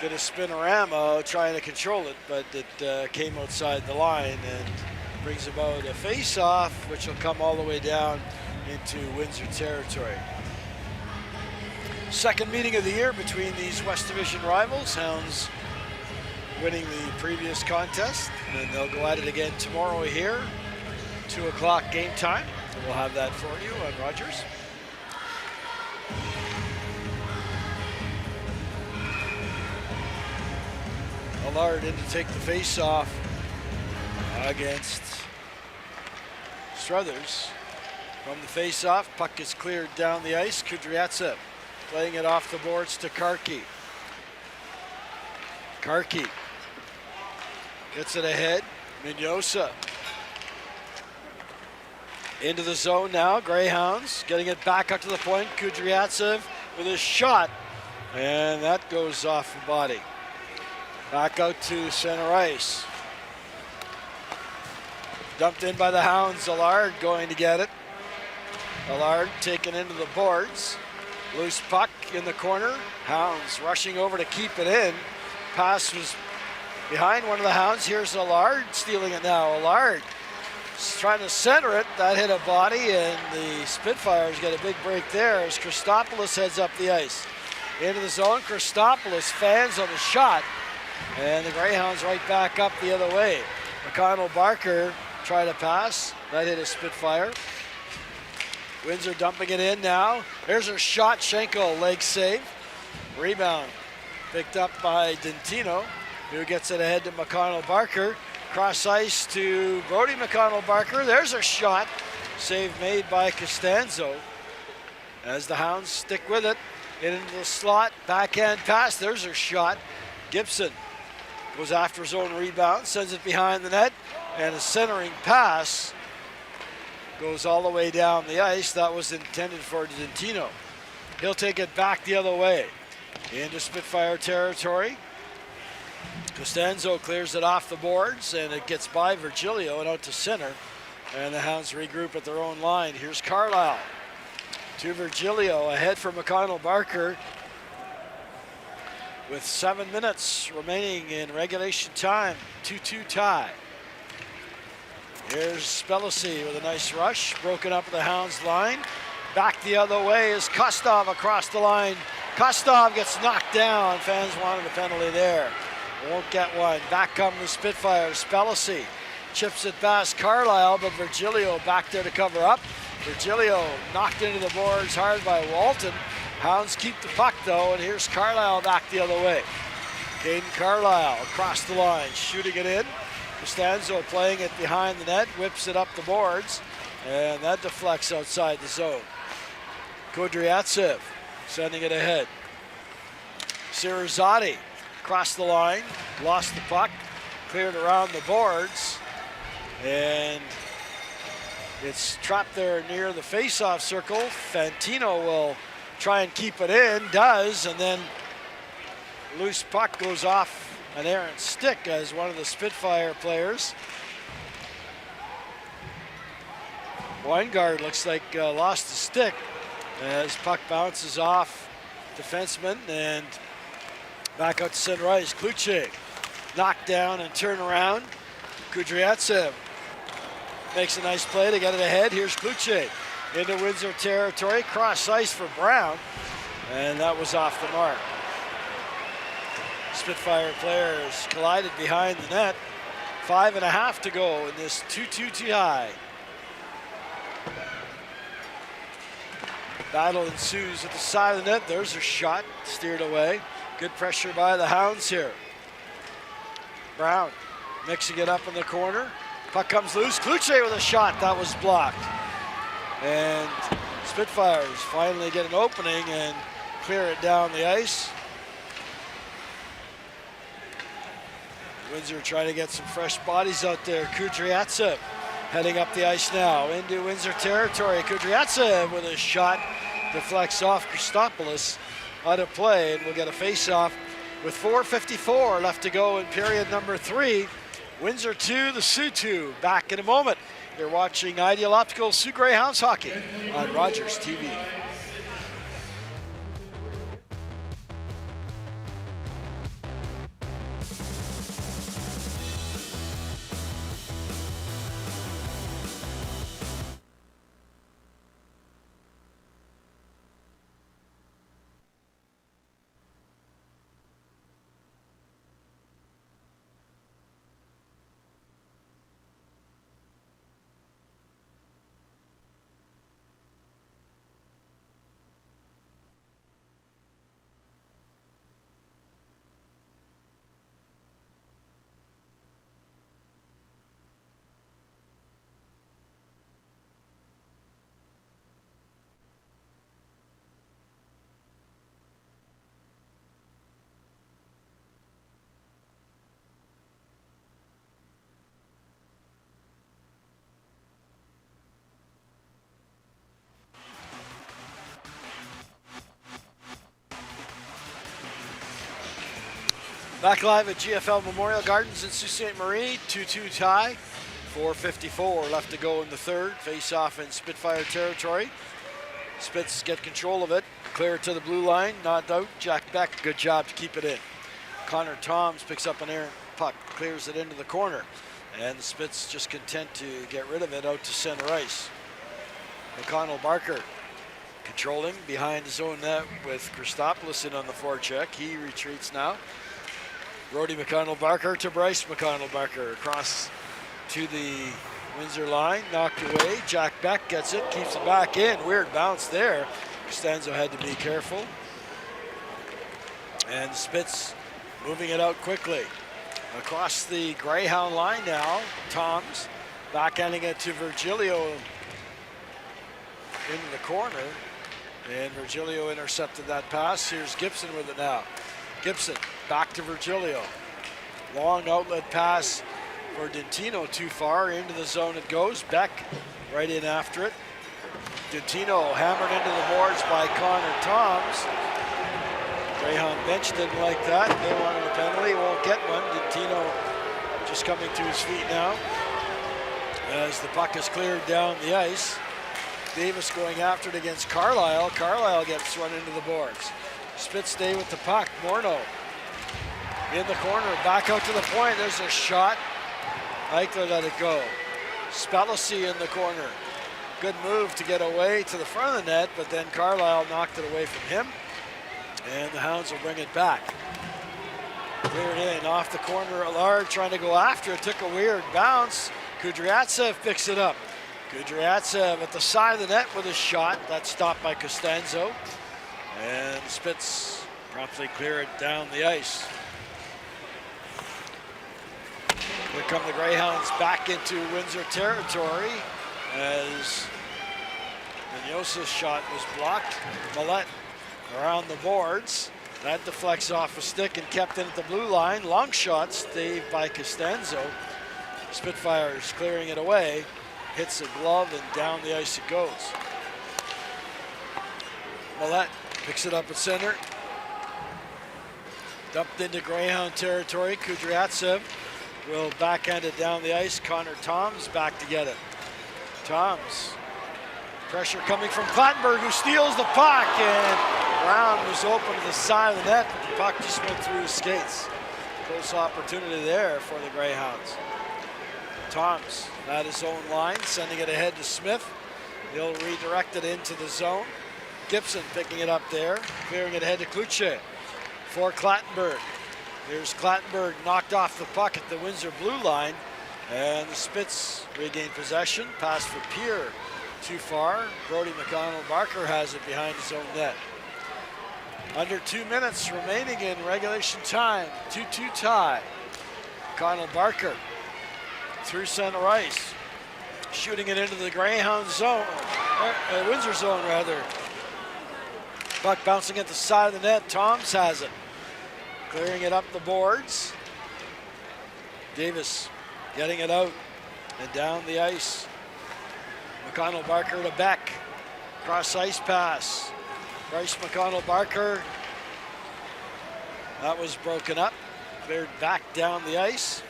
Speaker 6: did a spinorama trying to control it, but it came outside the line and brings about a face-off, which will come all the way down into Windsor territory. Second meeting of the year between these West Division rivals. Hounds winning the previous contest, and they'll go at it again tomorrow here, 2 o'clock game time. We'll have that for you on Rogers. Allard in to take the face-off against Struthers. From the face-off, puck is cleared down the ice. Kudryatsev playing it off the boards to Karki. Karki gets it ahead. Mignosa into the zone now. Greyhounds getting it back up to the point. Kudryatsev with a shot, and that goes off the body. Back out to center ice. Dumped in by the Hounds. Allard going to get it. Allard taken into the boards. Loose puck in the corner. Hounds rushing over to keep it in. Pass was behind one of the Hounds. Here's Allard stealing it now. Allard trying to center it. That hit a body, and the Spitfires get a big break there as Christopoulos heads up the ice. Into the zone. Christopoulos fans on the shot. And the Greyhounds right back up the other way. McConnell Barker tried to pass. That hit a Spitfire. Windsor dumping it in now. There's a shot. Schenkel leg save. Rebound picked up by Dentino, who gets it ahead to McConnell Barker. Cross ice to Brody McConnell Barker. There's a shot. Save made by Costanzo. As the Hounds stick with it. Into the slot. Backhand pass. There's a shot. Gibson goes after his own rebound, sends it behind the net, and a centering pass goes all the way down the ice. That was intended for Dentino. He'll take it back the other way into Spitfire territory. Costanzo clears it off the boards, and it gets by Virgilio and out to center, and the Hounds regroup at their own line. Here's Carlisle to Virgilio, ahead for McConnell Barker. With 7 minutes remaining in regulation time, 2-2 tie. Here's Spellacy with a nice rush, broken up the Hounds line. Back the other way is Kostov across the line. Kostov gets knocked down. Fans wanted a penalty there. Won't get one. Back come the Spitfires. Spellacy chips it past Carlisle, but Virgilio back there to cover up. Virgilio knocked into the boards hard by Walton. Hounds keep the puck though, and here's Carlisle back the other way. Caden Carlisle across the line, shooting it in. Costanzo playing it behind the net, whips it up the boards, and that deflects outside the zone. Kudryavtsev sending it ahead. Sirizade across the line, lost the puck, cleared around the boards, and it's trapped there near the face-off circle. Fantino will try and keep it in, does, and then loose puck goes off an errant stick as one of the Spitfire players. Weingard looks like lost the stick as puck bounces off defenseman and back out to center ice. Kluche knocked down and turn around. Kudryavtsev makes a nice play to get it ahead. Here's Kluche into Windsor territory, cross ice for Brown, and that was off the mark. Spitfire players collided behind the net. 5.5 to go in this 2-2 tie. Battle ensues at the side of the net. There's a shot, steered away. Good pressure by the Hounds here. Brown mixing it up in the corner. Puck comes loose. Kluche with a shot that was blocked. And Spitfires finally get an opening and clear it down the ice. Windsor trying to get some fresh bodies out there. Kudryavtsev heading up the ice now into Windsor territory. Kudryavtsev with a shot deflects off Christopoulos out of play, and we'll get a face-off with 4:54 left to go in period number 3. Windsor 2, the Sioux 2. Back in a moment. You're watching Ideal Optical SOO Greyhounds hockey on Rogers TV. Back live at GFL Memorial Gardens in Sault Ste. Marie, 2-2 tie. 4:54 left to go in the third. Face-off in Spitfire territory. Spits get control of it. Clear it to the blue line, not out. Jack Beck, good job to keep it in. Connor Toms picks up an errant puck, clears it into the corner. And the Spits just content to get rid of it out to center ice. McConnell Barker controlling behind his own net with Christopoulos in on the forecheck. He retreats now. Brody McConnell Barker to Bryce McConnell Barker across to the Windsor line, knocked away. Jack Beck gets it, keeps it back in. Weird bounce there. Costanzo had to be careful. And Spitz moving it out quickly. Across the Greyhound line now, Toms backhanding it to Virgilio into the corner. And Virgilio intercepted that pass. Here's Gibson with it now. Gibson back to Virgilio. Long outlet pass for Dentino, too far. Into the zone it goes. Beck right in after it. Dentino hammered into the boards by Connor Toms. Greyhound bench didn't like that. They wanted a penalty, won't get one. Dentino just coming to his feet now as the puck is cleared down the ice. Davis going after it against Carlisle. Carlisle gets run into the boards. Spitz stay with the puck. Morneau in the corner, back out to the point. There's a shot. Eichler let it go. Spellacy in the corner. Good move to get away to the front of the net, but then Carlisle knocked it away from him. And the Hounds will bring it back. Cleared in off the corner. Allard trying to go after it. Took a weird bounce. Kudryavtsev picks it up. Kudryavtsev at the side of the net with a shot. That's stopped by Costanzo. And Spits promptly clear it down the ice. Here come the Greyhounds back into Windsor territory as Vignosa's shot was blocked. Millette around the boards. That deflects off a stick and kept in at the blue line. Long shot saved by Costanzo. Spitfires clearing it away. Hits a glove and down the ice it goes. Millette picks it up at center. Dumped into Greyhound territory. Kudryavtsev will backhand it down the ice. Connor Toms back to get it. Toms. Pressure coming from Clattenburg, who steals the puck, and Brown was open to the side of the net, but the puck just went through his skates. Close opportunity there for the Greyhounds. Toms at his own line, sending it ahead to Smith. He'll redirect it into the zone. Gibson picking it up there, clearing it ahead to Kluche for Clattenburg. Here's Clattenburg knocked off the puck at the Windsor blue line, and the Spits regain possession. Pass for Pierre. Too far. Brody McConnell-Barker has it behind his own net. Under 2 minutes remaining in regulation time. 2-2 tie. McConnell-Barker through center ice. Shooting it into the Greyhound zone. Windsor zone, rather. Puck bouncing at the side of the net. Toms has it. Clearing it up the boards. Davis getting it out and down the ice. McConnell-Barker to Beck. Cross ice pass. Bryce McConnell-Barker. That was broken up. Cleared back down the ice.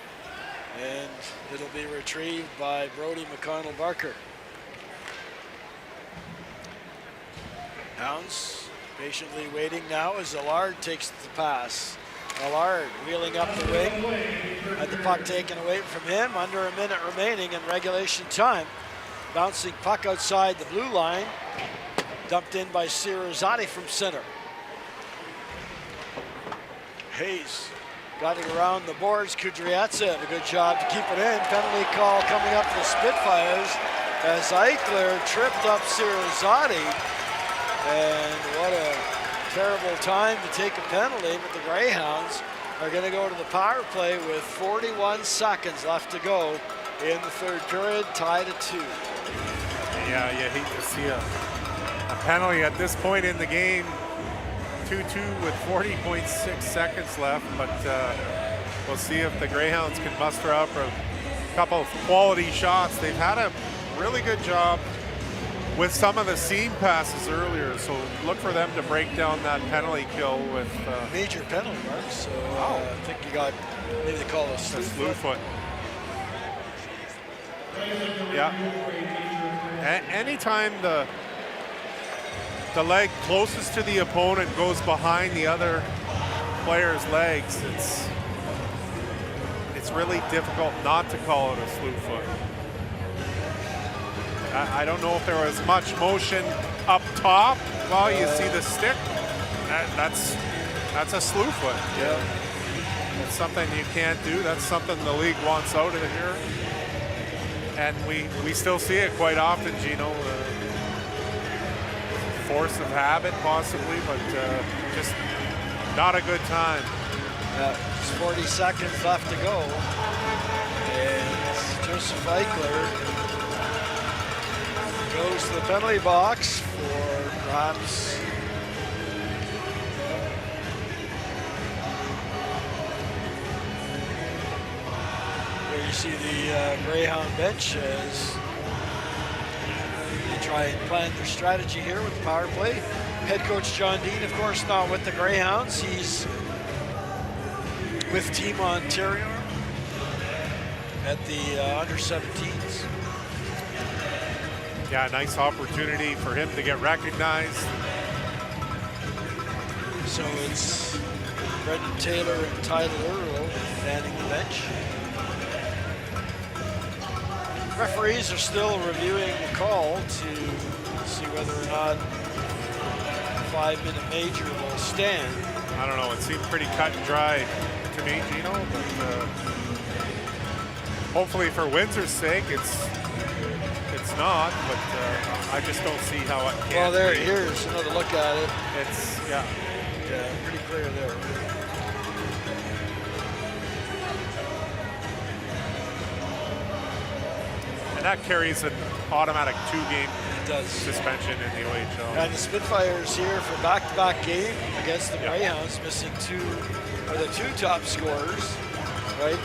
Speaker 6: And it'll be retrieved by Brody McConnell-Barker. Hounds patiently waiting now as Allard takes the pass. Allard wheeling up the wing. Had the puck taken away from him. Under a minute remaining in regulation time. Bouncing puck outside the blue line. Dumped in by Sirazati from center. Hayes got it around the boards. Kudryavtsev, a good job to keep it in. Penalty call coming up for the Spitfires as Eichler tripped up Sirazati. And what a terrible time to take a penalty, but the Greyhounds are going to go to the power play with 41 seconds left to go in the third period, tied at 2.
Speaker 2: Yeah, you hate to see a penalty at this point in the game. 2-2 with 40.6 seconds left, but we'll see if the Greyhounds can muster up a couple of quality shots. They've had a really good job with some of the seam passes earlier, so look for them to break down that penalty kill with
Speaker 6: major penalty marks. So I think you got, maybe they call it a slew foot.
Speaker 2: Yeah. Anytime the leg closest to the opponent goes behind the other player's legs, it's really difficult not to call it a slew foot. I don't know if there was much motion up top. Well, you see the stick. That's a slew foot.
Speaker 6: Yeah.
Speaker 2: It's something you can't do. That's something the league wants out of here. And we still see it quite often, Gino. Force of habit, possibly, but just not a good time.
Speaker 6: It's 40 seconds left to go. And Joseph Eichler goes to the penalty box for perhaps here you see the Greyhound bench as they try and plan their strategy here with the power play. Head coach John Dean, of course, not with the Greyhounds. He's with Team Ontario at the under-17s.
Speaker 2: Yeah, nice opportunity for him to get recognized.
Speaker 6: So it's Brendan Taylor and Tyler Earl manning the bench. Referees are still reviewing the call to see whether or not a 5-minute major will stand.
Speaker 2: I don't know, it seemed pretty cut and dry to me, Gino, but hopefully for Windsor's sake, it's it's not, but I just don't see how it can.
Speaker 6: Well, there,
Speaker 2: be.
Speaker 6: here's another look at it.
Speaker 2: It's, yeah.
Speaker 6: Yeah, pretty clear there.
Speaker 2: And that carries an automatic 2-game
Speaker 6: It does.
Speaker 2: suspension in the OHL.
Speaker 6: And the Spitfires here for back-to-back game against the Greyhounds, missing the two top scorers, right?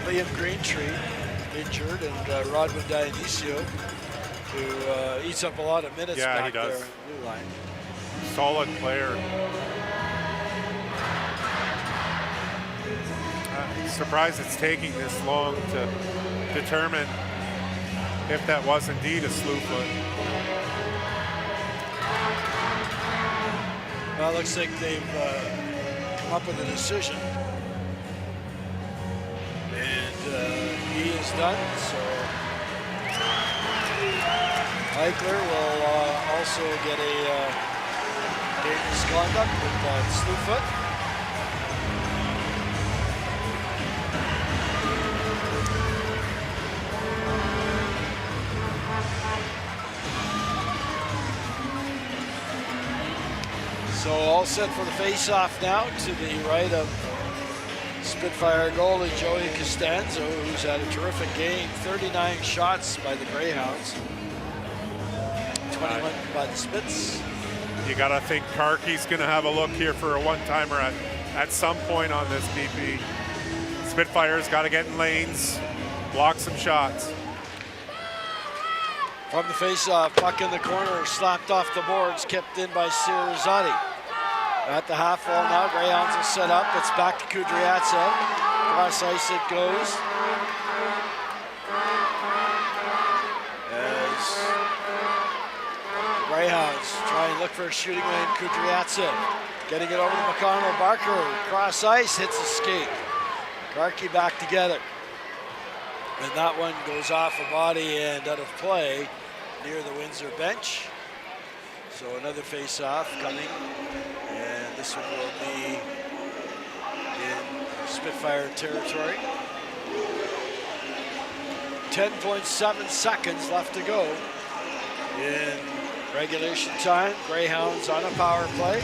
Speaker 6: Liam Greentree injured, and Rodwin Dionisio, who eats up a lot of minutes
Speaker 2: Yeah,
Speaker 6: back
Speaker 2: he does.
Speaker 6: there in the blue line.
Speaker 2: Solid player. Surprised it's taking this long to determine if that was indeed a slew foot.
Speaker 6: Well, it looks like they've come up with a decision. And he is done, so Eichler will also get a game misconduct with slew foot. So all set for the face-off now to the right of Spitfire goalie Joey Costanzo, who's had a terrific game. 39 shots by the Greyhounds, 21 by the Spits.
Speaker 2: You got to think Karki's going to have a look here for a one-timer at some point on this BP. Spitfire's got to get in lanes, block some shots.
Speaker 6: From the face-off, puck in the corner, slapped off the boards, kept in by Sirizotti. At the half wall now, Greyhounds will set up. It's back to Kudryavtsev. Cross ice it goes. As the Greyhounds try and look for a shooting lane, Kudryavtsev getting it over to McConnell. Barker, cross ice, hits a skate. Garkey back together. And that one goes off a body and out of play near the Windsor bench. So another face-off coming, and this one will be in Spitfire territory. 10.7 seconds left to go in regulation time. Greyhounds on a power play.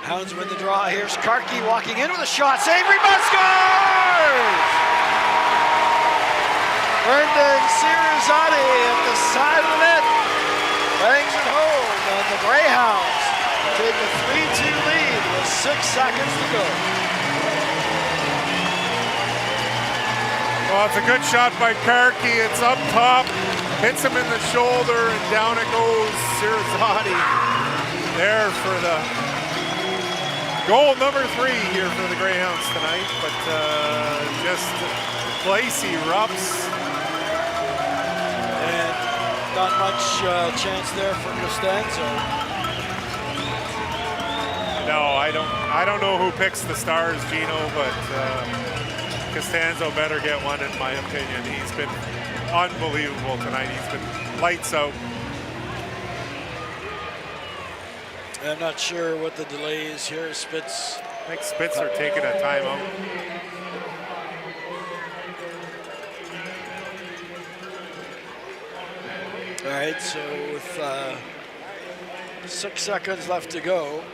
Speaker 6: Hounds win the draw. Here's Karki walking in with a shot. Save, rebound, scores! Brendan Sirizotti at the side of the net bangs it home, and the Greyhounds take a 3-2 lead with 6 seconds to go.
Speaker 2: Well, it's a good shot by Karki. It's up top, hits him in the shoulder, and down it goes. Sirizotti there for the goal number 3 here for the Greyhounds tonight, but just place erupts.
Speaker 6: And not much chance there for Costanzo.
Speaker 2: No, I don't know who picks the stars, Gino, but Costanzo better get one in my opinion. He's been unbelievable tonight. He's been lights out.
Speaker 6: I'm not sure what the delay is here. Spitz.
Speaker 2: I think Spitz are taking a timeout.
Speaker 6: All right, so with 6 seconds left to go,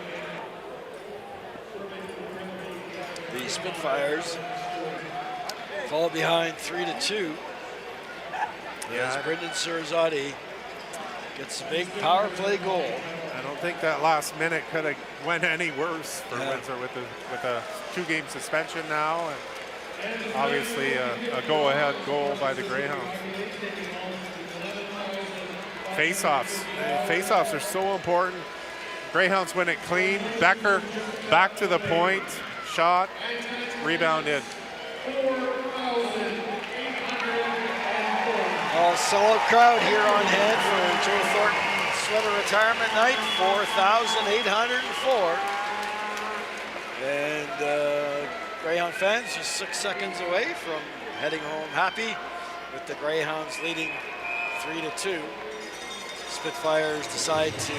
Speaker 6: the Spitfires fall behind 3-2. As Brendan Sirizotti gets a big power play goal.
Speaker 2: I don't think that last minute could have went any worse for Windsor with a 2-game suspension now, and obviously a go-ahead goal by the Greyhounds. Face-offs. Face-offs are so important. Greyhounds win it clean. Becker back to the point. Shot. Rebounded.
Speaker 6: All sellout crowd here on hand for Joe Thornton Sweater Retirement Night, 4,804. And Greyhound fans just 6 seconds away from heading home happy with the Greyhounds leading 3-2. Spitfires decide to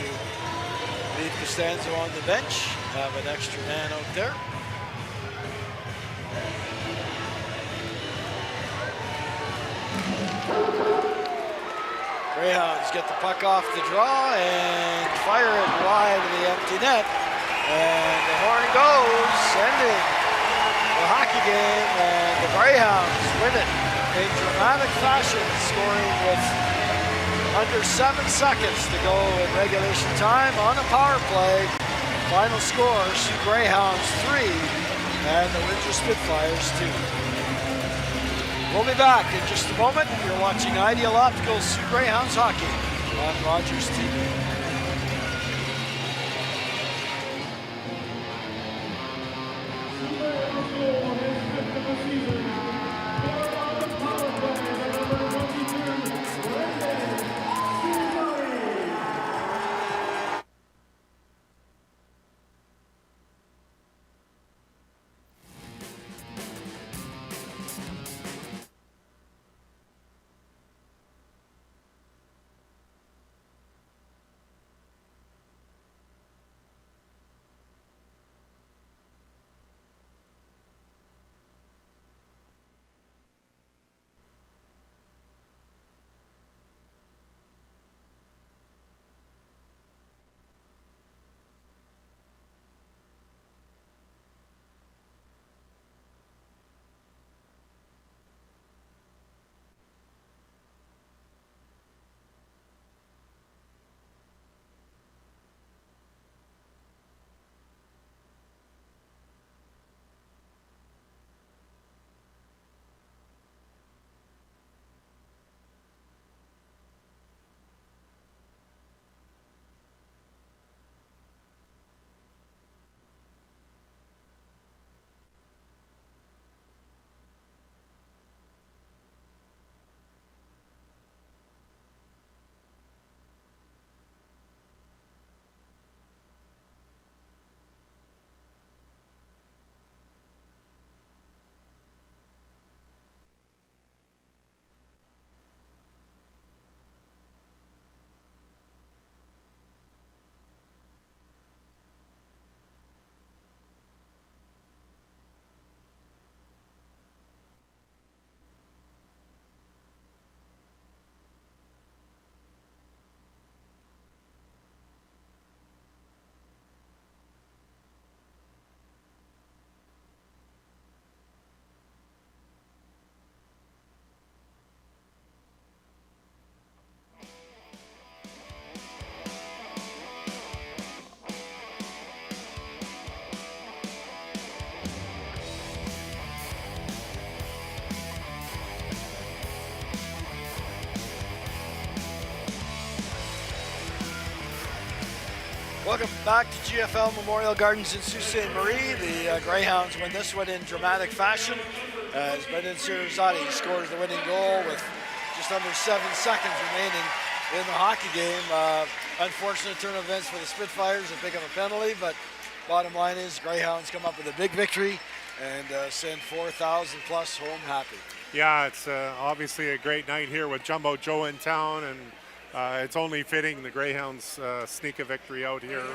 Speaker 6: Leave Costanzo on the bench, have an extra man out there. Greyhounds get the puck off the draw and fire it wide of the empty net. And the horn goes, ending the hockey game, and the Greyhounds win it in dramatic fashion, scoring with under 7 seconds to go in regulation time on a power play. Final score, SOO Greyhounds 3 and the WINDSOR Spitfires 2. We'll be back in just a moment. You're watching Ideal Optical's SOO Greyhounds hockey on Rogers TV. Welcome back to GFL Memorial Gardens in Sault Ste. Marie. The Greyhounds win this one in dramatic fashion as Brendan Sirazati scores the winning goal with just under 7 seconds remaining in the hockey game. Unfortunate turn of events for the Spitfires. They pick up a penalty, but bottom line is Greyhounds come up with a big victory and send 4,000 plus home happy.
Speaker 2: Yeah, it's obviously a great night here with Jumbo Joe in town, and it's only fitting the Greyhounds sneak a victory out here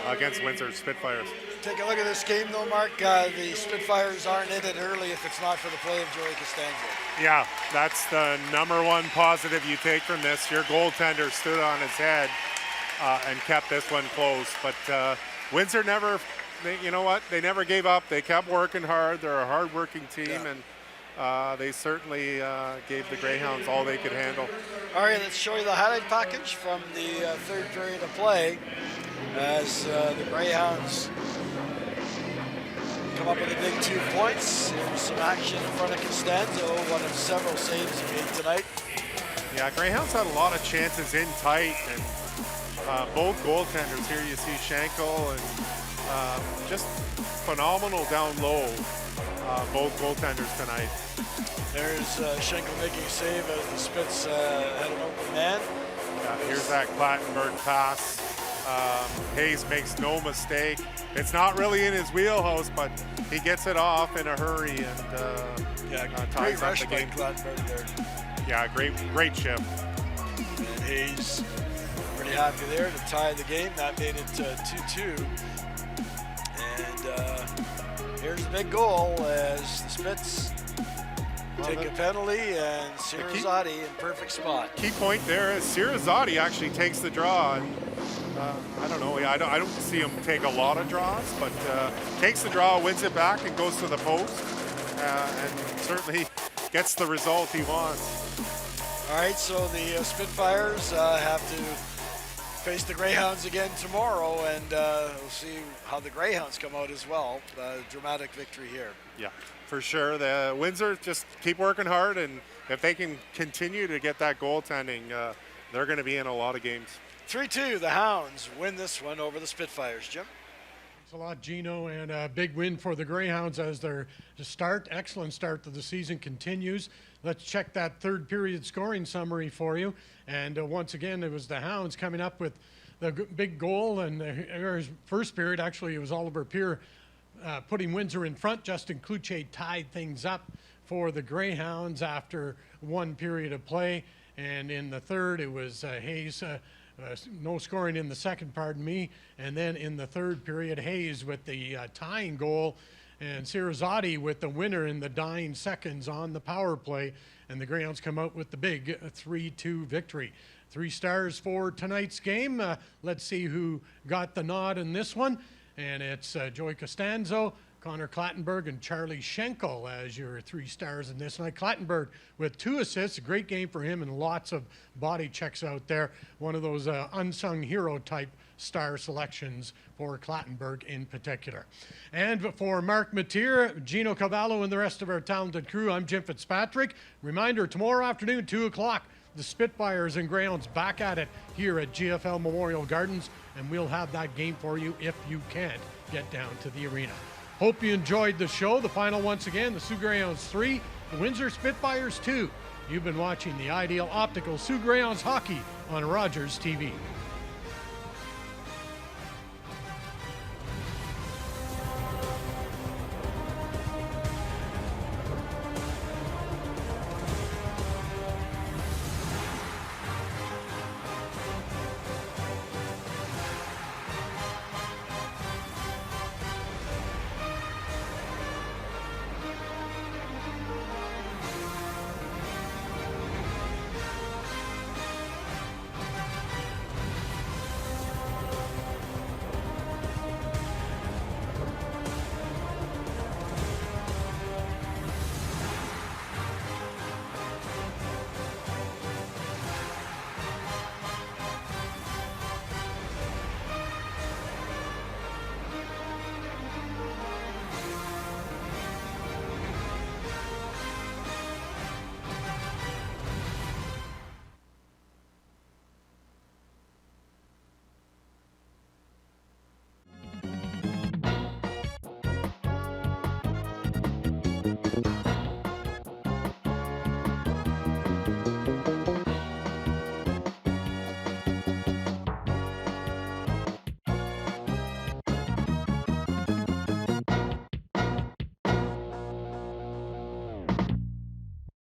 Speaker 2: against WINDSOR Spitfires.
Speaker 6: Take a look at this game though, Mark. The Spitfires aren't in it early if it's not for the play of Joey Costanzo.
Speaker 2: Yeah, that's the number one positive you take from this. Your goaltender stood on his head and kept this one close. But WINDSOR never, you know what? They never gave up. They kept working hard. They're a hard-working team, and they certainly gave the Greyhounds all they could handle.
Speaker 6: All right, let's show you the highlight package from the third period of play as the Greyhounds come up with a big 2 points. Here's some action in front of Costanzo, one of several saves he made tonight.
Speaker 2: Yeah, Greyhounds had a lot of chances in tight, and both goaltenders here, you see Schenkel and just phenomenal down low, both goaltenders tonight.
Speaker 6: There's Schenkel making a save as the Spits had an open man.
Speaker 2: Yeah, here's that Clattenburg pass. Hayes makes no mistake. It's not really in his wheelhouse, but he gets it off in a hurry and
Speaker 6: great rush by Clattenburg there.
Speaker 2: Yeah, great shift.
Speaker 6: And Hayes Pretty happy there to tie the game. That made it 2-2. And here's the big goal as the Spits take a penalty, and Sirazati in perfect spot.
Speaker 2: Key point there is Sirazati actually takes the draw, and I don't know, I don't see him take a lot of draws, but takes the draw, wins it back, and goes to the post, and certainly gets the result he wants.
Speaker 6: All right, so the Spitfires have to face the Greyhounds again tomorrow, and we'll see how the Greyhounds come out as well. Dramatic victory here.
Speaker 2: Yeah, for sure. The Windsor just keep working hard, and if they can continue to get that goaltending, they're going to be in a lot of games.
Speaker 6: 3-2, the Hounds win this one over the Spitfires. Jim?
Speaker 1: Thanks a lot, Gino, and a big win for the Greyhounds as their excellent start to the season continues. Let's check that third period scoring summary for you. And once again, it was the Hounds coming up with the big goal. And the first period, actually, it was Oliver Peer putting Windsor in front. Justin Kluche tied things up for the Greyhounds after one period of play. And in the third, it was Hayes. No scoring in the second, pardon me. And then in the third period, Hayes with the tying goal, and Sirazati with the winner in the dying seconds on the power play. And the Greyhounds come out with the big 3-2 victory. 3 stars for tonight's game. Let's see who got the nod in this one. And it's Joey Costanzo, Connor Clattenburg, and Charlie Schenkel as your 3 stars in this night. Clattenburg with 2 assists, a great game for him, and lots of body checks out there. One of those unsung hero type star selections for Clattenburg in particular. And for Mark Mateer, Gino Cavallo, and the rest of our talented crew, I'm Jim Fitzpatrick. Reminder, tomorrow afternoon, 2 o'clock, the Spitfires and Greyhounds back at it here at GFL Memorial Gardens, and we'll have that game for you if you can't get down to the arena. Hope you enjoyed the show. The final once again, the SOO Greyhounds 3, the Windsor Spitfires 2. You've been watching the Ideal Optical SOO Greyhounds Hockey on Rogers TV.